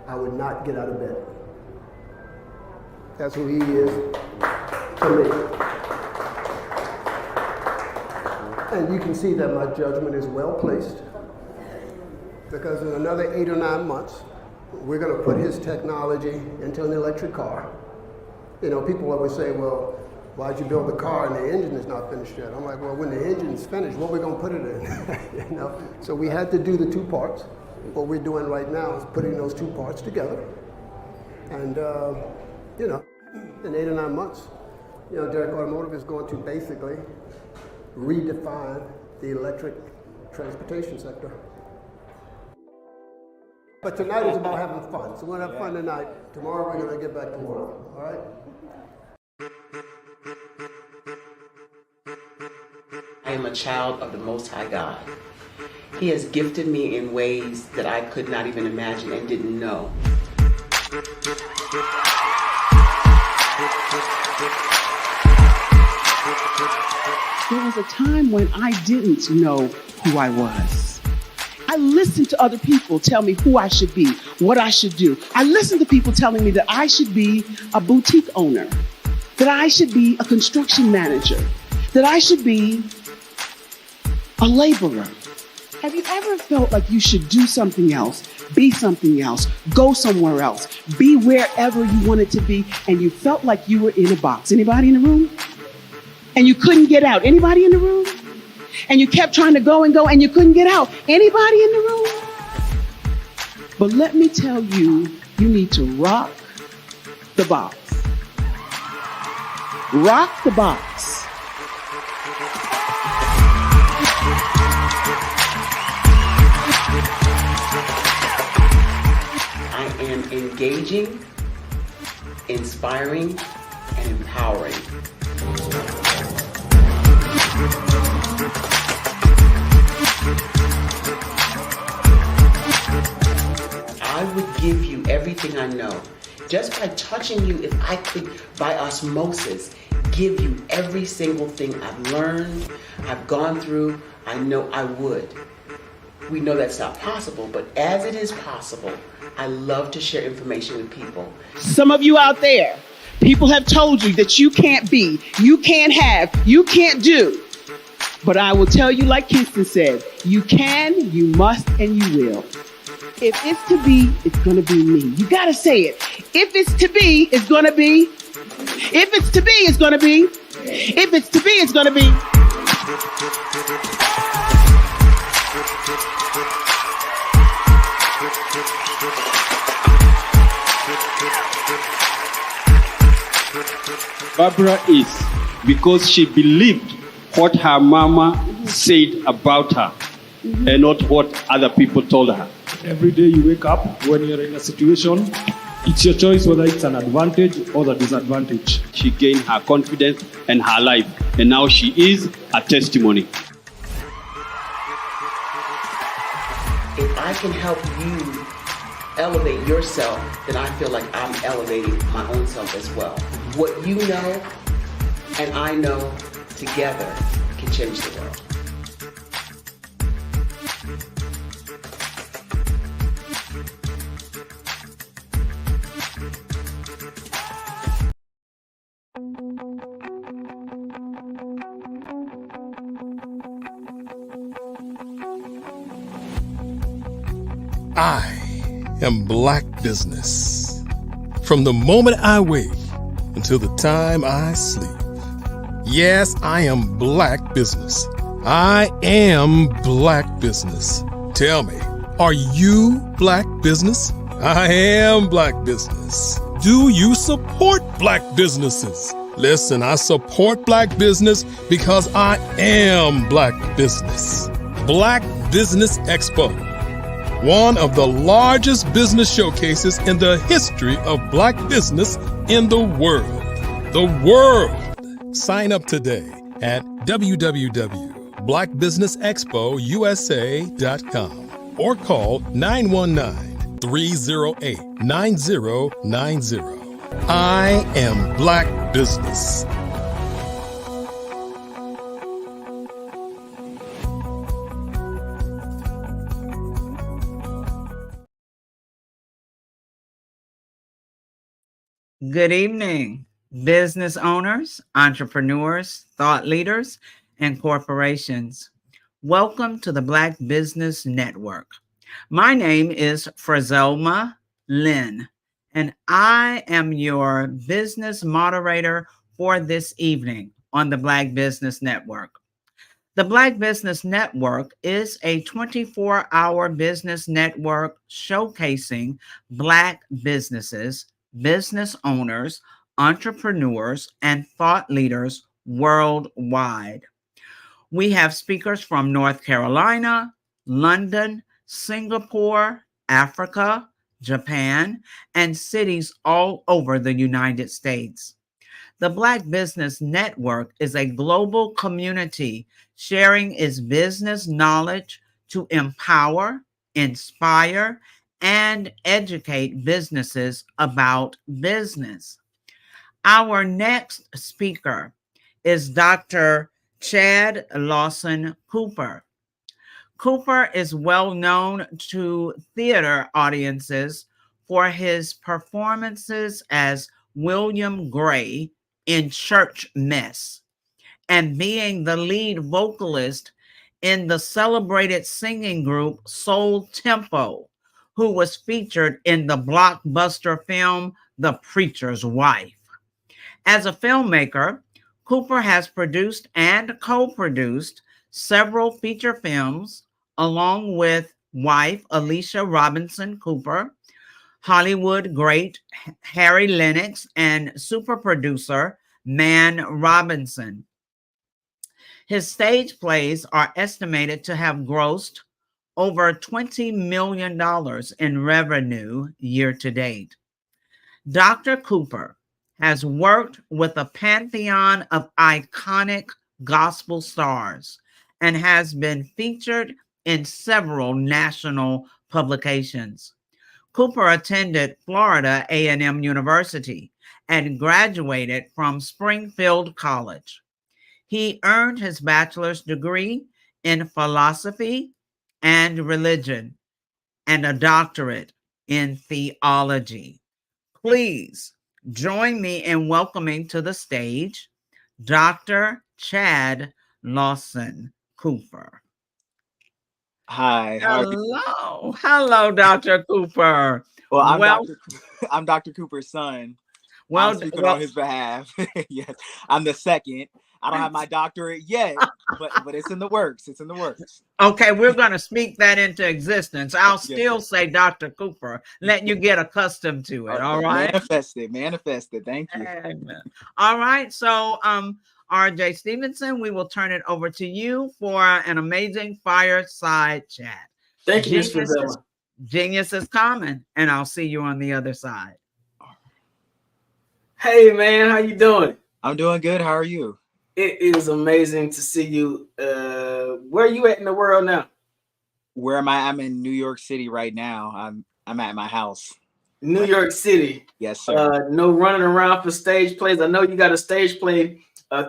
I would not get out of bed. That's who he is to me. And you can see that my judgment is well placed, because in another 8 or 9 months, we're going to put his technology into an electric car. You know, people always say, well, why'd you build the car and the engine is not finished yet? I'm like, well, when the engine's finished, what are we going to put it in? You know? So we had to do the 2 parts. What we're doing right now is putting those 2 parts together. And, you know, in 8 or 9 months, you know, Derek Automotive is going to basically redefine the electric transportation sector. But tonight is about having fun. So we're going to have fun tonight. Tomorrow we're going to get back to work. All right? I am a child of the Most High God. He has gifted me in ways that I could not even imagine and didn't know. There was a time when I didn't know who I was. I listened to other people tell me who I should be, what I should do. I listened to people telling me that I should be a boutique owner, that I should be a construction manager, that I should be a laborer. Have you ever felt like you should do something else, be something else, go somewhere else, be wherever you wanted to be, and you felt like you were in a box? Anybody in the room? And you couldn't get out? Anybody in the room? And you kept trying to go and you couldn't get out? Anybody in the room? But let me tell you, you need to rock the box. Rock the box. I am engaging, inspiring, and empowering. I would give you everything I know. Just by touching you, if I could, by osmosis, give you every single thing I've learned, I've gone through, I know I would. We know that's not possible, but as it is possible, I love to share information with people. Some of you out there, people have told you that you can't be, you can't have, you can't do. But I will tell you, like Kingston said, you can, you must, and you will. If it's to be, it's going to be me. You got to say it. If it's to be, it's going to be. If it's to be, it's going to be. If it's to be, it's going to be. Barbara is because she believed what her mama said about her and not what other people told her. Every day you wake up, when you're in a situation, it's your choice whether it's an advantage or the disadvantage. She gained her confidence and her life, and now she is a testimony. If I can help you elevate yourself, then I feel like I'm elevating my own self as well. What you know and I know together can change the world. I am Black Business. From the moment I wake until the time I sleep. Yes, I am Black Business. I am Black Business. Tell me, are you Black Business? I am Black Business. Do you support Black businesses? Listen, I support Black business because I am Black Business. Black Business Expo, one of the largest business showcases in the history of Black business in the world. The world! Sign up today at www.blackbusinessexpousa.com or call 888-308-9090. I am Black Business. Good evening, business owners, entrepreneurs, thought leaders, and corporations. Welcome to the Black Business Network. My name is Frazelma Lynn, and I am your business moderator for this evening on the Black Business Network. The Black Business Network is a 24-hour business network showcasing Black businesses, business owners, entrepreneurs, and thought leaders worldwide. We have speakers from North Carolina, London, Singapore, Africa, Japan, and cities all over the United States. The Black Business Network is a global community sharing its business knowledge to empower, inspire, and educate businesses about business. Our next speaker is Dr. Chad Lawson Cooper. Cooper is well known to theater audiences for his performances as William Gray in Church Mess and being the lead vocalist in the celebrated singing group Soul Tempo, who was featured in the blockbuster film The Preacher's Wife. As a filmmaker, Cooper has produced and co-produced several feature films along with wife Alicia Robinson Cooper, Hollywood great Harry Lennox, and super producer Man Robinson. His stage plays are estimated to have grossed over $20 million in revenue year to date. Dr. Cooper has worked with a pantheon of iconic gospel stars and has been featured in several national publications. Cooper attended Florida A&M University and graduated from Springfield College. He earned his bachelor's degree in philosophy and religion and a doctorate in theology. Please join me in welcoming to the stage Dr. Chad Lawson Cooper. Hi. Hello. Hello, Dr. Cooper. Well, I'm Dr. Cooper's son. Well, I'm speaking on his behalf. Yes, I'm the second. I don't have my doctorate yet, but it's in the works. It's in the works. Okay, we're going to speak that into existence. I'll still say Dr. Cooper, let you get accustomed to it. All right. Manifest it. Thank you. Amen. All right. So, RJ Stevenson, we will turn it over to you for an amazing fireside chat. Thank you, Ms. Frazelma. Genius is coming, and I'll see you on the other side. Hey, man, how you doing? I'm doing good. How are you? It is amazing to see you. Where are you at in the world now? Where am I? I'm in New York City right now. I'm at my house. New York City. Yes, sir. No running around for stage plays. I know you got a stage play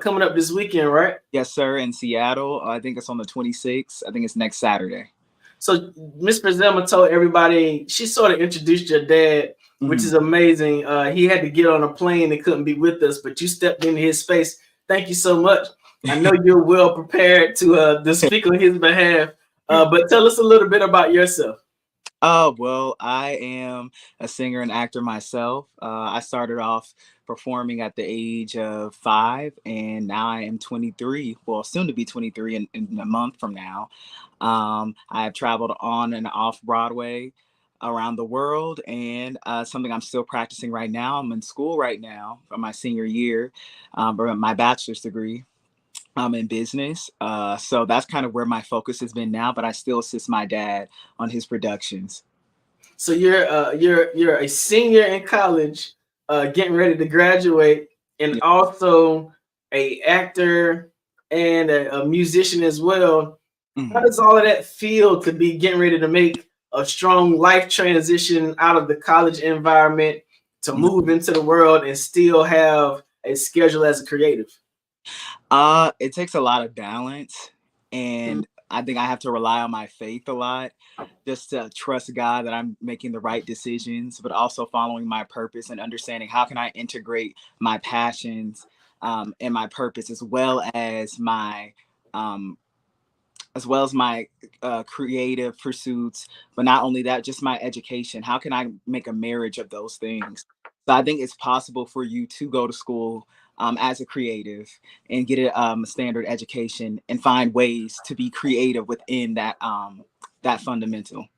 coming up this weekend, right? Yes, sir. In Seattle. I think it's on the 26th. I think it's next Saturday. So Miss Frazelma told everybody, she sort of introduced your dad, which is amazing. He had to get on a plane and couldn't be with us, but you stepped into his space. Thank you so much. I know you're well prepared to speak on his behalf, but tell us a little bit about yourself. Well, I am a singer and actor myself. I started off performing at the age of 5, and now I am 23. Well, soon to be 23 in a month from now. I have traveled on and off Broadway around the world, and something I'm still practicing right now. I'm in school right now for my senior year, for my bachelor's degree. I'm in business. So that's kind of where my focus has been now, but I still assist my dad on his productions. So you're a senior in college, getting ready to graduate, and also a actor and a musician as well. How does all of that feel to be getting ready to make a strong life transition out of the college environment to move into the world and still have a schedule as a creative? It takes a lot of balance, and I think I have to rely on my faith a lot, just to trust God that I'm making the right decisions, but also following my purpose and understanding how can I integrate my passions and my purpose um, as well as my creative pursuits, but not only that, just my education. How can I make a marriage of those things? So I think it's possible for you to go to school as a creative and get a standard education and find ways to be creative within that fundamental.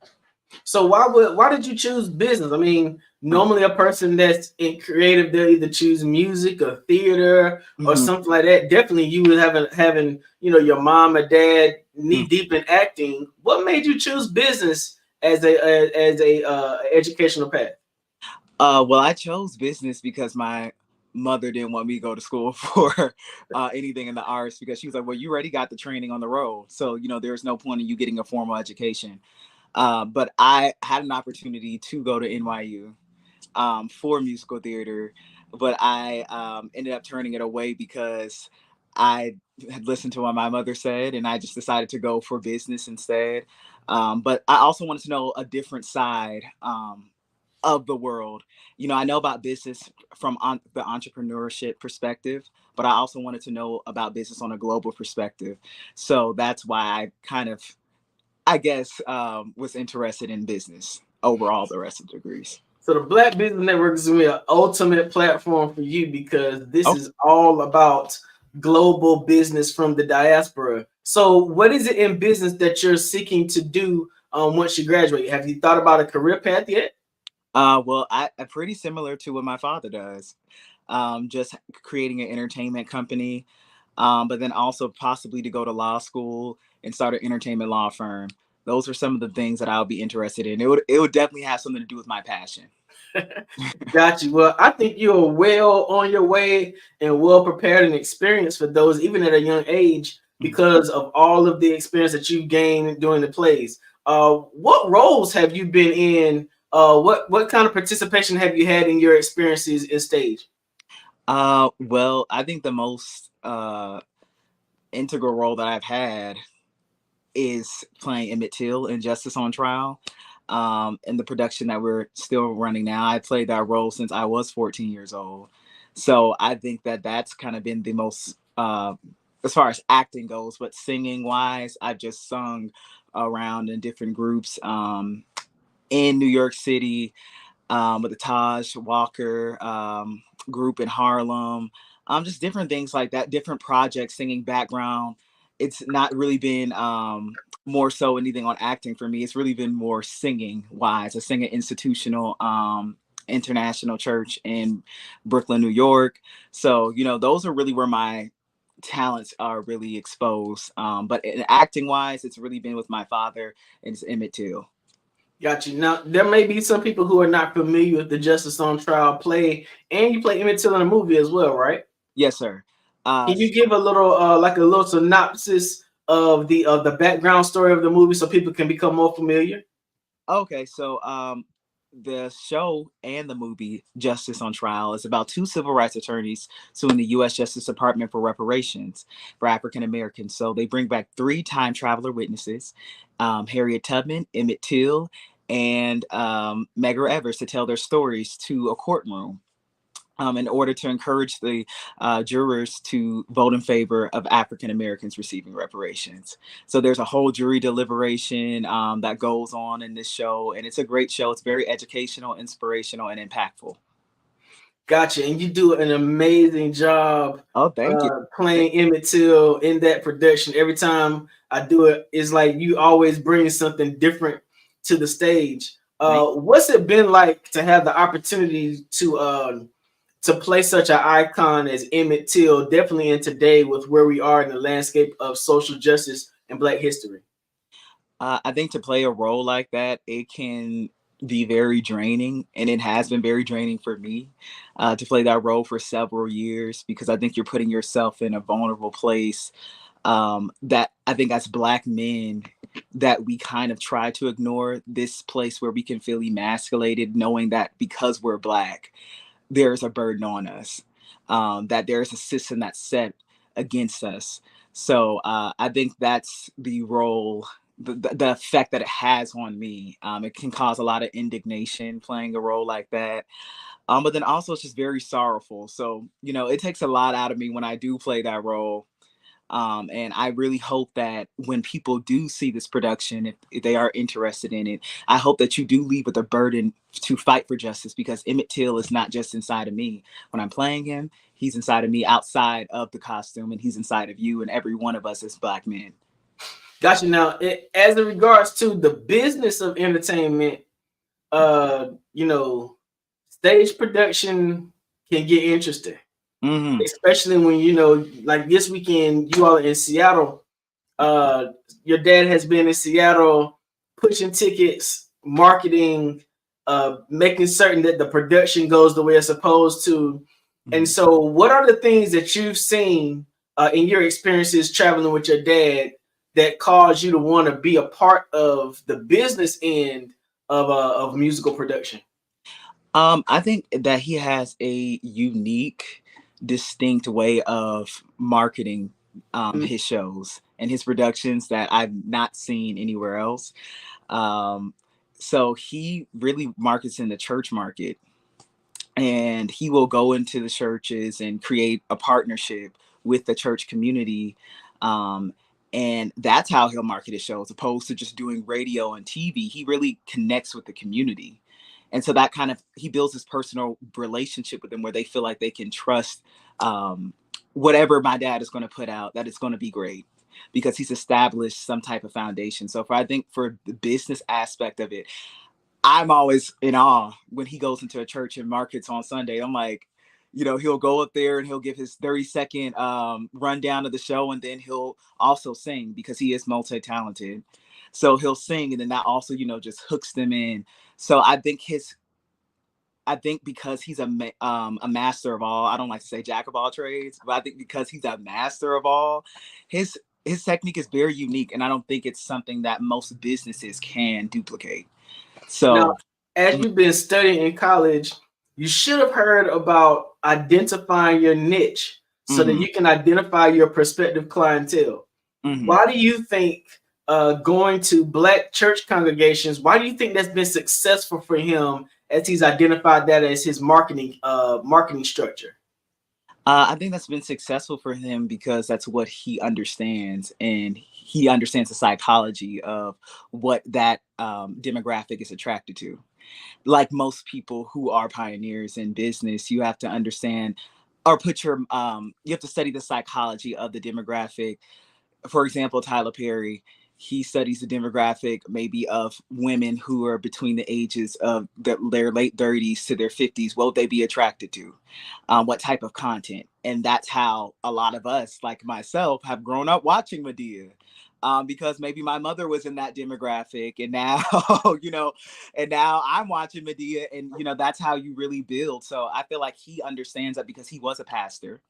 So why did you choose business? I mean, normally a person that's in creative, they'll either choose music or theater or something like that. Definitely you would having your mom or dad knee deep in acting. What made you choose business as a educational path? Well, I chose business because my mother didn't want me to go to school for anything in the arts, because she was like, well, you already got the training on the road. So, there's no point in you getting a formal education. But I had an opportunity to go to NYU for musical theater, but I ended up turning it away because I had listened to what my mother said, and I just decided to go for business instead. But I also wanted to know a different side of the world. I know about business from the entrepreneurship perspective, but I also wanted to know about business on a global perspective. So that's why I kind of, I guess, was interested in business over all the rest of the degrees. So the Black Business Network is going to be an ultimate platform for you, because this is all about global business from the diaspora. So what is it in business that you're seeking to do once you graduate? Have you thought about a career path yet? Well, I'm pretty similar to what my father does. Just creating an entertainment company, but then also possibly to go to law school and start an entertainment law firm. Those are some of the things that I'll be interested in. It would definitely have something to do with my passion. Got you. Well, I think you're well on your way and well prepared and experienced for those, even at a young age, because of all of the experience that you gained during the plays. What roles have you been in? What kind of participation have you had in your experiences in stage? Well, I think the most integral role that I've had is playing Emmett Till in Justice on Trial. In the production that we're still running now, I played that role since I was 14 years old. So I think that that's kind of been the most, as far as acting goes, but singing wise, I've just sung around in different groups in New York City, with the Taj Walker group in Harlem, just different things like that, different projects, singing background. It's not really been more so anything on acting for me. It's really been more singing wise. I sing at institutional international church in Brooklyn, New York. So, those are really where my talents are really exposed. But in acting wise, it's really been with my father, and it's Emmett Till. Got you. Now, there may be some people who are not familiar with the Justice on Trial play, and you play Emmett Till in a movie as well, right? Yes, sir. Can you give a little synopsis of the background story of the movie so people can become more familiar? Okay, so the show and the movie Justice on Trial is about two civil rights attorneys suing the U.S. Justice Department for reparations for African Americans. So they bring back three time traveler witnesses, Harriet Tubman, Emmett Till, and Medgar Evers, to tell their stories to a courtroom. In order to encourage the jurors to vote in favor of African Americans receiving reparations. So there's a whole jury deliberation that goes on in this show, and it's a great show. It's very educational, inspirational, and impactful. Gotcha. And you do an amazing job. Oh, thank you. Playing Emmett Till in that production. Every time I do it, it's like you always bring something different to the stage. What's it been like to have the opportunity to play such an icon as Emmett Till, definitely in today with where we are in the landscape of social justice and Black history? I think to play a role like that, it can be very draining, and it has been very draining for me to play that role for several years, because I think you're putting yourself in a vulnerable place that I think as Black men, that we kind of try to ignore, this place where we can feel emasculated, knowing that because we're Black, there's a burden on us, that there's a system that's set against us. So I think that's the role, the effect that it has on me. It can cause a lot of indignation playing a role like that. But then also it's just very sorrowful. So, it takes a lot out of me when I do play that role. And I really hope that when people do see this production, if they are interested in it, I hope that you do leave with a burden to fight for justice, because Emmett Till is not just inside of me. When I'm playing him, he's inside of me outside of the costume, and he's inside of you and every one of us as Black men. Gotcha. Now, as in regards to the business of entertainment, stage production can get interesting. Mm-hmm. Especially when, like this weekend, you all are in Seattle. Your dad has been in Seattle pushing tickets, marketing, making certain that the production goes the way it's supposed to. Mm-hmm. And so what are the things that you've seen in your experiences traveling with your dad that caused you to want to be a part of the business end of musical production? I think that he has a unique, distinct way of marketing his shows and his productions that I've not seen anywhere else. So he really markets in the church market, and he will go into the churches and create a partnership with the church community. And that's how he'll market his shows, opposed to just doing radio and TV. He really connects with the community. And so that he builds this personal relationship with them where they feel like they can trust whatever my dad is going to put out, that it's going to be great, because he's established some type of foundation. So I think for the business aspect of it, I'm always in awe when he goes into a church and markets on Sunday. I'm like, he'll go up there and he'll give his 30-second rundown of the show, and then he'll also sing, because he is multi-talented. So he'll sing, and then that also, just hooks them in. So I think because he's a master of all, I don't like to say jack of all trades, but I think because he's a master of all, his technique is very unique, and I don't think it's something that most businesses can duplicate. So now, as you've been studying in college, you should have heard about identifying your niche so that you can identify your prospective clientele. Mm-hmm. Why do you think going to Black church congregations, why do you think that's been successful for him as he's identified that as his marketing structure? I think that's been successful for him because that's what he understands, and he understands the psychology of what that demographic is attracted to. Like most people who are pioneers in business, you have to understand or you have to study the psychology of the demographic. For example, Tyler Perry, he studies the demographic maybe of women who are between the ages of their late 30s to their 50s. What would they be attracted to? What type of content? And that's how a lot of us, like myself, have grown up watching Madea. Because maybe my mother was in that demographic, and now, and now I'm watching Madea, and, that's how you really build. So I feel like he understands that because he was a pastor.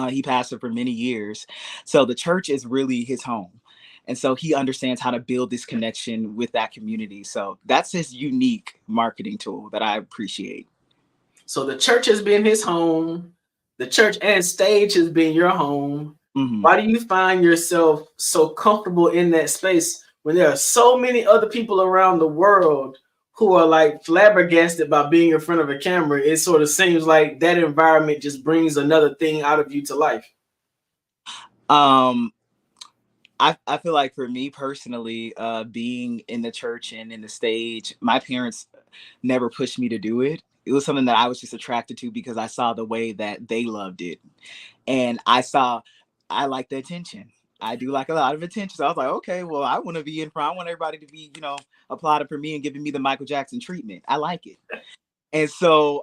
He pastored for many years. So the church is really his home. And so he understands how to build this connection with that community. So that's his unique marketing tool that I appreciate. So the church has been his home. The church and stage has been your home. Mm-hmm. Why do you find yourself so comfortable in that space when there are so many other people around the world who are like flabbergasted by being in front of a camera? It sort of seems like that environment just brings another thing out of you to life. I feel like for me personally, being in the church and in the stage, my parents never pushed me to do it. It was something that I was just attracted to because I saw the way that they loved it. And I like the attention. I do like a lot of attention. So I was like, okay, well, I want to be in front. I want everybody to be, applauding for me and giving me the Michael Jackson treatment. I like it. And so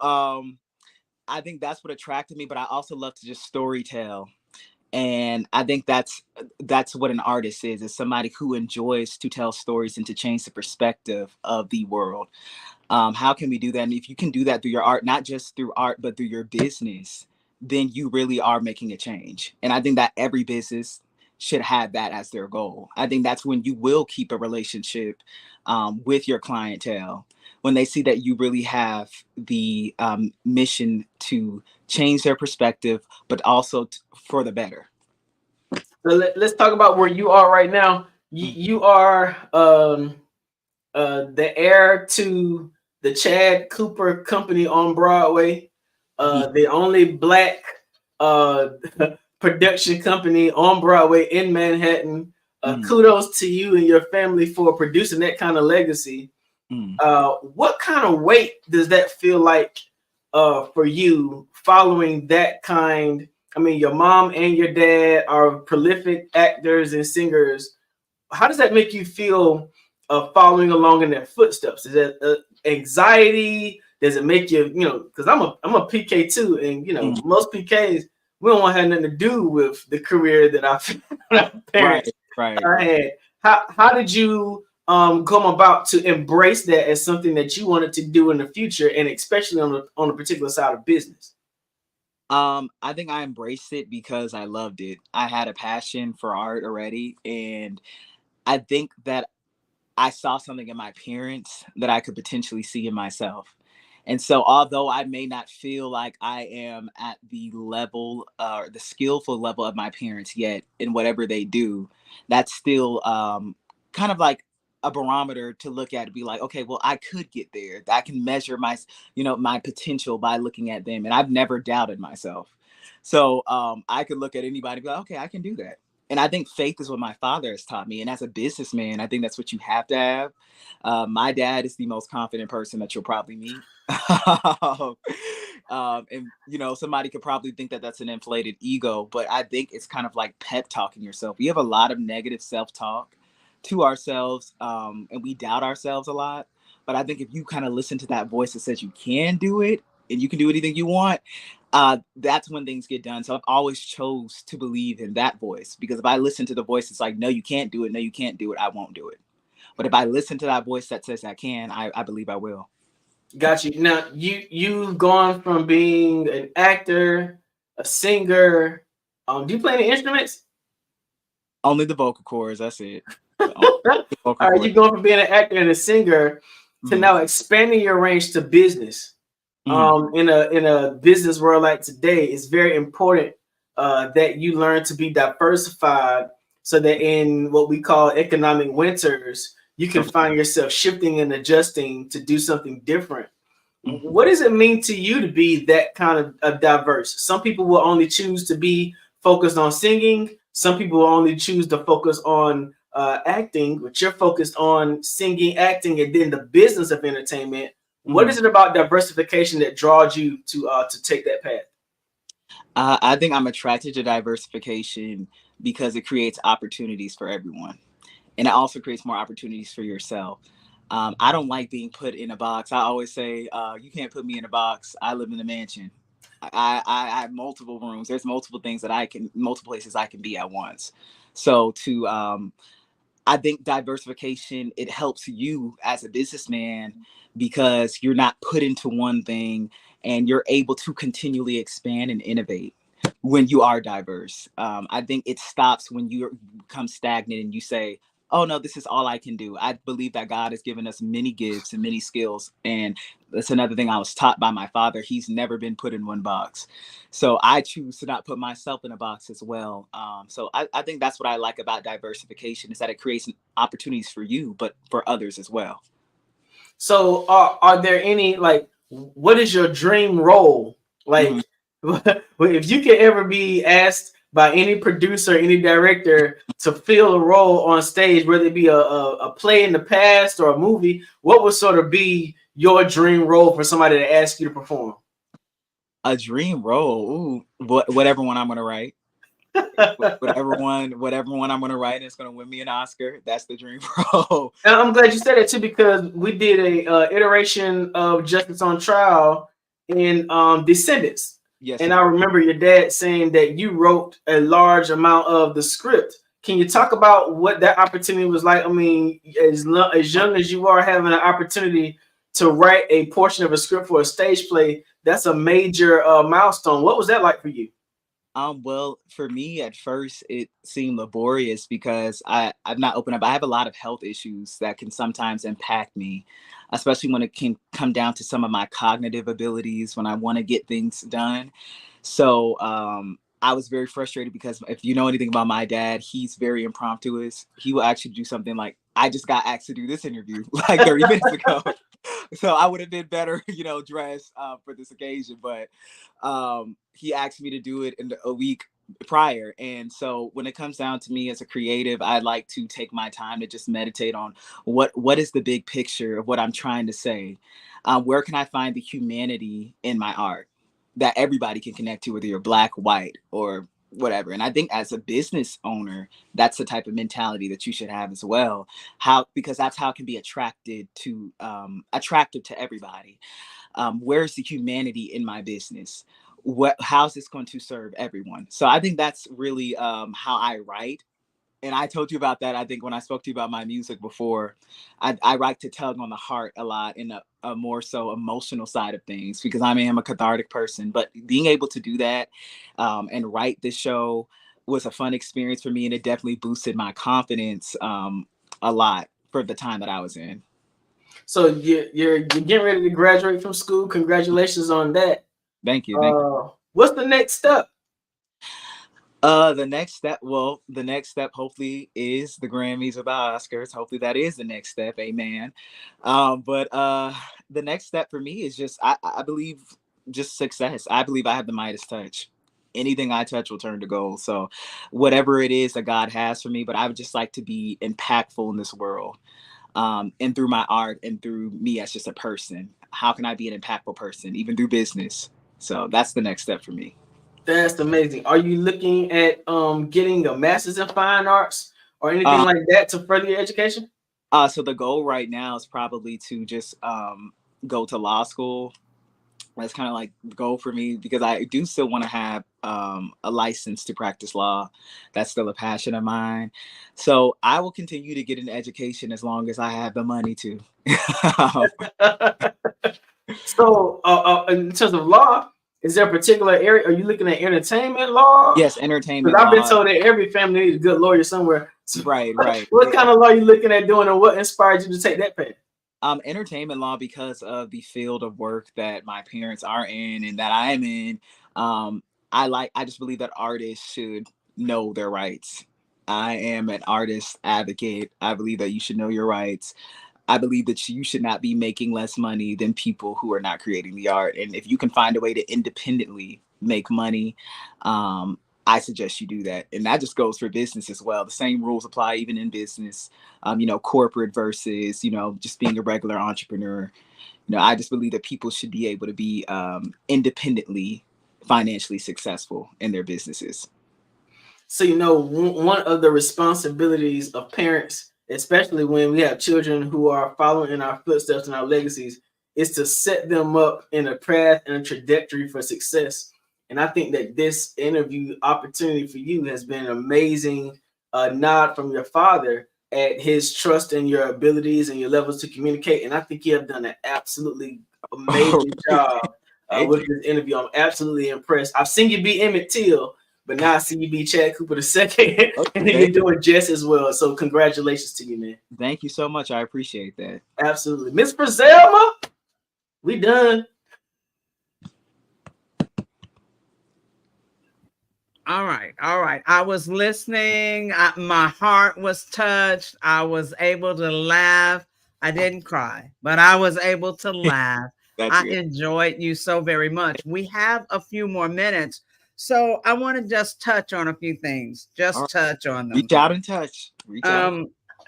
I think that's what attracted me. But I also love to just storytell. And I think that's what an artist is somebody who enjoys to tell stories and to change the perspective of the world. How can we do that? And if you can do that through your art, not just through art, but through your business, then you really are making a change. And I think that every business should have that as their goal. I think that's when you will keep a relationship with your clientele, when they see that you really have the mission to change their perspective, but also for the better. So let's talk about where you are right now. You are the heir to the Chad Cooper Company on Broadway, the only Black production company on Broadway in Manhattan. Kudos to you and your family for producing that kind of legacy. What kind of weight does that feel like for you following that kind? I mean, your mom and your dad are prolific actors and singers. How does that make you feel following along in their footsteps? Is that anxiety? Does it make you, because I'm a PK too, and most PKs, we don't want to have nothing to do with the career that our parents had. How did you come about to embrace that as something that you wanted to do in the future, and especially on a particular side of business? I think I embraced it because I loved it. I had a passion for art already, and I think that I saw something in my parents that I could potentially see in myself. And so although I may not feel like I am at the level or the skillful level of my parents yet in whatever they do, that's still kind of like a barometer to look at and be like, okay, well, I could get there. I can measure my, my potential by looking at them. And I've never doubted myself. So I could look at anybody and be like, okay, I can do that. And I think faith is what my father has taught me. And as a businessman, I think that's what you have to have. My dad is the most confident person that you'll probably meet. And, somebody could probably think that that's an inflated ego, but I think it's kind of like pep talking yourself. We have a lot of negative self-talk to ourselves, and we doubt ourselves a lot. But I think if you kind of listen to that voice that says you can do it and you can do anything you want, that's when things get done. So I've always chose to believe in that voice, because if I listen to the voice, it's like, no, you can't do it. No, you can't do it. I won't do it. But if I listen to that voice that says I can, I believe I will. Got you. Now you've gone from being an actor, a singer. Do you play any instruments? Only the vocal cords. That's it. All right, you're going from being an actor and a singer to now expanding your range to business. In a business world like today, it's very important that you learn to be diversified, so that in what we call economic winters, you can find yourself shifting and adjusting to do something different. What does it mean to you to be that kind of diverse? Some people will only choose to be focused on singing. Some people will only choose to focus on acting, but you're focused on singing, acting, and then the business of entertainment. What is it about diversification that draws you to take that path? I think I'm attracted to diversification because it creates opportunities for everyone. And it also creates more opportunities for yourself. I don't like being put in a box. I always say, you can't put me in a box. I live in a mansion. I have multiple rooms. There's multiple places I can be at once. So I think diversification, it helps you as a businessman because you're not put into one thing, and you're able to continually expand and innovate when you are diverse. I think it stops when you become stagnant and you say, oh no, this is all I can do. I believe that God has given us many gifts and many skills. And that's another thing I was taught by my father. He's never been put in one box. So I choose to not put myself in a box as well. So I think that's what I like about diversification, is that it creates opportunities for you, but for others as well. So are there any, what is your dream role? If you could ever be asked by any producer, any director to fill a role on stage, whether it be a play in the past or a movie, what would sort of be your dream role for somebody to ask you to perform? A dream role? Ooh, whatever one I'm going to write. whatever one I'm going to write, it's going to win me an Oscar. That's the dream role. And I'm glad you said that too, because we did a iteration of Justice on Trial in Descendants. Yes, and I remember your dad saying that you wrote a large amount of the script. Can you talk about what that opportunity was like? I mean, as young as you are, having an opportunity to write a portion of a script for a stage play, that's a major milestone. What was that like for you? Well, for me at first it seemed laborious because I'm not open up. I have a lot of health issues that can sometimes impact me, especially when it can come down to some of my cognitive abilities when I want to get things done. So I was very frustrated because if you know anything about my dad, he's very impromptu. He will actually do something like, I just got asked to do this interview like 30 minutes ago. So I would have been better, dressed for this occasion. But he asked me to do it in a week prior. And so when it comes down to me as a creative, I like to take my time to just meditate on what is the big picture of what I'm trying to say. Where can I find the humanity in my art that everybody can connect to, whether you're black, white, or whatever. And I think as a business owner, that's the type of mentality that you should have as well. Because that's how it can be attractive to everybody. Where's the humanity in my business? How's this going to serve everyone? So I think that's really how I write. And I told you about that, I think, when I spoke to you about my music before. I like to tug on the heart a lot in a more so emotional side of things, because I am a cathartic person. But being able to do that and write this show was a fun experience for me. And it definitely boosted my confidence a lot for the time that I was in. So you're getting ready to graduate from school. Congratulations on that. Thank you. Thank you. What's the next step? The next step hopefully is the Grammys or the Oscars. Hopefully that is the next step. Amen. But the next step for me is just, I believe, just success. I believe I have the Midas touch. Anything I touch will turn to gold. So whatever it is that God has for me, but I would just like to be impactful in this world. And through my art and through me as just a person, how can I be an impactful person, even through business? So that's the next step for me. That's amazing. Are you looking at getting a master's in fine arts or anything like that to further your education? So the goal right now is probably to just go to law school. That's kind of like the goal for me, because I do still want to have a license to practice law. That's still a passion of mine. So I will continue to get an education as long as I have the money to. So in terms of law, is there a particular area? Are you looking at entertainment law? Yes, entertainment law. I've been law. told that every family needs a good lawyer somewhere. Right. What kind of law are you looking at doing, and what inspired you to take that path? Entertainment law, because of the field of work that my parents are in and that I am in. I just believe that artists should know their rights. I am an artist advocate. I believe that you should know your rights. I believe that you should not be making less money than people who are not creating the art. And if you can find a way to independently make money, I suggest you do that. And that just goes for business as well. The same rules apply even in business, corporate versus, just being a regular entrepreneur. I just believe that people should be able to be independently financially successful in their businesses. So, one of the responsibilities of parents, especially when we have children who are following in our footsteps and our legacies, is to set them up in a path and a trajectory for success. And I think that this interview opportunity for you has been an amazing nod from your father at his trust in your abilities and your levels to communicate. And I think you have done an absolutely amazing job with this interview. I'm absolutely impressed. I've seen you be Emmett Till, but now I see you be Chad Cooper II, and then you're doing just as well. So congratulations to you, man. Thank you so much. I appreciate that. Absolutely. Miss Brizelma, we done. All right. I was listening. My heart was touched. I was able to laugh. I didn't cry, but I was able to laugh. I enjoyed you so very much. We have a few more minutes, so I want to just touch on a few things. Touch on them. Reach out and touch.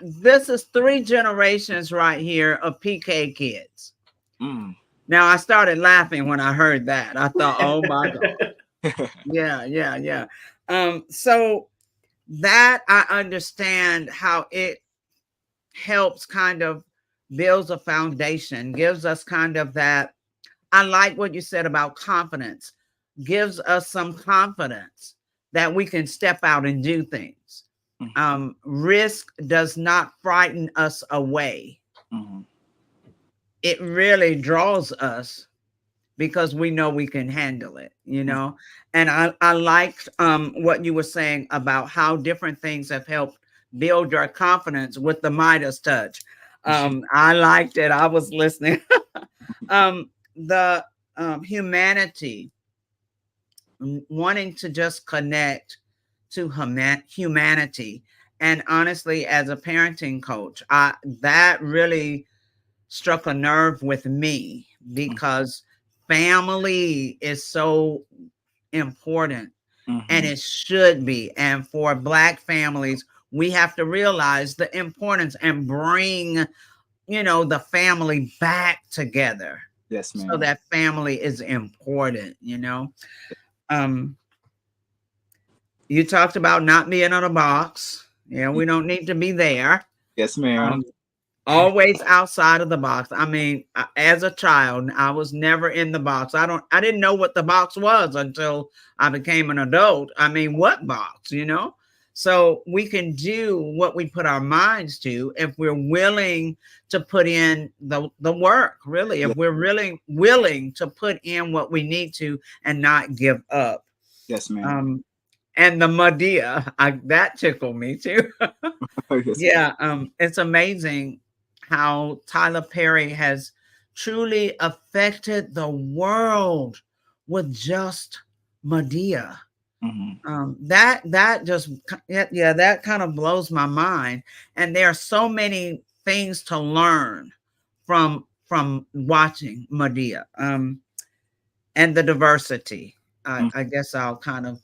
This is 3 generations right here of PK kids. Now, I started laughing when I heard that. I thought, oh my God. Yeah. So that I understand how it helps kind of builds a foundation, gives us kind of that. I like what you said about confidence, gives us some confidence that we can step out and do things. Risk does not frighten us away. It really draws us because we know we can handle it, you know. And I liked what you were saying about how different things have helped build your confidence with the Midas touch. I liked it. I was listening. The humanity, wanting to just connect to humanity. And honestly, as a parenting coach, that really struck a nerve with me, because family is so important, and it should be. And for Black families, we have to realize the importance and bring, you know, the family back together. Yes, ma'am. So that family is important, you know. You talked about not being on a box. Yeah, we don't need to be there. Yes, ma'am. Always outside of the box. I mean, as a child, I was never in the box. I didn't know what the box was until I became an adult. I mean, what box, you know? So we can do what we put our minds to if we're willing to put in the work, really. If we're really willing to put in what we need to and not give up. Yes, ma'am. And the Madea, that tickled me too. Yeah, it's amazing how Tyler Perry has truly affected the world with just Madea. That just, yeah, that kind of blows my mind. And there are so many things to learn from watching Madea. And the diversity. I guess I'll kind of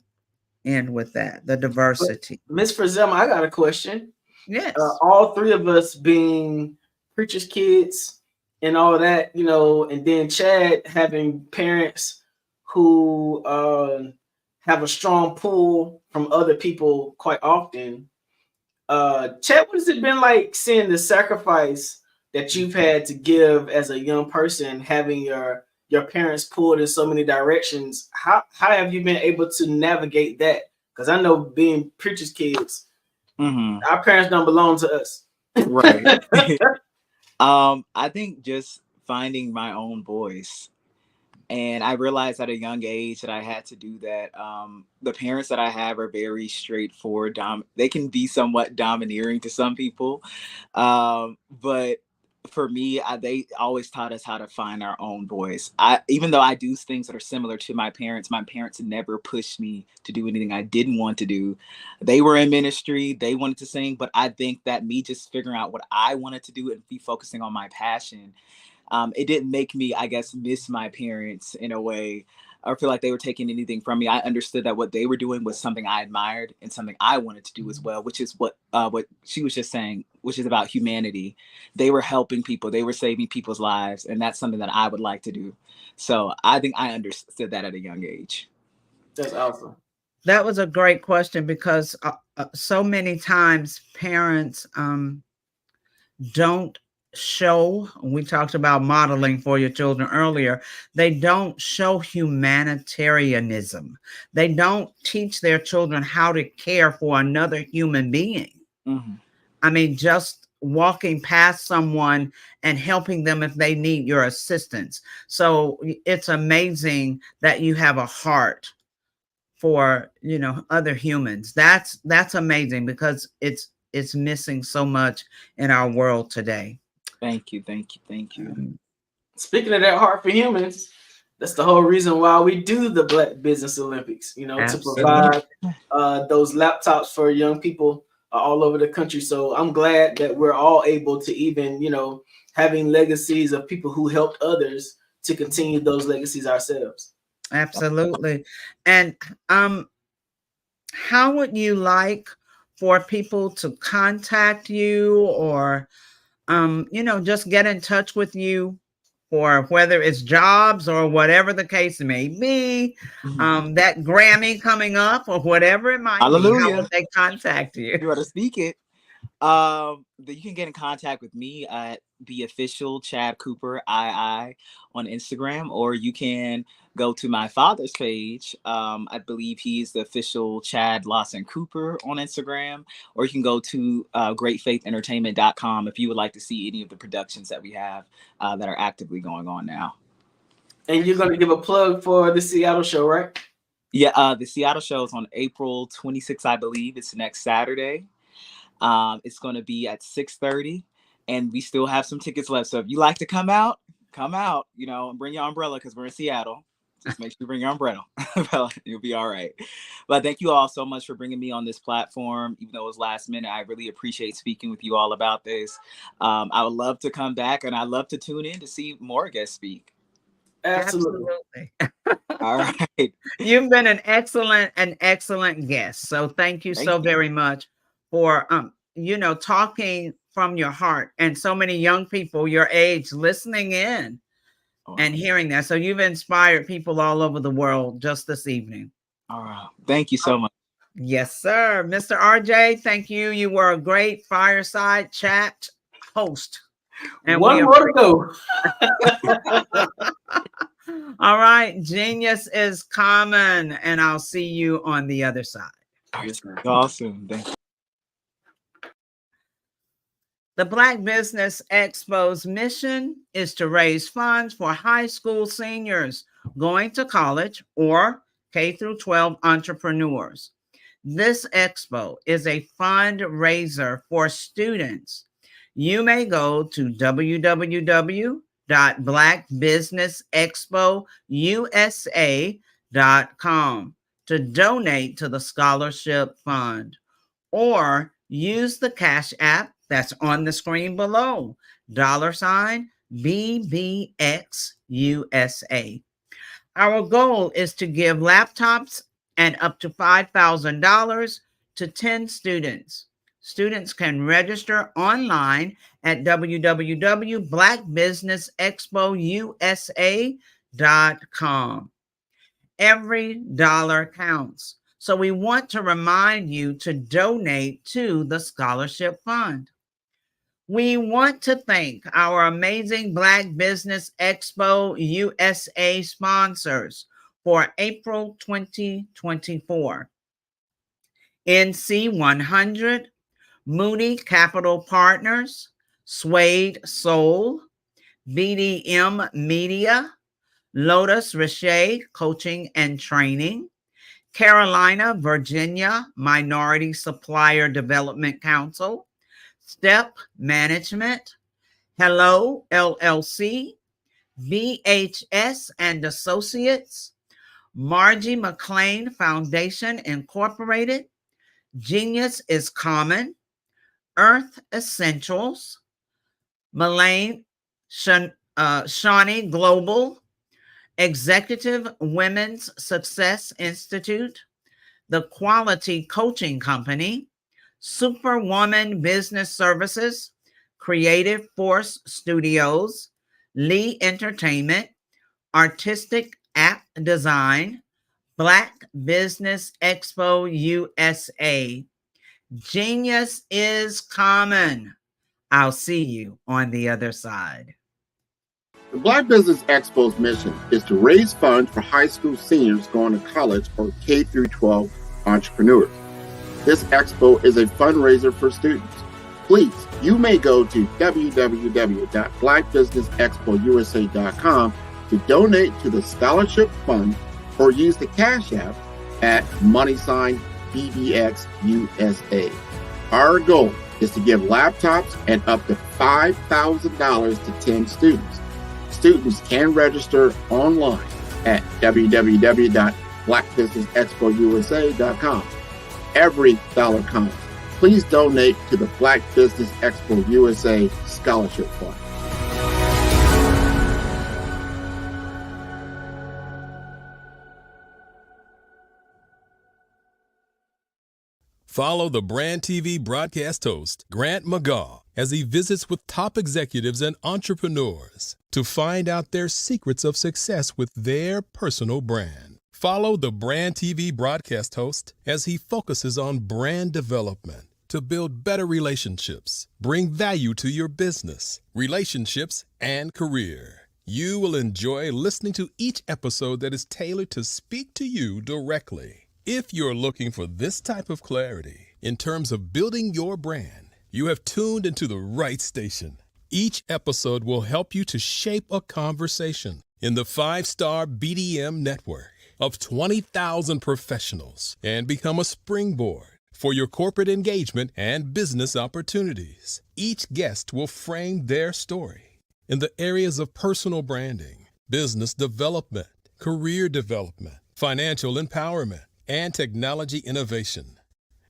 end with that, the diversity. Miss Frazema, I got a question. Yes. All three of us being preacher's kids and all that, you know, and then Chad having parents who have a strong pull from other people quite often. Chad, what has it been like seeing the sacrifice that you've had to give as a young person, having your parents pulled in so many directions? How have you been able to navigate that? Because I know being preacher's kids, our parents don't belong to us. Right. I think just finding my own voice. And I realized at a young age that I had to do that. The parents that I have are very straightforward. They can be somewhat domineering to some people. But for me, they always taught us how to find our own voice. Even though I do things that are similar to my parents never pushed me to do anything I didn't want to do. They were in ministry, they wanted to sing, but I think that me just figuring out what I wanted to do and be focusing on my passion, it didn't make me, I guess, miss my parents in a way or feel like they were taking anything from me. I understood that what they were doing was something I admired and something I wanted to do as well, which is what she was just saying, which is about humanity. They were helping people. They were saving people's lives. And that's something that I would like to do. So I think I understood that at a young age. That's awesome. That was a great question, because so many times parents don't show, we talked about modeling for your children earlier, they don't show humanitarianism. They don't teach their children how to care for another human being. I mean, just walking past someone and helping them if they need your assistance. So it's amazing that you have a heart for, you know, other humans. That's amazing, because it's missing so much in our world today. Thank you. Speaking of that heart for humans, that's the whole reason why we do the Black Business Olympics, you know, Absolutely. to provide those laptops for young people all over the country. So I'm glad that we're all able to even, you know, having legacies of people who helped others to continue those legacies ourselves. Absolutely. And how would you like for people to contact you, or you know, just get in touch with you for whether it's jobs or whatever the case may be, that Grammy coming up or whatever it might be? How would they contact you? You want to speak it? You can get in contact with me at the official Chad Cooper II on Instagram, or you can go to my father's page. I believe he's the official Chad Lawson Cooper on Instagram, or you can go to greatfaithentertainment.com if you would like to see any of the productions that we have that are actively going on now. And you're going to give a plug for the Seattle show, right? Yeah, the Seattle show is on April 26th, I believe. It's next Saturday. It's going to be at 6:30, and we still have some tickets left. So if you like to come out, and bring your umbrella because we're in Seattle. Just make sure you bring your umbrella. You'll be all right. But thank you all so much for bringing me on this platform. Even though it was last minute, I really appreciate speaking with you all about this. I would love to come back, and I'd love to tune in to see more guests speak. Absolutely. All right. You've been an excellent guest. So thank you so very much for talking from your heart, and so many young people your age listening in and hearing that. So you've inspired people all over the world just this evening. All right. Thank you so much. Yes, sir. Mr. RJ, thank you. You were a great fireside chat host. And one more to go. All right. Genius is common, and I'll see you on the other side. Awesome. Thank you. The Black Business Expo's mission is to raise funds for high school seniors going to college or K-12 entrepreneurs. This expo is a fundraiser for students. You may go to www.blackbusinessexpousa.com to donate to the scholarship fund, or use the Cash App that's on the screen below, $BBXUSA. Our goal is to give laptops and up to $5,000 to 10 students. Students can register online at www.blackbusinessexpousa.com. Every dollar counts. So we want to remind you to donate to the scholarship fund. We want to thank our amazing Black Business Expo USA sponsors for April 2024. NC100, Moody Capital Partners, Suede Soul, BDM Media, Lotus Richer Coaching and Training, Carolina, Virginia Minority Supplier Development Council, Step Management, Hello LLC, VHS and Associates, Margie McLean Foundation Incorporated, Genius is Common, Earth Essentials, Malaine Shawnee Global, Executive Women's Success Institute, The Quality Coaching Company, Superwoman Business Services, Creative Force Studios, Lee Entertainment, Artistic App Design, Black Business Expo USA. Genius is common. I'll see you on the other side. The Black Business Expo's mission is to raise funds for high school seniors going to college or K-12 entrepreneurs. This expo is a fundraiser for students. Please, you may go to www.blackbusinessexpousa.com to donate to the scholarship fund, or use the Cash App at $BBXUSA. Our goal is to give laptops and up to $5,000 to 10 students. Students can register online at www.blackbusinessexpousa.com. Every dollar counts. Please donate to the Black Business Expo USA Scholarship Fund. Follow the Brand TV broadcast host, Grant McGaw, as he visits with top executives and entrepreneurs to find out their secrets of success with their personal brand. Follow the Brand TV broadcast host as he focuses on brand development to build better relationships, bring value to your business, relationships, and career. You will enjoy listening to each episode that is tailored to speak to you directly. If you're looking for this type of clarity in terms of building your brand, you have tuned into the right station. Each episode will help you to shape a conversation, in the 5-star BDM network of 20,000 professionals and become a springboard for your corporate engagement and business opportunities. Each guest will frame their story in the areas of personal branding, business development, career development, financial empowerment, and technology innovation.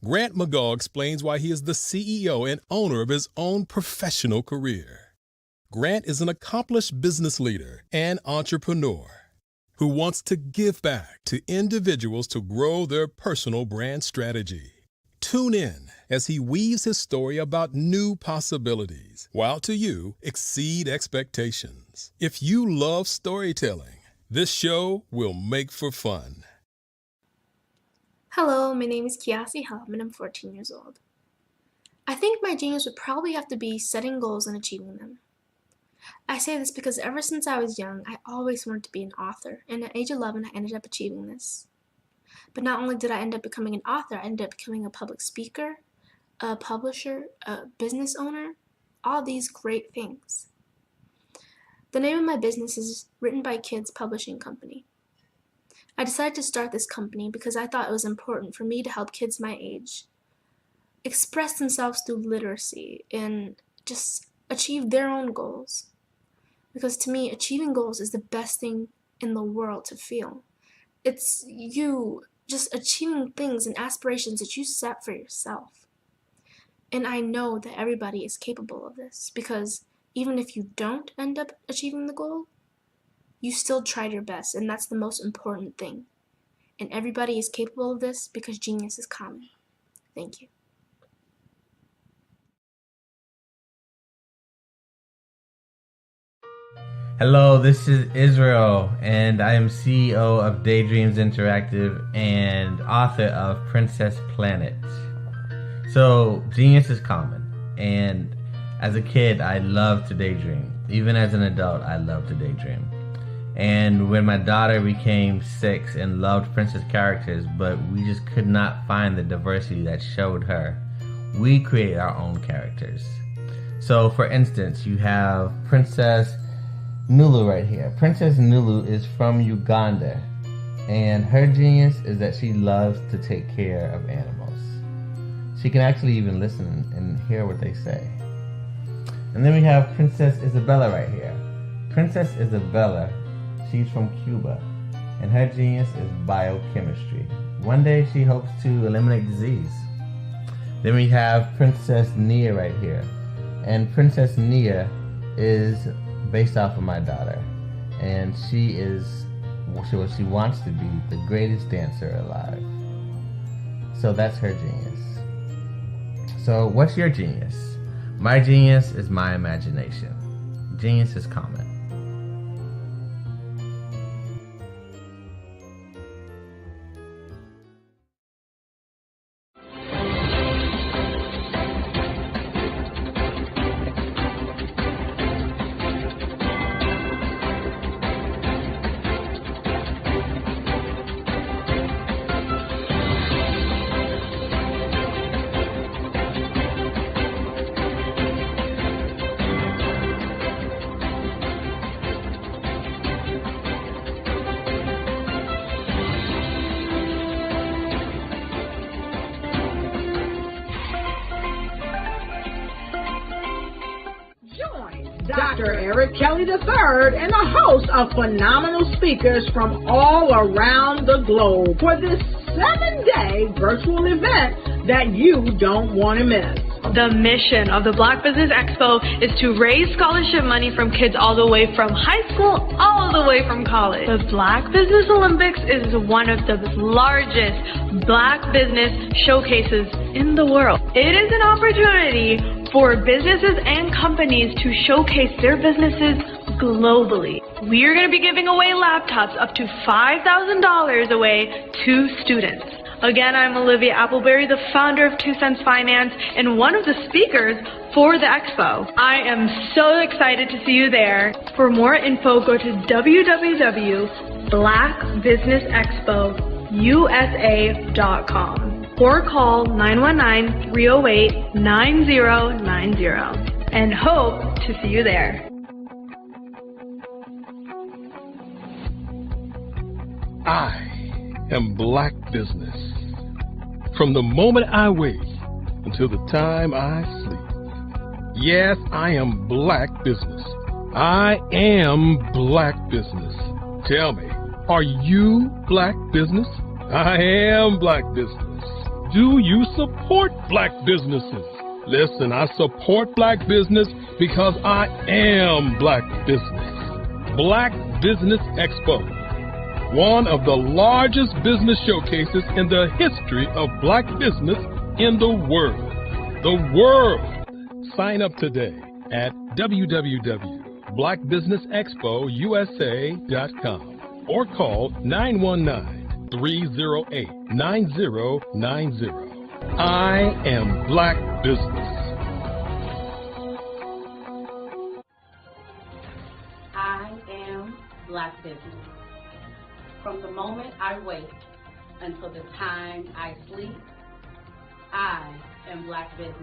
Grant McGaw explains why he is the CEO and owner of his own professional career. Grant is an accomplished business leader and entrepreneur who wants to give back to individuals to grow their personal brand strategy. Tune in as he weaves his story about new possibilities, while to you exceed expectations. If you love storytelling, this show will make for fun. Hello, my name is Kiasi Helm and I'm 14 years old. I think my genius would probably have to be setting goals and achieving them. I say this because ever since I was young, I always wanted to be an author, and at age 11 I ended up achieving this. But not only did I end up becoming an author, I ended up becoming a public speaker, a publisher, a business owner, all these great things. The name of my business is Written by Kids Publishing Company. I decided to start this company because I thought it was important for me to help kids my age express themselves through literacy and just achieve their own goals. Because to me, achieving goals is the best thing in the world to feel. It's you just achieving things and aspirations that you set for yourself. And I know that everybody is capable of this, because even if you don't end up achieving the goal, you still tried your best, and that's the most important thing. And everybody is capable of this because genius is common. Thank you. Hello, this is Israel, and I am CEO of Daydreams Interactive and author of Princess Planet. So, genius is common, and as a kid, I loved to daydream. Even as an adult, I love to daydream. And when my daughter became 6 and loved princess characters, but we just could not find the diversity that showed her, we created our own characters. So, for instance, you have Princess Nulu right here. Princess Nulu is from Uganda, and her genius is that she loves to take care of animals. She can actually even listen and hear what they say. And then we have Princess Isabella right here. Princess Isabella, she's from Cuba, and her genius is biochemistry. One day she hopes to eliminate disease. Then we have Princess Nia right here, and Princess Nia is based off of my daughter, and she is what she wants to be, the greatest dancer alive. So that's her genius. So what's your genius? My genius is my imagination. Genius is common. Dr. Eric Kelly III and a host of phenomenal speakers from all around the globe for this 7-day virtual event that you don't want to miss. The mission of the Black Business Expo is to raise scholarship money from kids all the way from high school all the way from college. The Black Business Olympics is one of the largest Black business showcases in the world. It is an opportunity for businesses and companies to showcase their businesses globally. We are going to be giving away laptops up to $5,000 away to students. Again, I'm Olivia Appleberry, the founder of 2 Cents Finance and one of the speakers for the expo. I am so excited to see you there. For more info, go to www.blackbusinessexpousa.com or call 919-308-9090 and hope to see you there. I am Black business. From the moment I wake until the time I sleep. Yes, I am Black business. I am Black business. Tell me, are you Black business? I am Black business. Do you support Black businesses? Listen, I support Black business because I am Black business. Black Business Expo, one of the largest business showcases in the history of Black business in the world. The world! Sign up today at www.blackbusinessexpousa.com or call 919-308-9090. I am Black business. I am Black business. From the moment I wake until the time I sleep, I am Black business.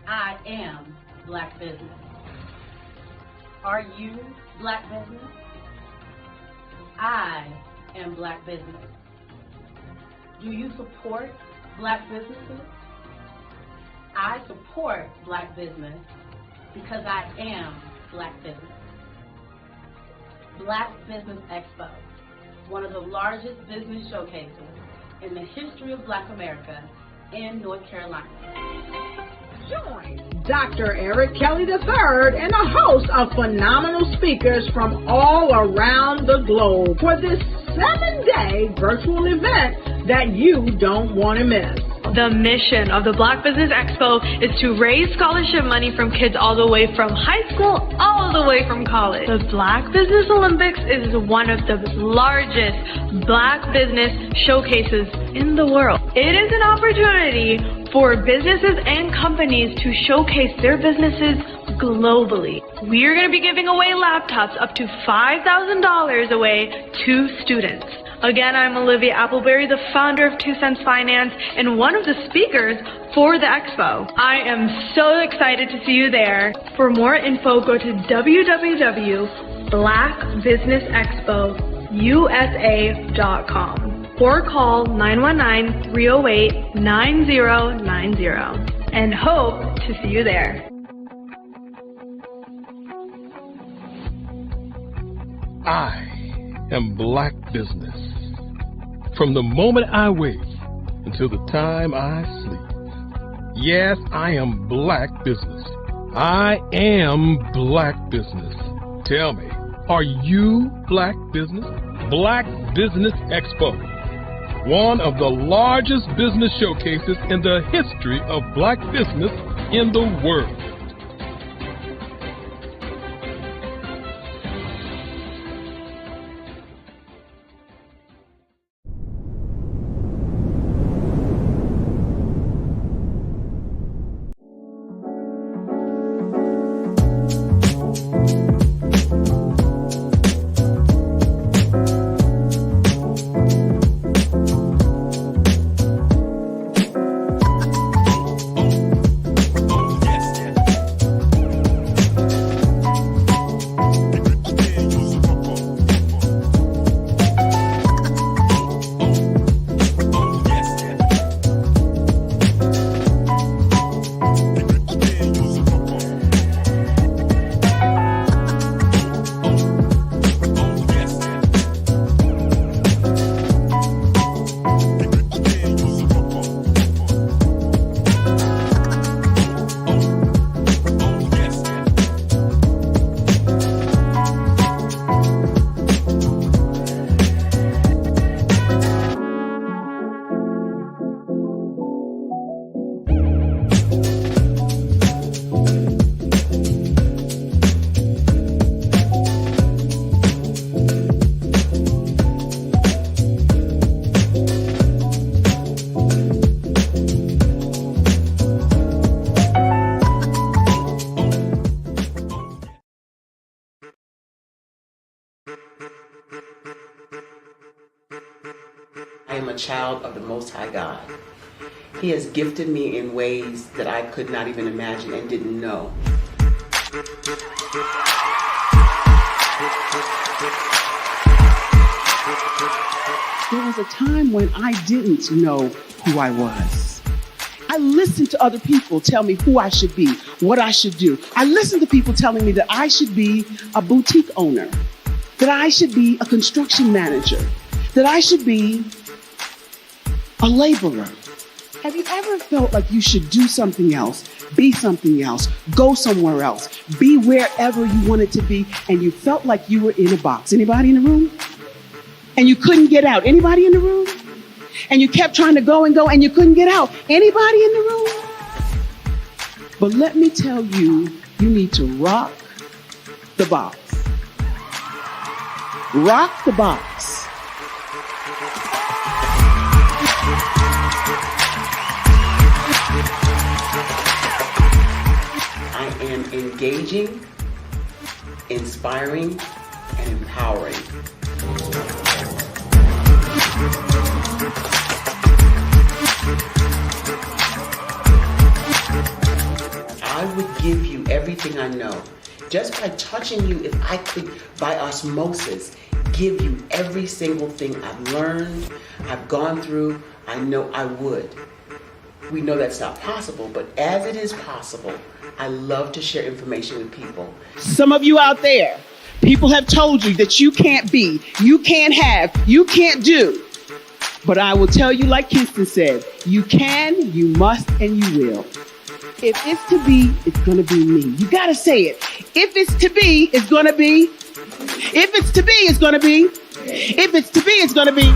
I am Black business. Are you Black business? I am Black business. Do you support Black businesses? I support Black business because I am Black business. Black Business Expo, one of the largest business showcases in the history of Black America in North Carolina. Join Dr. Eric Kelly III and a host of phenomenal speakers from all around the globe for this 7-day virtual event that you don't want to miss. The mission of the Black Business Expo is to raise scholarship money from kids all the way from high school, all the way from college. The Black Business Olympics is one of the largest Black business showcases in the world. It is an opportunity for businesses and companies to showcase their businesses globally. We are going to be giving away laptops up to $5,000 away to students. Again, I'm Olivia Appleberry, the founder of 2 Cents Finance and one of the speakers for the expo. I am so excited to see you there. For more info, go to www.blackbusinessexpousa.com or call 919-308-9090 and hope to see you there. I am Black business. From the moment I wake until the time I sleep. Yes, I am Black business. I am Black business. Tell me, are you Black business? Black Business Expo, one of the largest business showcases in the history of Black business in the world. I am a child of the Most High God. He has gifted me in ways that I could not even imagine and didn't know. There was a time when I didn't know who I was. I listened to other people tell me who I should be, what I should do. I listened to people telling me that I should be a boutique owner, that I should be a construction manager, that I should be a laborer. Have you ever felt like you should do something else, be something else, go somewhere else, be wherever you wanted to be, and you felt like you were in a box? Anybody in the room? And you couldn't get out. Anybody in the room? And you kept trying to go and you couldn't get out. Anybody in the room? But let me tell you, you need to rock the box. Rock the box. I am engaging, inspiring, and empowering. I would give you everything I know. Just by touching you, if I could, by osmosis, give you every single thing I've learned, I've gone through, I know I would. We know that's not possible, but as it is possible, I love to share information with people. Some of you out there, people have told you that you can't be, you can't have, you can't do. But I will tell you, like Kingston said, you can, you must, and you will. If it's to be, it's going to be me. You got to say it. If it's to be, it's going to be. If it's to be, it's going to be. If it's to be, it's going to be.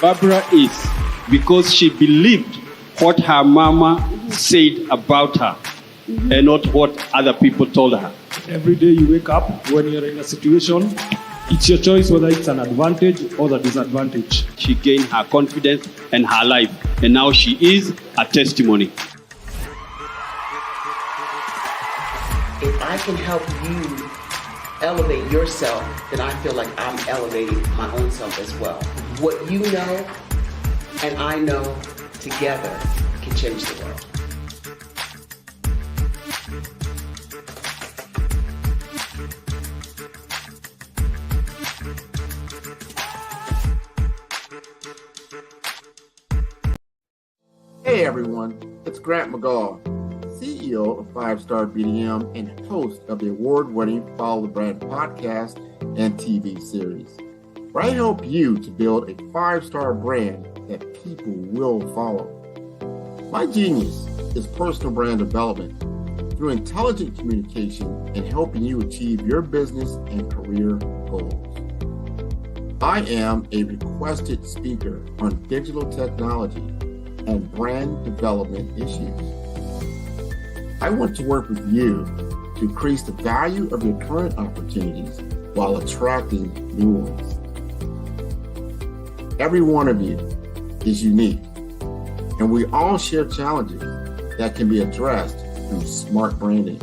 Barbara is because she believed what her mama said about her and not what other people told her. Every day you wake up, when you're in a situation, it's your choice whether it's an advantage or the disadvantage. She gained her confidence and her life, and now she is a testimony. If I can help you elevate yourself, then I feel like I'm elevating my own self as well. What you know and I know together can change the world. Hey everyone, it's Grant McGaw, CEO of 5-Star BDM and host of the award-winning Follow the Brand podcast and TV series, where I help you to build a 5-star brand that people will follow. My genius is personal brand development through intelligent communication and helping you achieve your business and career goals. I am a requested speaker on digital technology and brand development issues. I want to work with you to increase the value of your current opportunities while attracting new ones. Every one of you is unique, and we all share challenges that can be addressed through smart branding.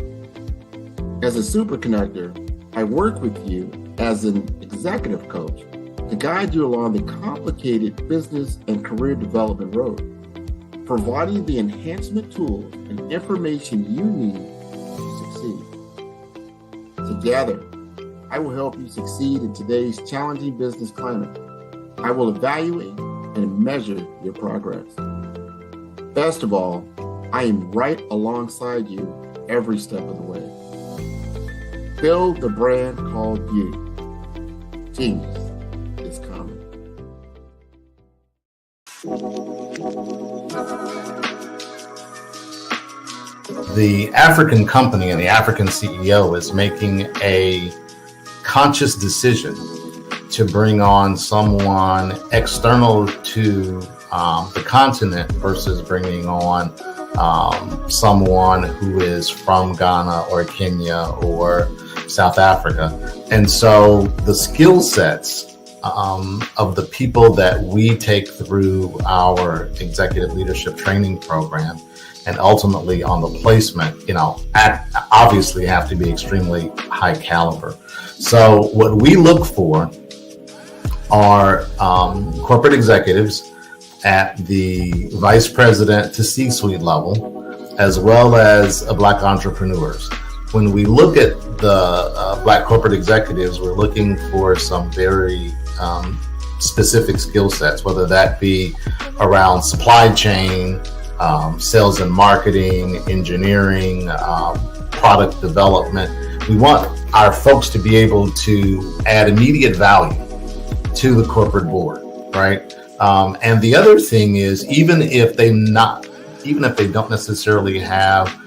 As a super connector, I work with you as an executive coach to guide you along the complicated business and career development road, providing the enhancement tools and information you need to succeed. Together, I will help you succeed in today's challenging business climate. I will evaluate and measure your progress. Best of all, I am right alongside you every step of the way. Build the brand called you. Genius is coming. The African company and the African CEO is making a conscious decision to bring on someone external to the continent versus bringing on someone who is from Ghana or Kenya or South Africa. And so the skill sets of the people that we take through our executive leadership training program and ultimately on the placement, obviously have to be extremely high caliber. So what we look for are corporate executives at the vice president to C-suite level, as well as Black entrepreneurs. When we look at the Black corporate executives, we're looking for some very specific skill sets, whether that be around supply chain, sales and marketing, engineering, product development. We want our folks to be able to add immediate value to the corporate board, right? And the other thing is, even if they don't necessarily have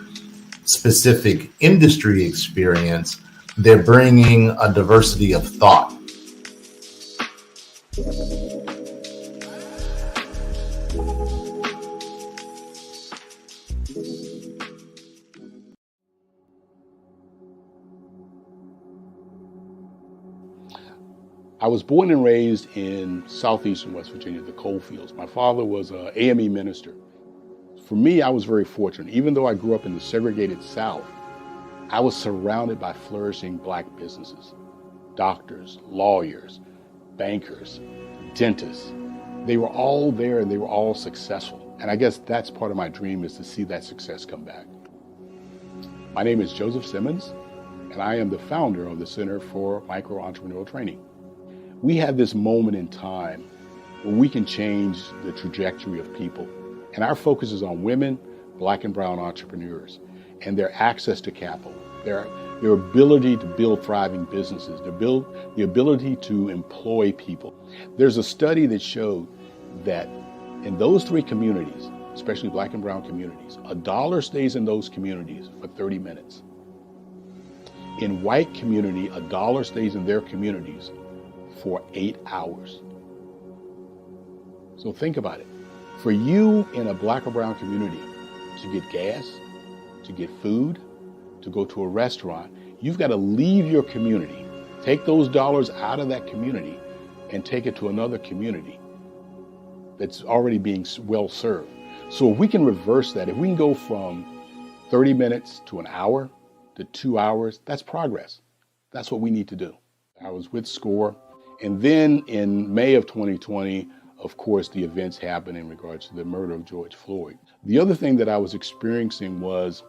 specific industry experience, they're bringing a diversity of thought. I was born and raised in southeastern West Virginia, the coal fields. My father was an AME minister. For me, I was very fortunate. Even though I grew up in the segregated South, I was surrounded by flourishing Black businesses, doctors, lawyers, bankers, dentists. They were all there and they were all successful. And I guess that's part of my dream, is to see that success come back. My name is Joseph Simmons, and I am the founder of the Center for Micro-Entrepreneurial Training. We have this moment in time where we can change the trajectory of people. And our focus is on women, Black and brown entrepreneurs, and their access to capital, their ability to build thriving businesses, the ability to employ people. There's a study that showed that in those three communities, especially Black and brown communities, $1 stays in those communities for 30 minutes. In white community, $1 stays in their communities for 8 hours. So think about it. For you in a Black or brown community to get gas, to get food, to go to a restaurant, you've got to leave your community, take those dollars out of that community and take it to another community that's already being well served. So if we can reverse that, if we can go from 30 minutes to an hour to 2 hours, that's progress. That's what we need to do. I was with SCORE. And then in May of 2020, of course, the events happened in regards to the murder of George Floyd. The other thing that I was experiencing was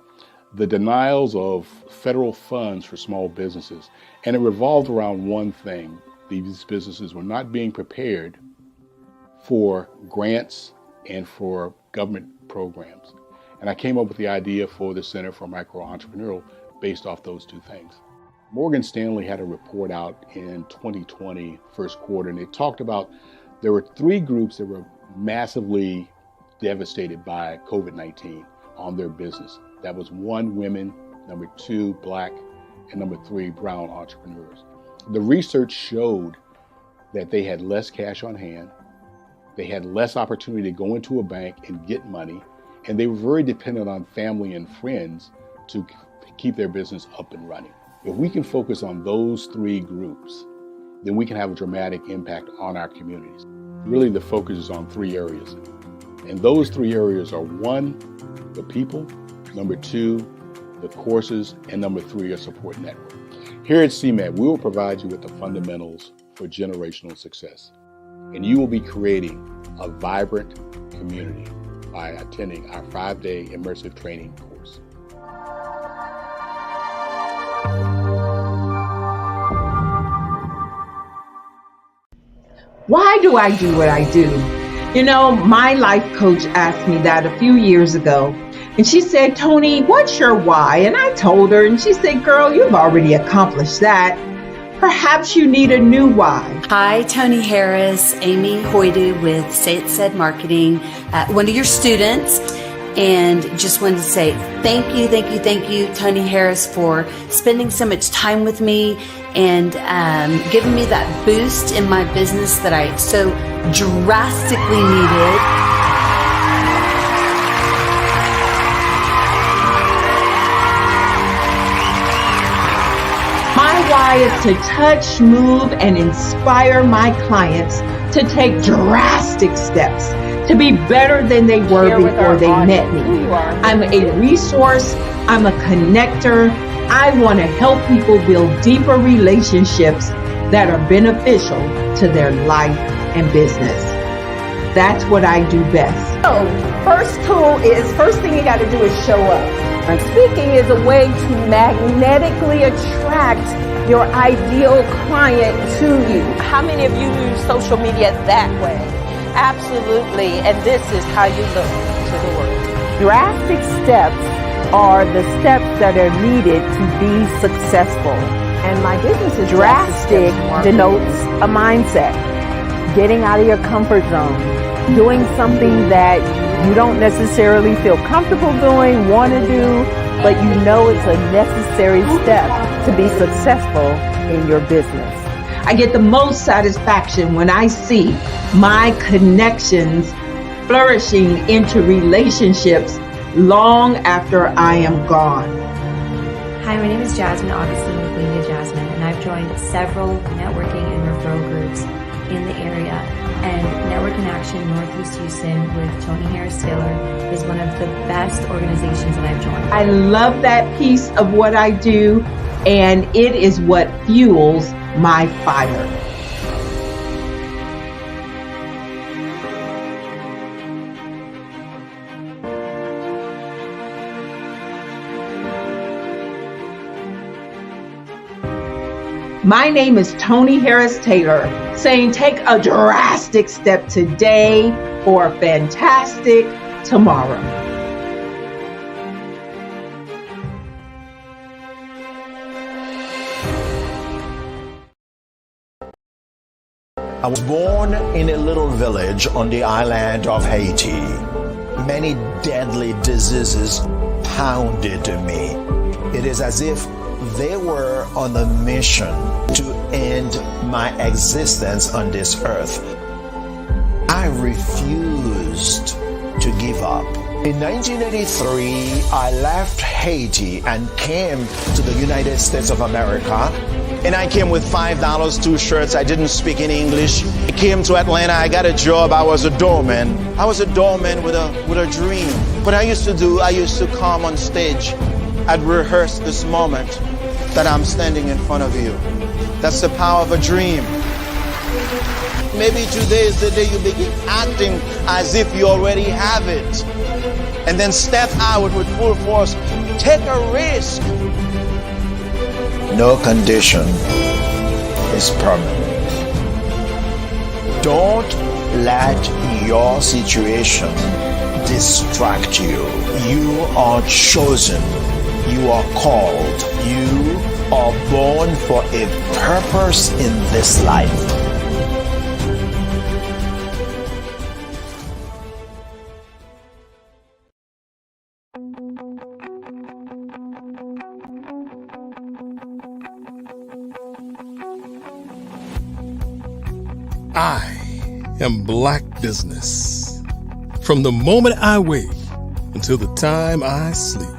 the denials of federal funds for small businesses. And it revolved around one thing. These businesses were not being prepared for grants and for government programs. And I came up with the idea for the Center for Micro-Entrepreneurial based off those two things. Morgan Stanley had a report out in 2020, first quarter, and it talked about there were 3 groups that were massively devastated by COVID-19 on their business. That was 1, women, number 2, Black, and number 3, brown entrepreneurs. The research showed that they had less cash on hand, they had less opportunity to go into a bank and get money, and they were very dependent on family and friends to keep their business up and running. If we can focus on those 3 groups, then we can have a dramatic impact on our communities. Really, the focus is on 3 areas. And those 3 areas are 1, the people, number 2, the courses, and number 3, a support network. Here at CMAT, we will provide you with the fundamentals for generational success. And you will be creating a vibrant community by attending our 5-day immersive training course. Why do I do what I do? You know, my life coach asked me that a few years ago. And she said, Tony, what's your why? And I told her, and she said, girl, you've already accomplished that. Perhaps you need a new why. Hi, Tony Harris, Amy Hoydu with Say It Said Marketing, one of your students. And just wanted to say thank you, Tony Harris, for spending so much time with me and giving me that boost in my business that I so drastically needed. My why is to touch, move, and inspire my clients to take drastic steps to be better than they were before they met me. I'm a resource, I'm a connector. I want to help people build deeper relationships that are beneficial to their life and business. That's what I do best. So, first thing you got to do is show up. And speaking is a way to magnetically attract your ideal client to you. How many of you use social media that way? Absolutely. And this is how you look to the world. Drastic steps are the steps that are needed to be successful. And my business is drastic denotes a mindset. Getting out of your comfort zone. Doing something that you don't necessarily feel comfortable doing, want to do, but you know it's a necessary step to be successful in your business. I get the most satisfaction when I see my connections flourishing into relationships long after I am gone. Hi, my name is Jasmine Augustine with Media Jasmine, and I've joined several networking and referral groups in the area. And Network in Action Northeast Houston with Tony Harris Taylor is one of the best organizations that I've joined. I love that piece of what I do, and it is what fuels my fire. My name is Tony Harris Taylor, saying take a drastic step today for a fantastic tomorrow. I was born in a little village on the island of Haiti. Many deadly diseases pounded me. It is as if they were on a mission to end my existence on this earth. I refused to give up. In 1983, I left Haiti and came to the United States of America. And I came with $5, 2 shirts. I didn't speak any English. I came to Atlanta. I got a job. I was a doorman. I was a doorman with a dream. What I used to come on stage. I'd rehearse this moment that I'm standing in front of you. That's the power of a dream. Maybe today is the day you begin acting as if you already have it. And then step out with full force. Take a risk. No condition is permanent. Don't let your situation distract you. You are chosen. You are called. You are born for a purpose in this life. I am Black Business. From the moment I wake until the time I sleep.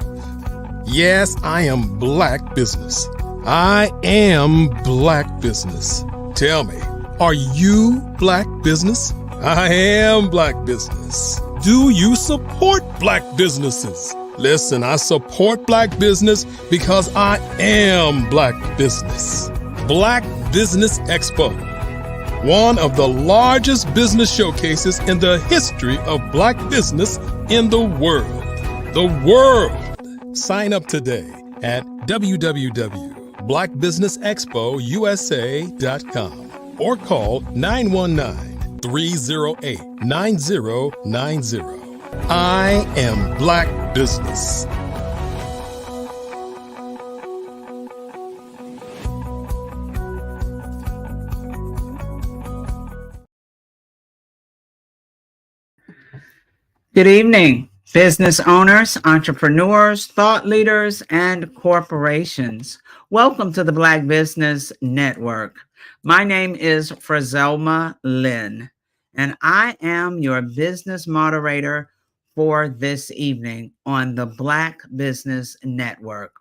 Yes, I am Black Business. I am Black Business. Tell me, are you Black Business? I am Black Business. Do you support Black businesses? Listen, I support Black business because I am Black Business. Black Business Expo, one of the largest business showcases in the history of Black business in the world. The world! Sign up today at www.blackbusinessexpousa.com or call 919-308-9090. I am Black Business. Good evening, business owners, entrepreneurs, thought leaders, and corporations. Welcome to the Black Business Network. My name is Frazelma Lynn, and I am your business moderator for this evening on the Black Business Network.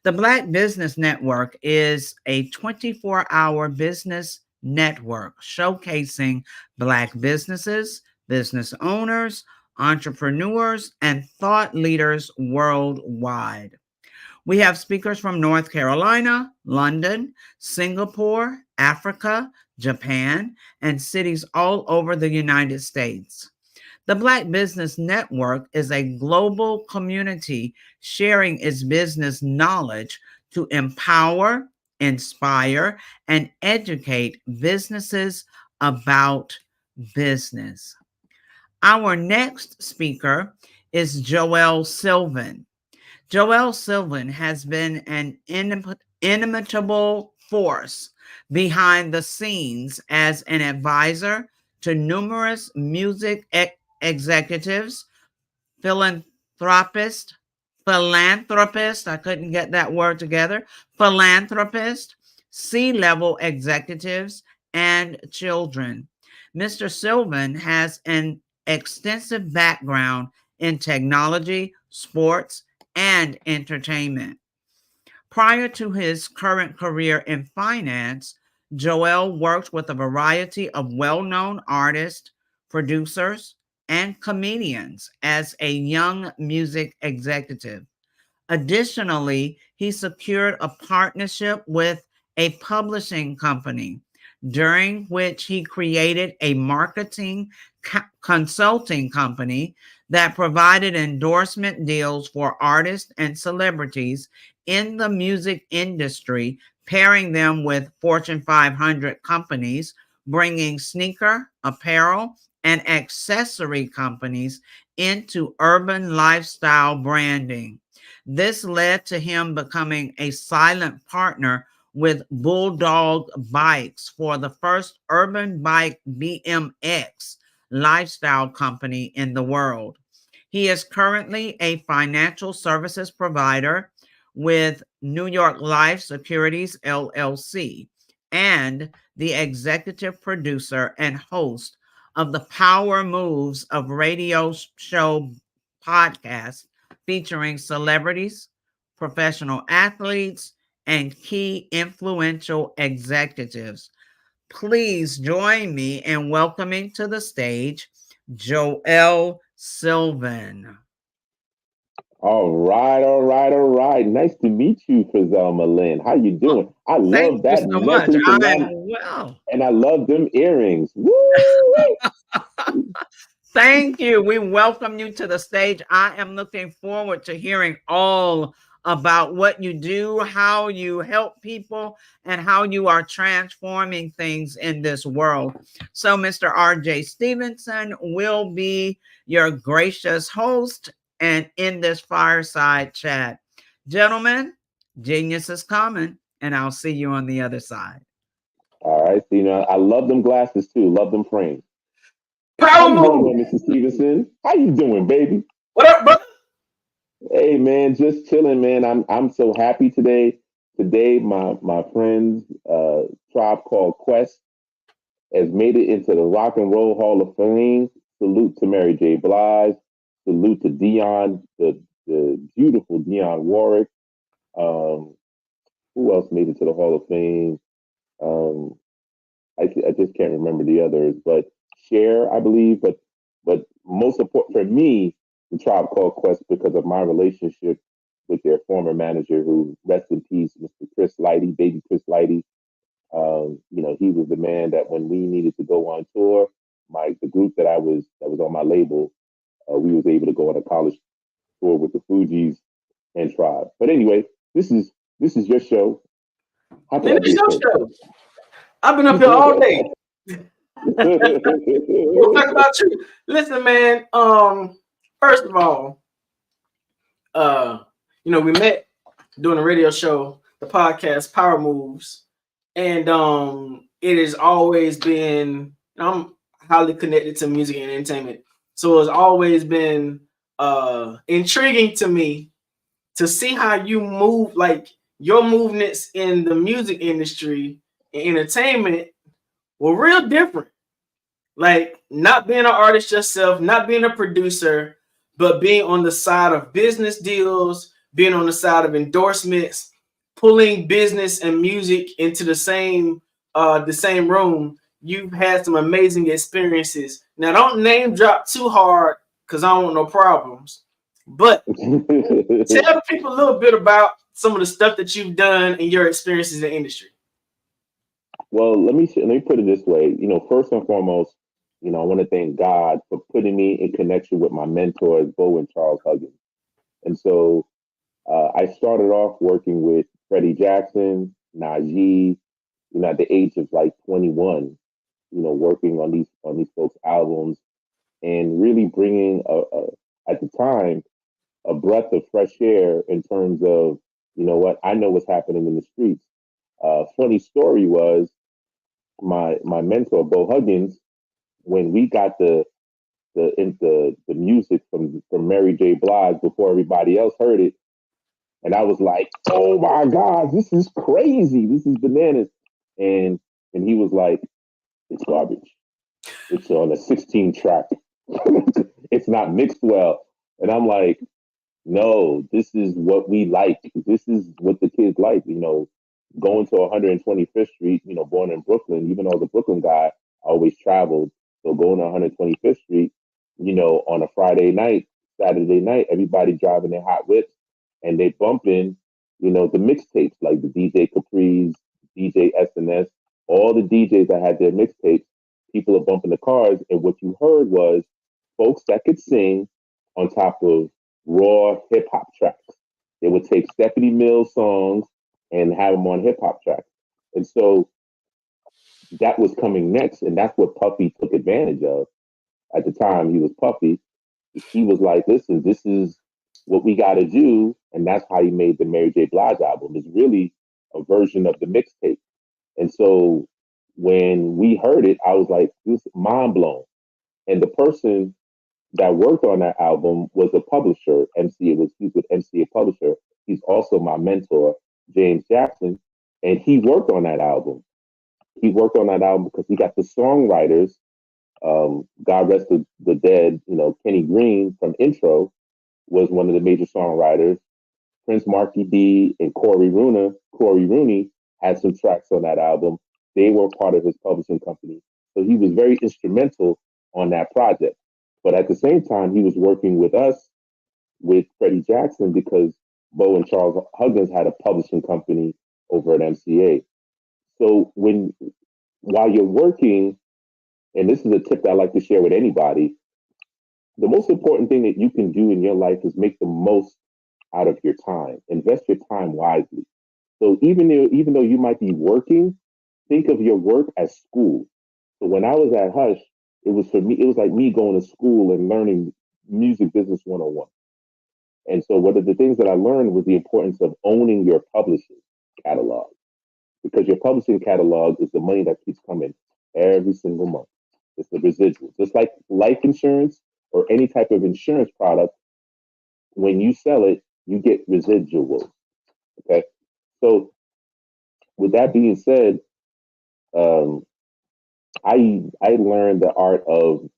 The Black Business Network is a 24-hour business network showcasing Black businesses, business owners, entrepreneurs, and thought leaders worldwide. We have speakers from North Carolina, London, Singapore, Africa, Japan, and cities all over the United States. The Black Business Network is a global community sharing its business knowledge to empower, inspire, and educate businesses about business. Our next speaker is Joelle Sylvan. Joelle Sylvan has been an inimitable force behind the scenes as an advisor to numerous music executives, philanthropists, I couldn't get that word together, philanthropists, C-level executives, and children. Mr. Sylvan has an extensive background in technology, sports, and entertainment. Prior to his current career in finance, Joelle worked with a variety of well-known artists, producers, and comedians as a young music executive. Additionally, he secured a partnership with a publishing company, during which he created a marketing consulting company that provided endorsement deals for artists and celebrities in the music industry, pairing them with Fortune 500 companies, bringing sneaker, apparel, and accessory companies into urban lifestyle branding. This led to him becoming a silent partner with Bulldog Bikes for the first urban bike BMX lifestyle company in the world. He is currently a financial services provider with New York Life Securities LLC and the executive producer and host of the Power Moves of radio show podcast featuring celebrities, professional athletes, and key influential executives. Please join me in welcoming to the stage Joelle Sylvan. All right. Nice to meet you, Frizelma Lynn. How you doing? I love that necklace and I love them earrings. Woo! Thank you. We welcome you to the stage. I am looking forward to hearing all about what you do, how you help people, and how you are transforming things in this world. So Mr. R.J. Stevenson will be your gracious host and in this fireside chat. Gentlemen, genius is coming, and I'll see you on the other side. All right. So, I love them glasses too. Love them frames. How you doing, Mr. Stevenson? How you doing, baby? What up, brother? Hey, man, just chilling, man. I'm so happy today. Today, my friends, Tribe Called Quest, has made it into the Rock and Roll Hall of Fame. Salute to Mary J. Blige. Salute to Dionne, the beautiful Dionne Warwick. Who else made it to the Hall of Fame? I just can't remember the others, but Cher, I believe. But most important for me, the Tribe Called Quest, because of my relationship with their former manager, who, rest in peace, Mr. Chris Lighty, baby Chris Lighty. He was the man that when we needed to go on tour, the group that was on my label, we was able to go on a college tour with the Fugees and Tribe. But anyway, this is your show. Man, it's your show. I've been up here all day. We'll talk about you. Listen, man. First of all, we met doing a radio show, the podcast Power Moves, and it has always been. I'm highly connected to music and entertainment, so it's always been intriguing to me to see how you move, like your movements in the music industry and entertainment were real different. Like not being an artist yourself, not being a producer, but being on the side of business deals, being on the side of endorsements, pulling business and music into the same room. You've had some amazing experiences. Now, don't name drop too hard because I don't want no problems. But tell the people a little bit about some of the stuff that you've done and your experiences in the industry. Well, let me put it this way. First and foremost, I want to thank God for putting me in connection with my mentors, Bo and Charles Huggins. And so I started off working with Freddie Jackson, Najee, at the age of like 21, working on these folks' albums and really bringing at the time a breath of fresh air in terms of, what I know what's happening in the streets. Funny story was my mentor, Bo Huggins, when we got the music from Mary J. Blige before everybody else heard it, and I was like, "Oh my God, this is crazy! This is bananas!" And he was like, "It's garbage. It's on a 16 track. It's not mixed well." And I'm like, "No, this is what we like. This is what the kids like." Going to 125th Street. Born in Brooklyn, even though I was a Brooklyn guy, I always traveled. So going to 125th Street, on a Friday night, Saturday night, everybody driving their hot whips and they bumping, the mixtapes like the DJ Capri's, DJ SNS, all the DJs that had their mixtapes, people are bumping the cars. And what you heard was folks that could sing on top of raw hip hop tracks. They would take Stephanie Mills songs and have them on hip hop tracks. And so that was coming next. And that's what Puffy took advantage of. At the time, he was Puffy. He was like, listen, this is what we got to do. And that's how he made the Mary J. Blige album. It's really a version of the mixtape. And so when we heard it, I was like, this is mind blown. And the person that worked on that album was a publisher, MC. He's with MC, a publisher. He's also my mentor, James Jackson. And he worked on that album. He worked on that album because he got the songwriters, God rest the dead, Kenny Green from Intro was one of the major songwriters. Prince Marky D and Corey Rooney had some tracks on that album. They were part of his publishing company. So he was very instrumental on that project. But at the same time, he was working with us, with Freddie Jackson, because Bo and Charles Huggins had a publishing company over at MCA. So while you're working, and this is a tip that I like to share with anybody, the most important thing that you can do in your life is make the most out of your time. Invest your time wisely. So even though you might be working, think of your work as school. So when I was at Hush, it was like me going to school and learning music business 101. And so one of the things that I learned was the importance of owning your publishing catalog, because your publishing catalog is the money that keeps coming every single month. It's the residual. Just like life insurance or any type of insurance product, when you sell it, you get residuals. Okay. So with that being said, I learned the art of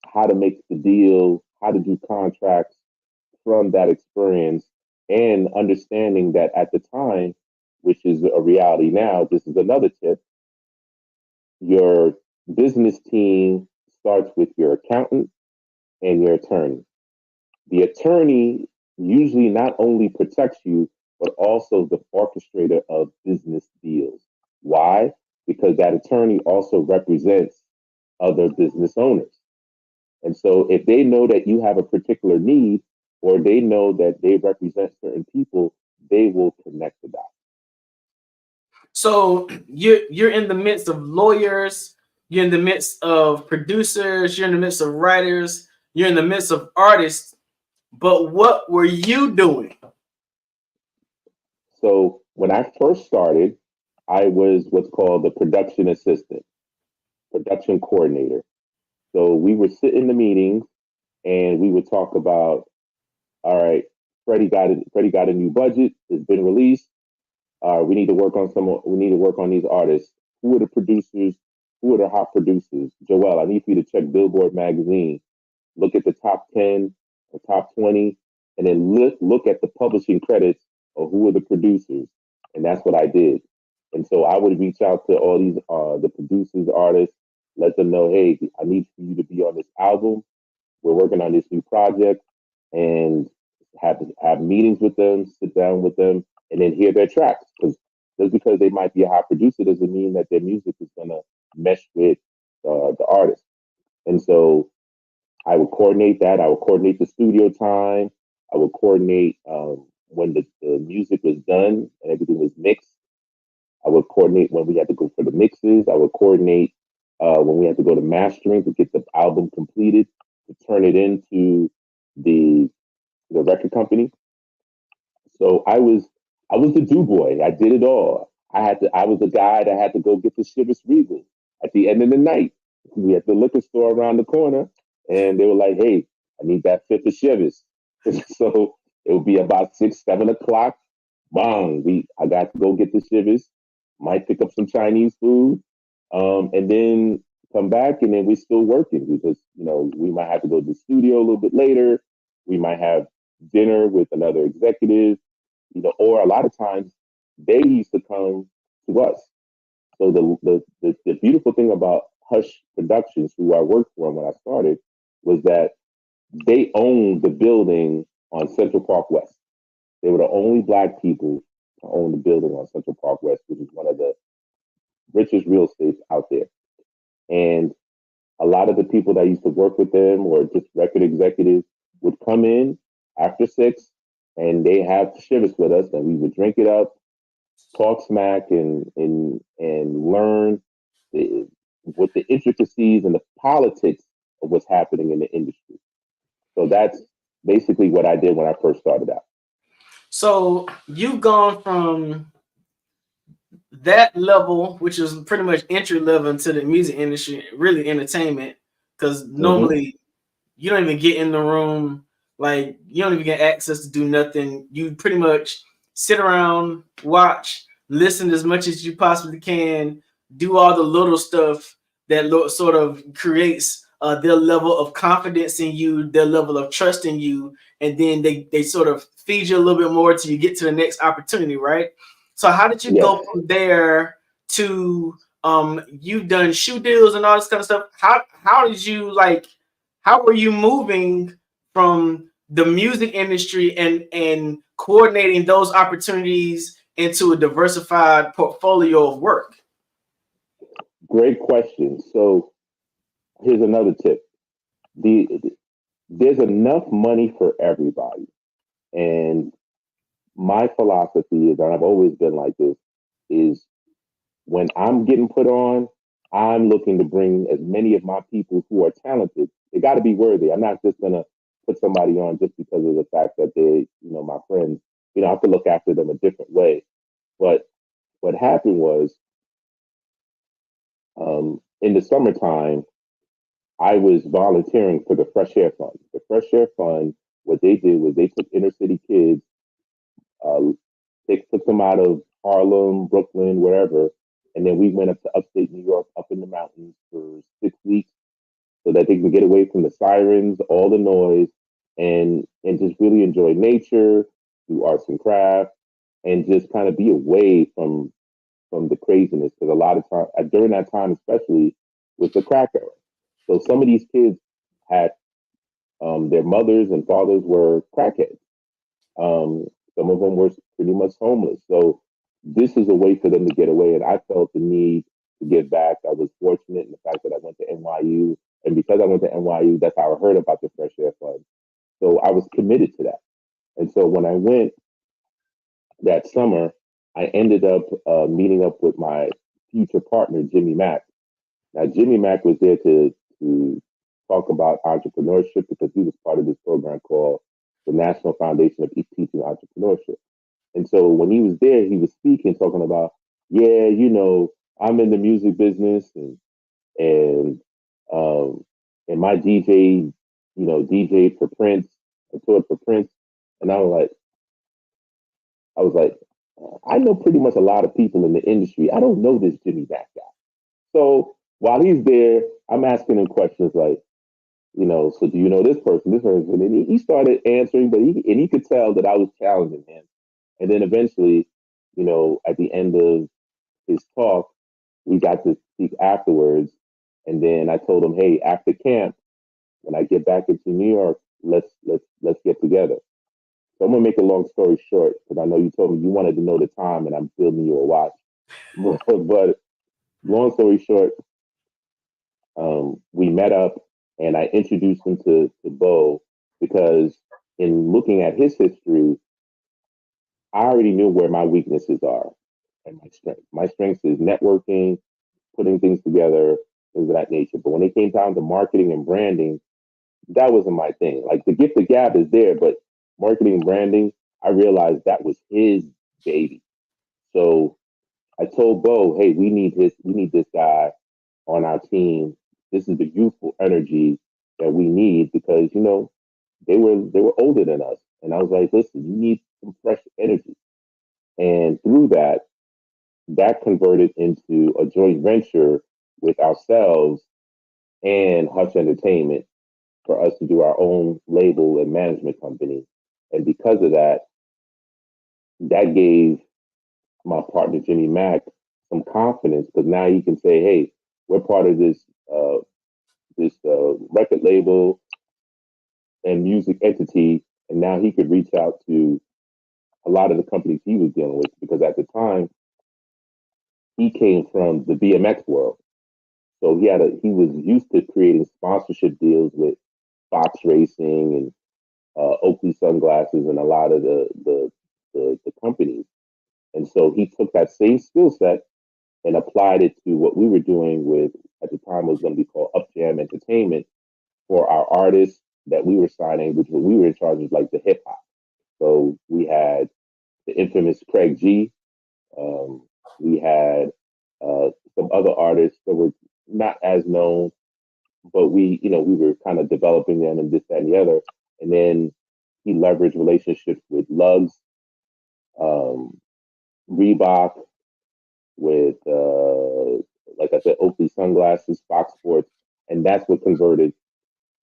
how to make the deal, how to do contracts from that experience, and understanding that at the time, which is a reality now, this is another tip. Your business team starts with your accountant and your attorney. The attorney usually not only protects you, but also the orchestrator of business deals. Why? Because that attorney also represents other business owners. And so if they know that you have a particular need, or they know that they represent certain people, they will connect the dots. So you're in the midst of lawyers, you're in the midst of producers, you're in the midst of writers, you're in the midst of artists, but what were you doing? So when I first started, I was what's called the production assistant, production coordinator. So we would sit in the meetings and we would talk about, all right, Freddie got a new budget, it's been released. We need to work on these artists. Who are the producers? Who are the hot producers? Joel, I need for you to check Billboard magazine. Look at the top 10, the top 20, and then look at the publishing credits of who are the producers. And that's what I did. And so I would reach out to all these the producers, artists, let them know, hey, I need for you to be on this album. We're working on this new project. And have meetings with them, sit down with them, and then hear their tracks. Because just because they might be a hot producer doesn't mean that their music is gonna mesh with the artist. And so I would coordinate that. I would coordinate the studio time. I would coordinate when the music was done and everything was mixed. I would coordinate when we had to go for the mixes. I would coordinate when we had to go to mastering to get the album completed, to turn it into the record company. So I was the do boy. I did it all. I was the guy that had to go get the Chivas Regal at the end of the night. We had the liquor store around the corner, and they were like, "Hey, I need that fifth of Chivas." So it would be about 6, 7 o'clock. Bang! I got to go get the Chivas. Might pick up some Chinese food, and then come back, and then we're still working because we might have to go to the studio a little bit later. We might have dinner with another executive, or a lot of times they used to come to us. So the beautiful thing about Hush Productions, who I worked for when I started, was that they owned the building on Central Park West. They were the only Black people to own the building on Central Park West, which is one of the richest real estates out there. And a lot of the people that used to work with them or just record executives would come in after 6 and they have Chivas with us and we would drink it up, talk smack and learn what the intricacies and the politics of what's happening in the industry. So that's basically what I did when I first started out. So you've gone from that level, which is pretty much entry level into the music industry, really entertainment, because normally you don't even get in the room, like you don't even get access to do nothing. You pretty much sit around, watch, listen as much as you possibly can, do all the little stuff that sort of creates their level of confidence in you, their level of trust in you, and then they sort of feed you a little bit more till you get to the next opportunity, right? So how did you go from there to you've done shoe deals and all this kind of stuff? How did you how were you moving from the music industry and coordinating those opportunities into a diversified portfolio of work? Great question. So here's another tip. There's enough money for everybody. And my philosophy is, and I've always been like this, is when I'm getting put on, I'm looking to bring as many of my people who are talented. They got to be worthy. I'm not just going to put somebody on just because of the fact that they, my friends, I have to look after them a different way. But what happened was, in the summertime, I was volunteering for the Fresh Air Fund. The Fresh Air Fund, what they did was they took inner city kids, they took them out of Harlem, Brooklyn, wherever, and then we went up to upstate New York, up in the mountains for 6 weeks, so that they could get away from the sirens, all the noise, and just really enjoy nature, do arts and crafts, and just kind of be away from the craziness. Because a lot of time during that time, especially, was the crack era. So some of these kids had their mothers and fathers were crackheads. Some of them were pretty much homeless. So this is a way for them to get away. And I felt the need to give back. I was fortunate in the fact that I went to NYU. And because I went to NYU, that's how I heard about the Fresh Air Fund. So I was committed to that. And so when I went that summer, I ended up meeting up with my future partner, Jimmy Mack. Now, Jimmy Mack was there to talk about entrepreneurship because he was part of this program called the National Foundation of Teaching Entrepreneurship. And so when he was there, he was speaking, talking about, I'm in the music business and my DJ, DJ for Prince, I toured for Prince. And I was like, I know pretty much a lot of people in the industry. I don't know this Jimmy Mack guy. So while he's there, I'm asking him questions like, so do you know this person, And he started answering, but he could tell that I was challenging him. And then eventually, at the end of his talk, we got to speak afterwards. And then I told him, hey, after camp, when I get back into New York, let's get together. So I'm gonna make a long story short because I know you told me you wanted to know the time, and I'm building you a watch. But long story short, we met up, and I introduced him to Bo because in looking at his history, I already knew where my weaknesses are and my strength. My strength is networking, putting things together, things of that nature. But when it came down to marketing and branding, that wasn't my thing. Like the gift of gab is there, but marketing and branding, I realized that was his baby. So I told Bo, hey, we need this guy on our team. This is the youthful energy that we need because, they were older than us. And I was like, listen, you need some fresh energy. And through that converted into a joint venture with ourselves and Hush Entertainment for us to do our own label and management company. And because of that, that gave my partner Jimmy Mack some confidence because now he can say, "Hey, we're part of this record label and music entity," and now he could reach out to a lot of the companies he was dealing with because at the time he came from the BMX world, so he was used to creating sponsorship deals with Fox Racing and Oakley Sunglasses and a lot of the companies. And so he took that same skill set and applied it to what we were doing with, at the time, was going to be called Up Jam Entertainment for our artists that we were signing, which we were in charge of like the hip hop. So we had the infamous Craig G. We had some other artists that were not as known, but we were kind of developing them and this, that, and the other. And then he leveraged relationships with Lugs, Reebok, with, like I said, Oakley Sunglasses, Fox Sports. And that's what converted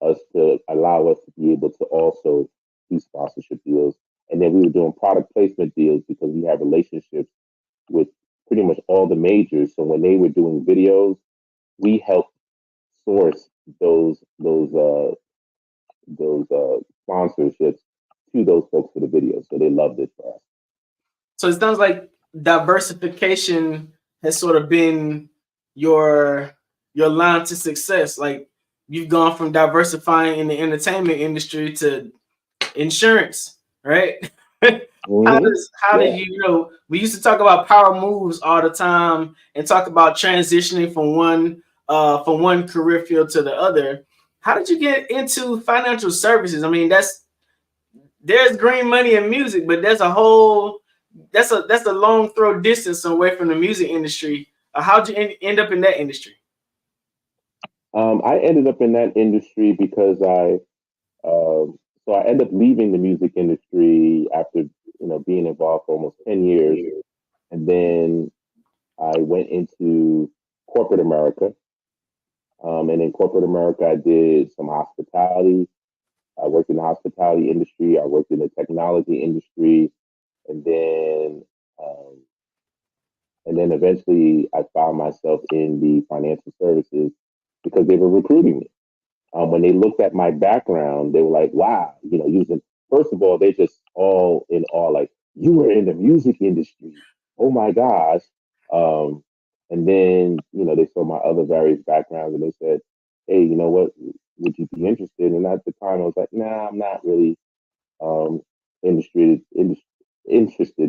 us to allow us to be able to also do sponsorship deals. And then we were doing product placement deals because we have relationships with pretty much all the majors. So when they were doing videos, we helped source those sponsorships to those folks for the videos. So they loved it for us. So it sounds like diversification has sort of been your line to success. Like you've gone from diversifying in the entertainment industry to insurance, right? How did you we used to talk about power moves all the time and talk about transitioning from one career field to the other. How did you get into financial services? I mean, there's green money in music, but that's a long throw distance away from the music industry. How'd you end up in that industry? I ended up in that industry because I ended up leaving the music industry after being involved for almost 10 years, and then I went into corporate America. And in corporate America, I did some hospitality. I worked in the hospitality industry. I worked in the technology industry, and then eventually I found myself in the financial services because they were recruiting me. When they looked at my background, they were like, "Wow, first of all, they're just all in awe, like, you were in the music industry. Oh my gosh." And then, they saw my other various backgrounds and they said, "Hey, you know what? Would you be interested?" And at the time, I was like, "Nah, I'm not really interested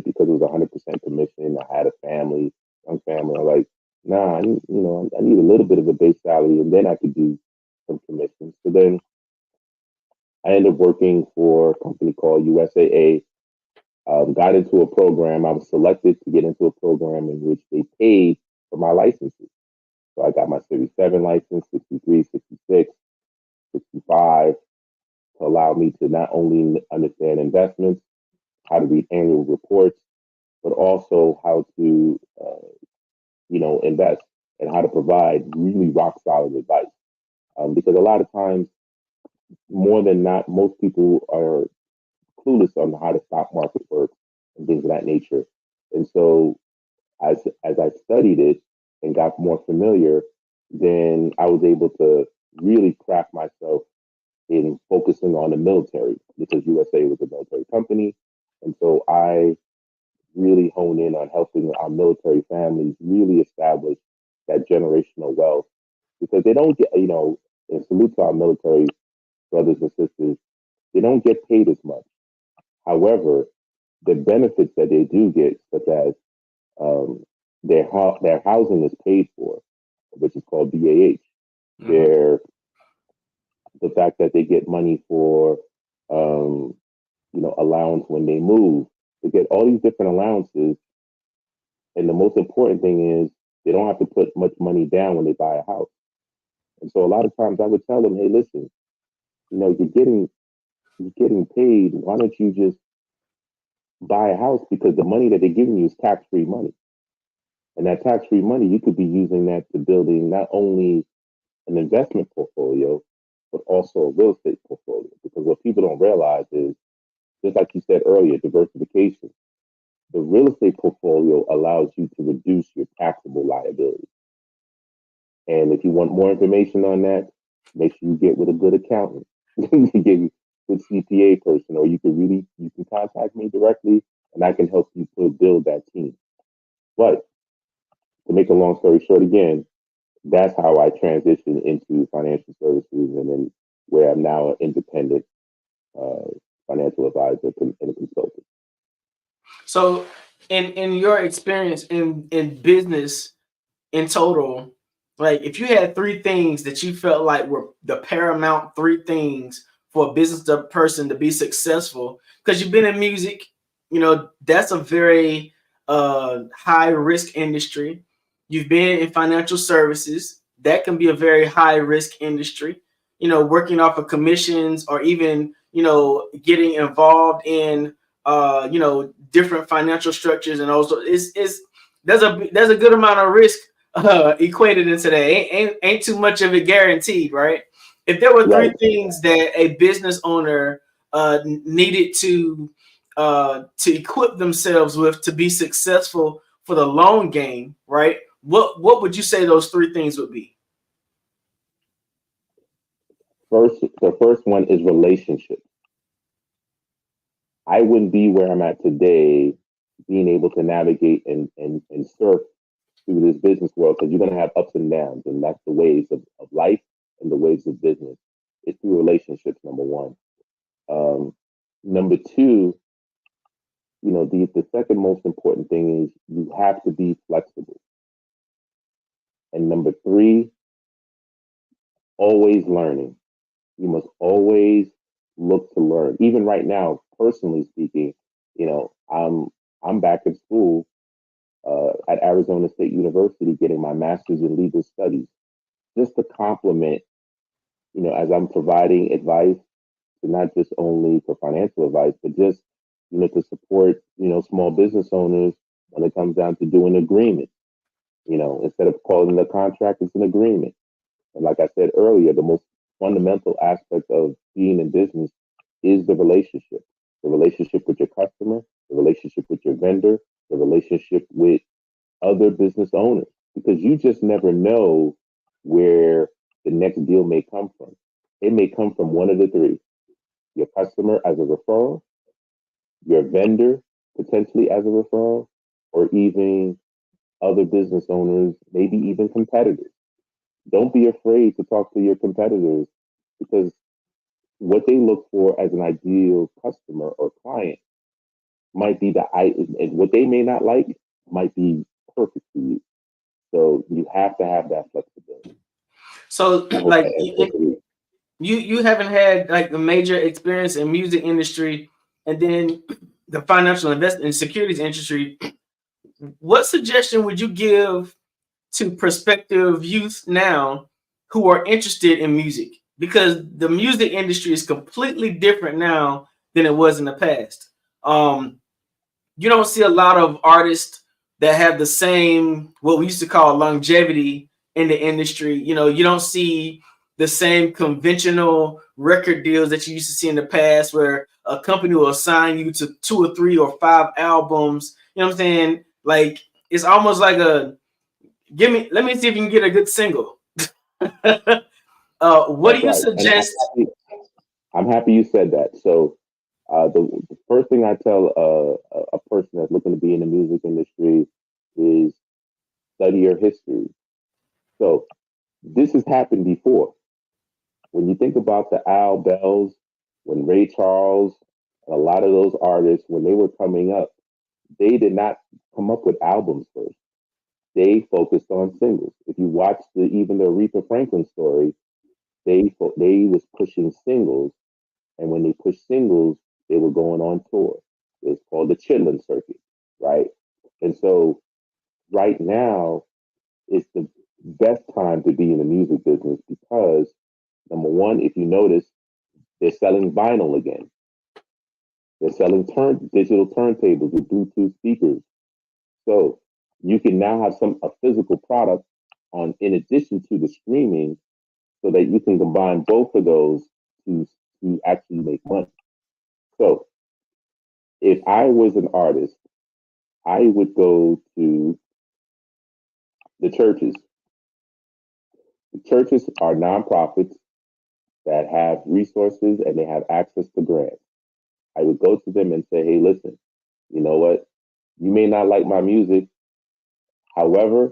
because it was 100% commission. I had a family, young family. I'm like, nah, I need a little bit of a base salary and then I could do some commissions." So then I ended up working for a company called USAA. Got into a program. I was selected to get into a program in which they paid for my licenses. So I got my Series 7 license, 63, 66, 65, to allow me to not only understand investments, how to read annual reports, but also how to, invest and how to provide really rock solid advice. Because a lot of times, more than not, most people are clueless on how the stock market works and things of that nature. And so as I studied it and got more familiar, then I was able to really craft myself in focusing on the military because USA was a military company. And so I really hone in on helping our military families really establish that generational wealth because they don't get, and salute to our military brothers and sisters, they don't get paid as much. However, the benefits that they do get, such as their housing is paid for, which is called BAH. The fact that they get money for, allowance when they move. They get all these different allowances. And the most important thing is they don't have to put much money down when they buy a house. And so a lot of times I would tell them, hey, listen, you're getting paid. Why don't you just buy a house? Because the money that they're giving you is tax-free money. And that tax-free money, you could be using that to building not only an investment portfolio, but also a real estate portfolio. Because what people don't realize is, just like you said earlier, diversification. The real estate portfolio allows you to reduce your taxable liability. And if you want more information on that, make sure you get with a good accountant, you get a good CPA person, or you can contact me directly and I can help you build that team. But to make a long story short, again, that's how I transitioned into financial services and then where I'm now an independent financial advisor and a consultant. So in your experience in business in total, like if you had three things that you felt like were the paramount three things for a business person to be successful, because you've been in music, that's a very high risk industry. You've been in financial services, that can be a very high risk industry, working off of commissions or even, getting involved in different financial structures. And also there's a good amount of risk equated into that. Ain't too much of it guaranteed, right? If there were three things that a business owner needed to equip themselves with to be successful for the long game, right? What would you say those three things would be? The first one is relationship. I wouldn't be where I'm at today being able to navigate and surf through this business world, because you're going to have ups and downs, and that's the waves of life and the waves of business. It's through relationships, number one. Number two, the second most important thing is you have to be flexible. And number three, always learning. You must always look to learn. Even right now, personally speaking, I'm back in school at Arizona State University getting my master's in legal studies, just to complement, as I'm providing advice, to not just only for financial advice, but just, to support, small business owners when it comes down to doing agreements. Instead of calling it a contract, it's an agreement. And like I said earlier, the most fundamental aspect of being in business is the relationship with your customer, the relationship with your vendor, the relationship with other business owners, because you just never know where the next deal may come from. It may come from one of the three: your customer as a referral, your vendor potentially as a referral, or even other business owners, maybe even competitors. Don't be afraid to talk to your competitors, because what they look for as an ideal customer or client might be and what they may not like might be perfect for you. So you have to have that flexibility. So like you haven't had like a major experience in music industry and then the financial investment and securities industry. What suggestion would you give to prospective youth now who are interested in music? Because the music industry is completely different now than it was in the past. You don't see a lot of artists that have the same, what we used to call longevity in the industry. You don't see the same conventional record deals that you used to see in the past, where a company will assign you to 2 or 3 or 5 albums. You know what I'm saying? Like, it's almost like let me see if you can get a good single. What do you suggest? I'm happy you said that. So the first thing I tell a person that's looking to be in the music industry is study your history. So this has happened before. When you think about the Al Bells, when Ray Charles, a lot of those artists, when they were coming up, they did not come up with albums first. They focused on singles. If you watch even the Aretha Franklin story, they was pushing singles, and when they pushed singles, they were going on tour. It's called the Chitlin Circuit, right? And so right now is the best time to be in the music business because number one, if you notice, they're selling vinyl again. They're selling digital turntables with Bluetooth speakers. So you can now have a physical product on in addition to the streaming so that you can combine both of those to actually make money. So if I was an artist, I would go to the churches. The churches are nonprofits that have resources and they have access to grants. I would go to them and say, hey, listen, you know what? You may not like my music. However,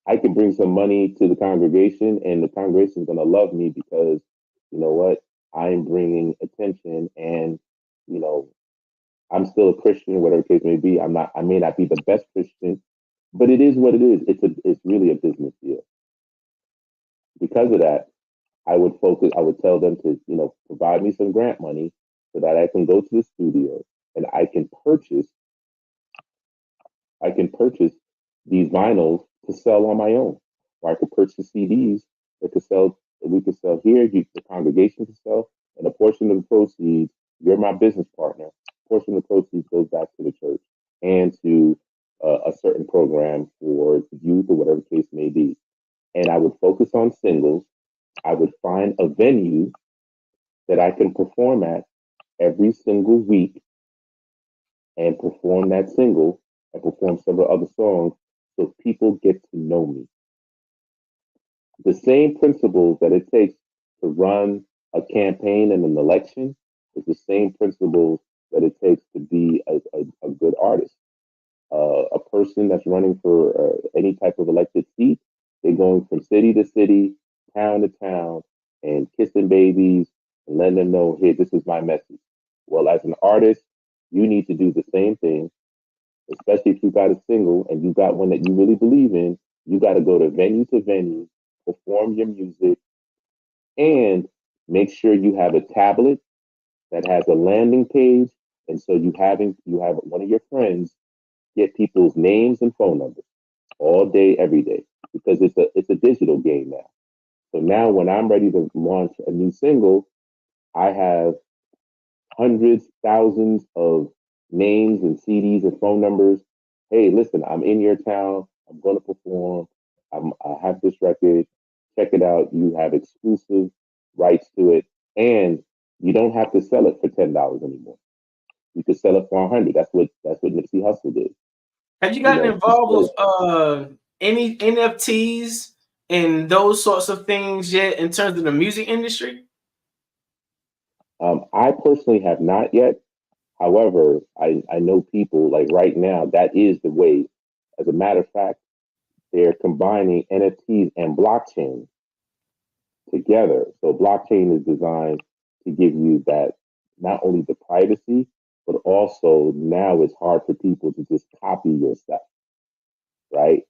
I can bring some money to the congregation and the congregation is going to love me because, you know what? I'm bringing attention and, you know, I'm still a Christian, whatever the case may be. I may not be the best Christian, but it is what it is. It's really a business deal. Because of that, I would tell them to, you know, provide me some grant money so that I can go to the studio and I can purchase these vinyls to sell on my own. Or I could purchase CDs that we could sell here, the congregation can sell, and a portion of the proceeds, you're my business partner, a portion of the proceeds goes back to the church and to a certain program for youth or whatever the case may be. And I would focus on singles. I would find a venue that I can perform at every single week and perform that single and perform several other songs so people get to know me. The same principles that it takes to run a campaign and an election is the same principles that it takes to be a good artist. A person that's running for any type of elected seat, they're going from city to city, town to town, and kissing babies and letting them know, hey, this is my message. Well, as an artist, you need to do the same thing, especially if you got a single and you got one that you really believe in. You got to go to venue, perform your music, and make sure you have a tablet that has a landing page. And so you have one of your friends get people's names and phone numbers all day, every day, because it's a digital game now. So now when I'm ready to launch a new single, I have hundreds, thousands of names and CDs and phone numbers. Hey, listen, I'm in your town. I'm going to perform. I have this record. Check it out. You have exclusive rights to it. And you don't have to sell it for $10 anymore. You can sell it for $100. That's what Nipsey Hussle did. Have you gotten involved with any NFTs and those sorts of things yet in terms of the music industry? I personally have not yet. However, I know people like right now, that is the way. As a matter of fact, they're combining NFTs and blockchain together. So blockchain is designed to give you that, not only the privacy, but also now it's hard for people to just copy your stuff, right?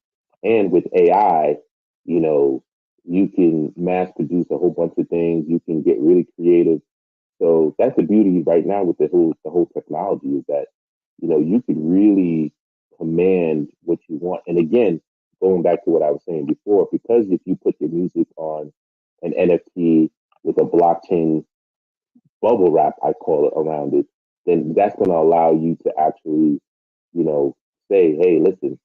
And with AI, you know, you can mass produce a whole bunch of things. You can get really creative. So that's the beauty right now with the whole technology is that, you know, you can really command what you want. And again, going back to what I was saying before, because if you put your music on an NFT with a blockchain bubble wrap, I call it, around it, then that's going to allow you to actually, you know, say, hey, listen,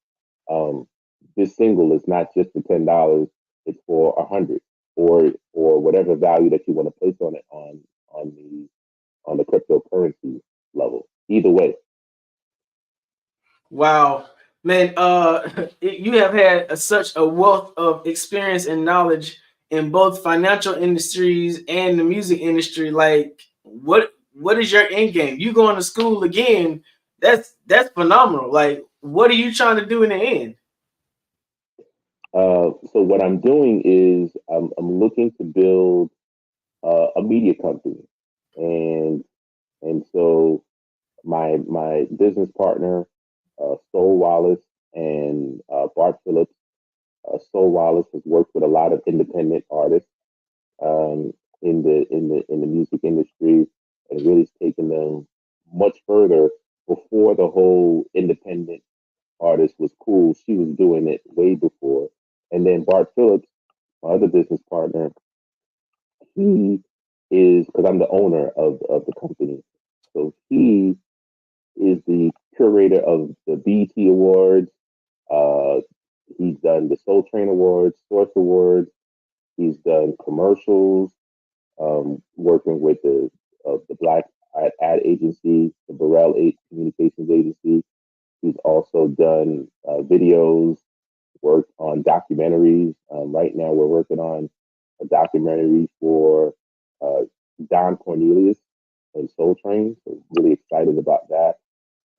this single is not just for $10, it's for $100 or whatever value that you want to place on it on the cryptocurrency level. Either way. Wow, man, you have had such a wealth of experience and knowledge in both financial industries and the music industry. Like, what is your end game? You going to school again? That's phenomenal. Like, what are you trying to do in the end? So what I'm doing is I'm looking to build a media company, and so my business partner, Sol Wallace and Bart Phillips. Sol Wallace has worked with a lot of independent artists um, in the music industry, and really taken them much further. Before the whole independent artist was cool, she was doing it way before. And then Bart Phillips, my other business partner, he is, because I'm the owner of the company, so he is the curator of the BET Awards. Uh, he's done the Soul Train Awards, Source Awards. He's done commercials, working with the Black ad agency, the Burrell Communications Agency. He's also done videos, worked on documentaries. Right now, we're working on a documentary for uh, Don Cornelius and Soul Train. So really excited about that.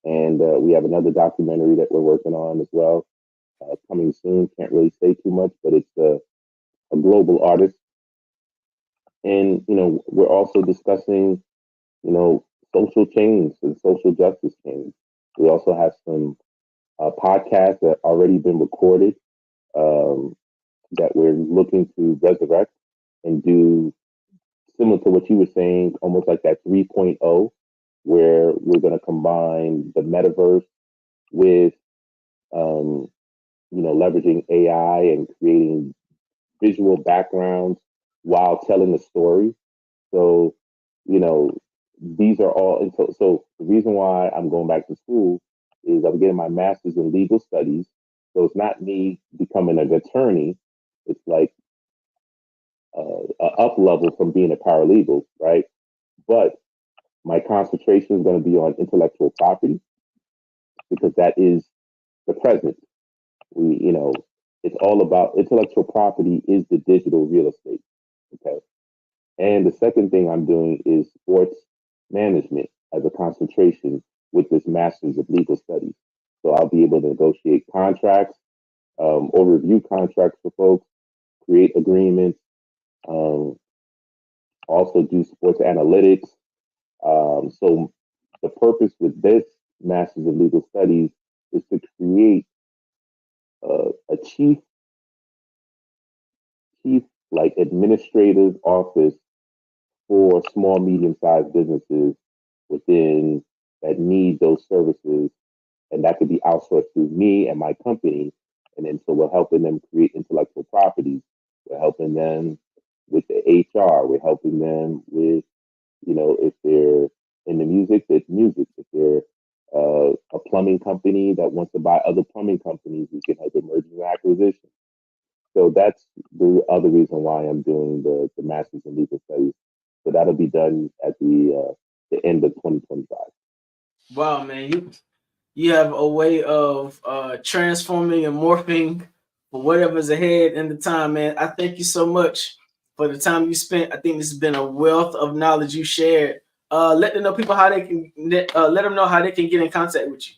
And we have another documentary that we're working on as well, coming soon. Can't really say too much, but it's a global artist. And we're also discussing social change and social justice change. We also have some podcasts that already been recorded, um, that we're looking to resurrect and do similar to what you were saying, almost like that 3.0, where we're going to combine the metaverse with leveraging AI and creating visual backgrounds while telling a story. So, these are all, and so the reason why I'm going back to school is I'm getting my master's in legal studies. So it's not me becoming an attorney. It's like a up level from being a paralegal, right? But my concentration is going to be on intellectual property, because that is the present. It's all about intellectual property is the digital real estate. Okay. And the second thing I'm doing is sports management as a concentration with this master's of legal studies. So I'll be able to negotiate contracts, or review contracts for folks, create agreements, um, also do sports analytics. So the purpose with this master's of legal studies is to create a chief like administrative office for small, medium-sized businesses within that need those services, and that could be outsourced through me and my company. And then so we're helping them create intellectual properties. We're helping them with the HR. We're helping them with, if they're in the music, it's music. If they're a plumbing company that wants to buy other plumbing companies, we can help with mergers and acquisitions. So that's the other reason why I'm doing the master's in legal studies. So that'll be done at the end of 2025. Wow, man, you have a way of transforming and morphing for whatever's ahead in the time, man. I thank you so much for the time you spent. I think this has been a wealth of knowledge you shared. Let them know people how they can let them know how they can get in contact with you.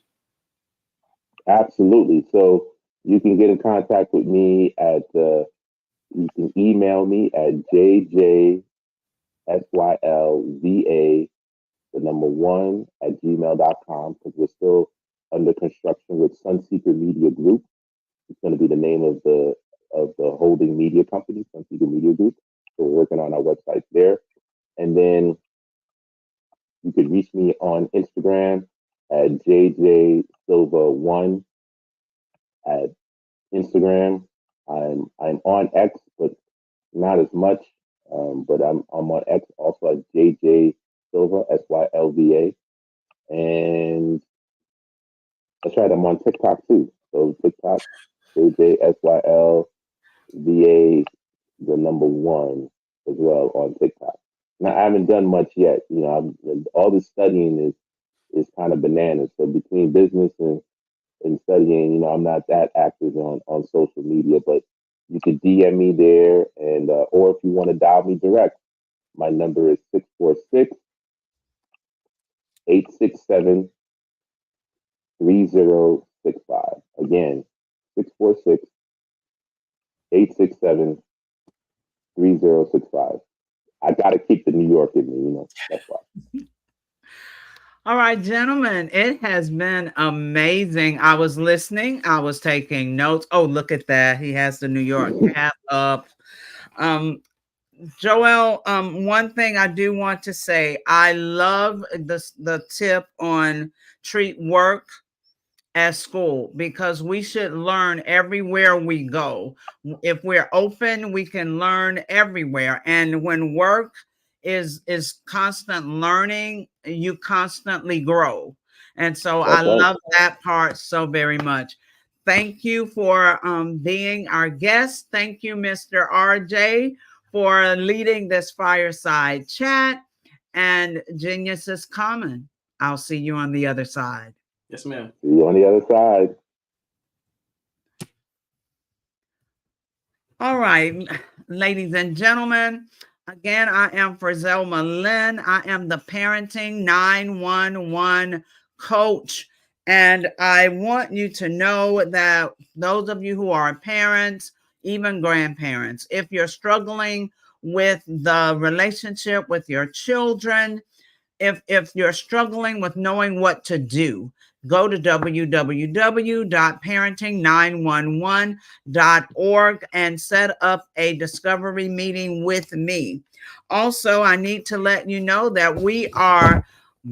Absolutely. So you can get in contact with me at you can email me at jjsylva the number 1 at gmail.com, because we're still under construction with Sunseeker Media Group. It's going to be the name of the holding media company, Sunseeker Media Group. So we're working on our website there. And then you could reach me on Instagram at jjsilva1 at Instagram. I'm on X, but not as much. But I'm on X also at JJ Silva, SYLVA. And that's right, I'm on TikTok too. So TikTok, JJSYLVA, the number 1 as well on TikTok. Now I haven't done much yet. All this studying is kind of bananas. So between business and studying, I'm not that active on social media, but You can DM me there, and or if you want to dial me direct, my number is 646-867-3065. Again, 646-867-3065. I got to keep the New York in me, that's why. All right, gentlemen, it has been amazing. I was listening, I was taking notes. Oh, look at that. He has the New York cap up. Joel, one thing I do want to say, I love the tip on treat work as school, because we should learn everywhere we go. If we're open, we can learn everywhere. And when work is constant learning, you constantly grow. And so I love that part so very much. Thank you for being our guest. Thank you, Mr. RJ, for leading this fireside chat. And Genius is common. I'll see you on the other side. Yes, ma'am. See you on the other side. All right, ladies and gentlemen, again, I am Frizelma Lynn. I am the Parenting 911 coach. And I want you to know that those of you who are parents, even grandparents, if you're struggling with the relationship with your children, if you're struggling with knowing what to do, go to www.parenting911.org and set up a discovery meeting with me. Also, I need to let you know that we are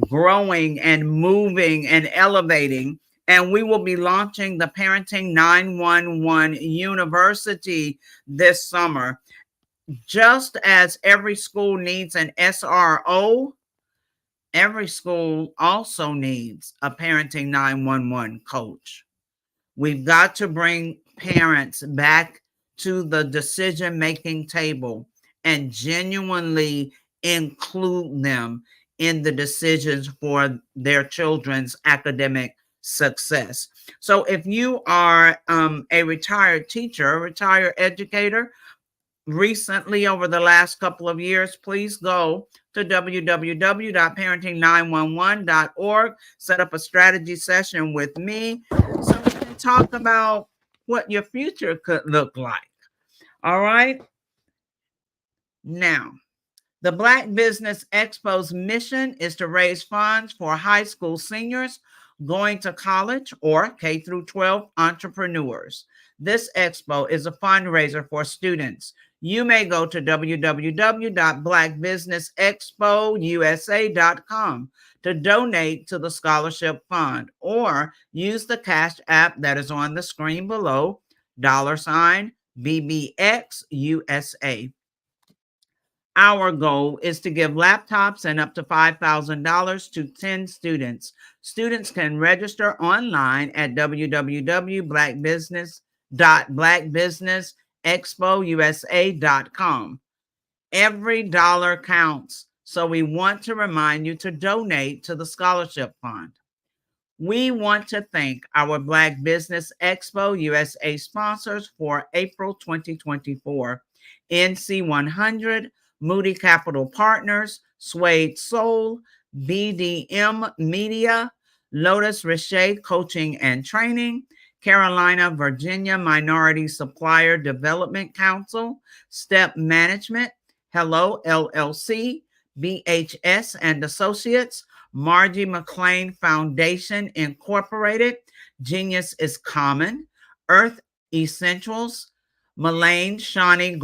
growing and moving and elevating, and we will be launching the Parenting 911 University this summer. Just as every school needs an SRO, every school also needs a Parenting 911 coach. We've got to bring parents back to the decision-making table and genuinely include them in the decisions for their children's academic success. So if you are a retired teacher, a retired educator, recently over the last couple of years, please go to www.parenting911.org, set up a strategy session with me so we can talk about what your future could look like. All right. Now, the Black Business Expo's mission is to raise funds for high school seniors going to college or K through 12 entrepreneurs. This expo is a fundraiser for students. You may go to www.blackbusinessexpousa.com to donate to the scholarship fund, or use the Cash App that is on the screen below, $BBXUSA. Our goal is to give laptops and up to $5,000 to 10 students. Students can register online at www.blackbusiness.blackbusinessexpousa.com. Every dollar counts, so we want to remind you to donate to the scholarship fund. We want to thank our Black Business Expo USA sponsors for April 2024. NC 100, Moody Capital Partners, Suede Soul, BDM Media, Lotus Richey Coaching and Training, Carolina, Virginia Minority Supplier Development Council, Step Management, Hello LLC, BHS and Associates, Margie McLean Foundation Incorporated, Genius is Common, Earth Essentials, Mullane Shawnee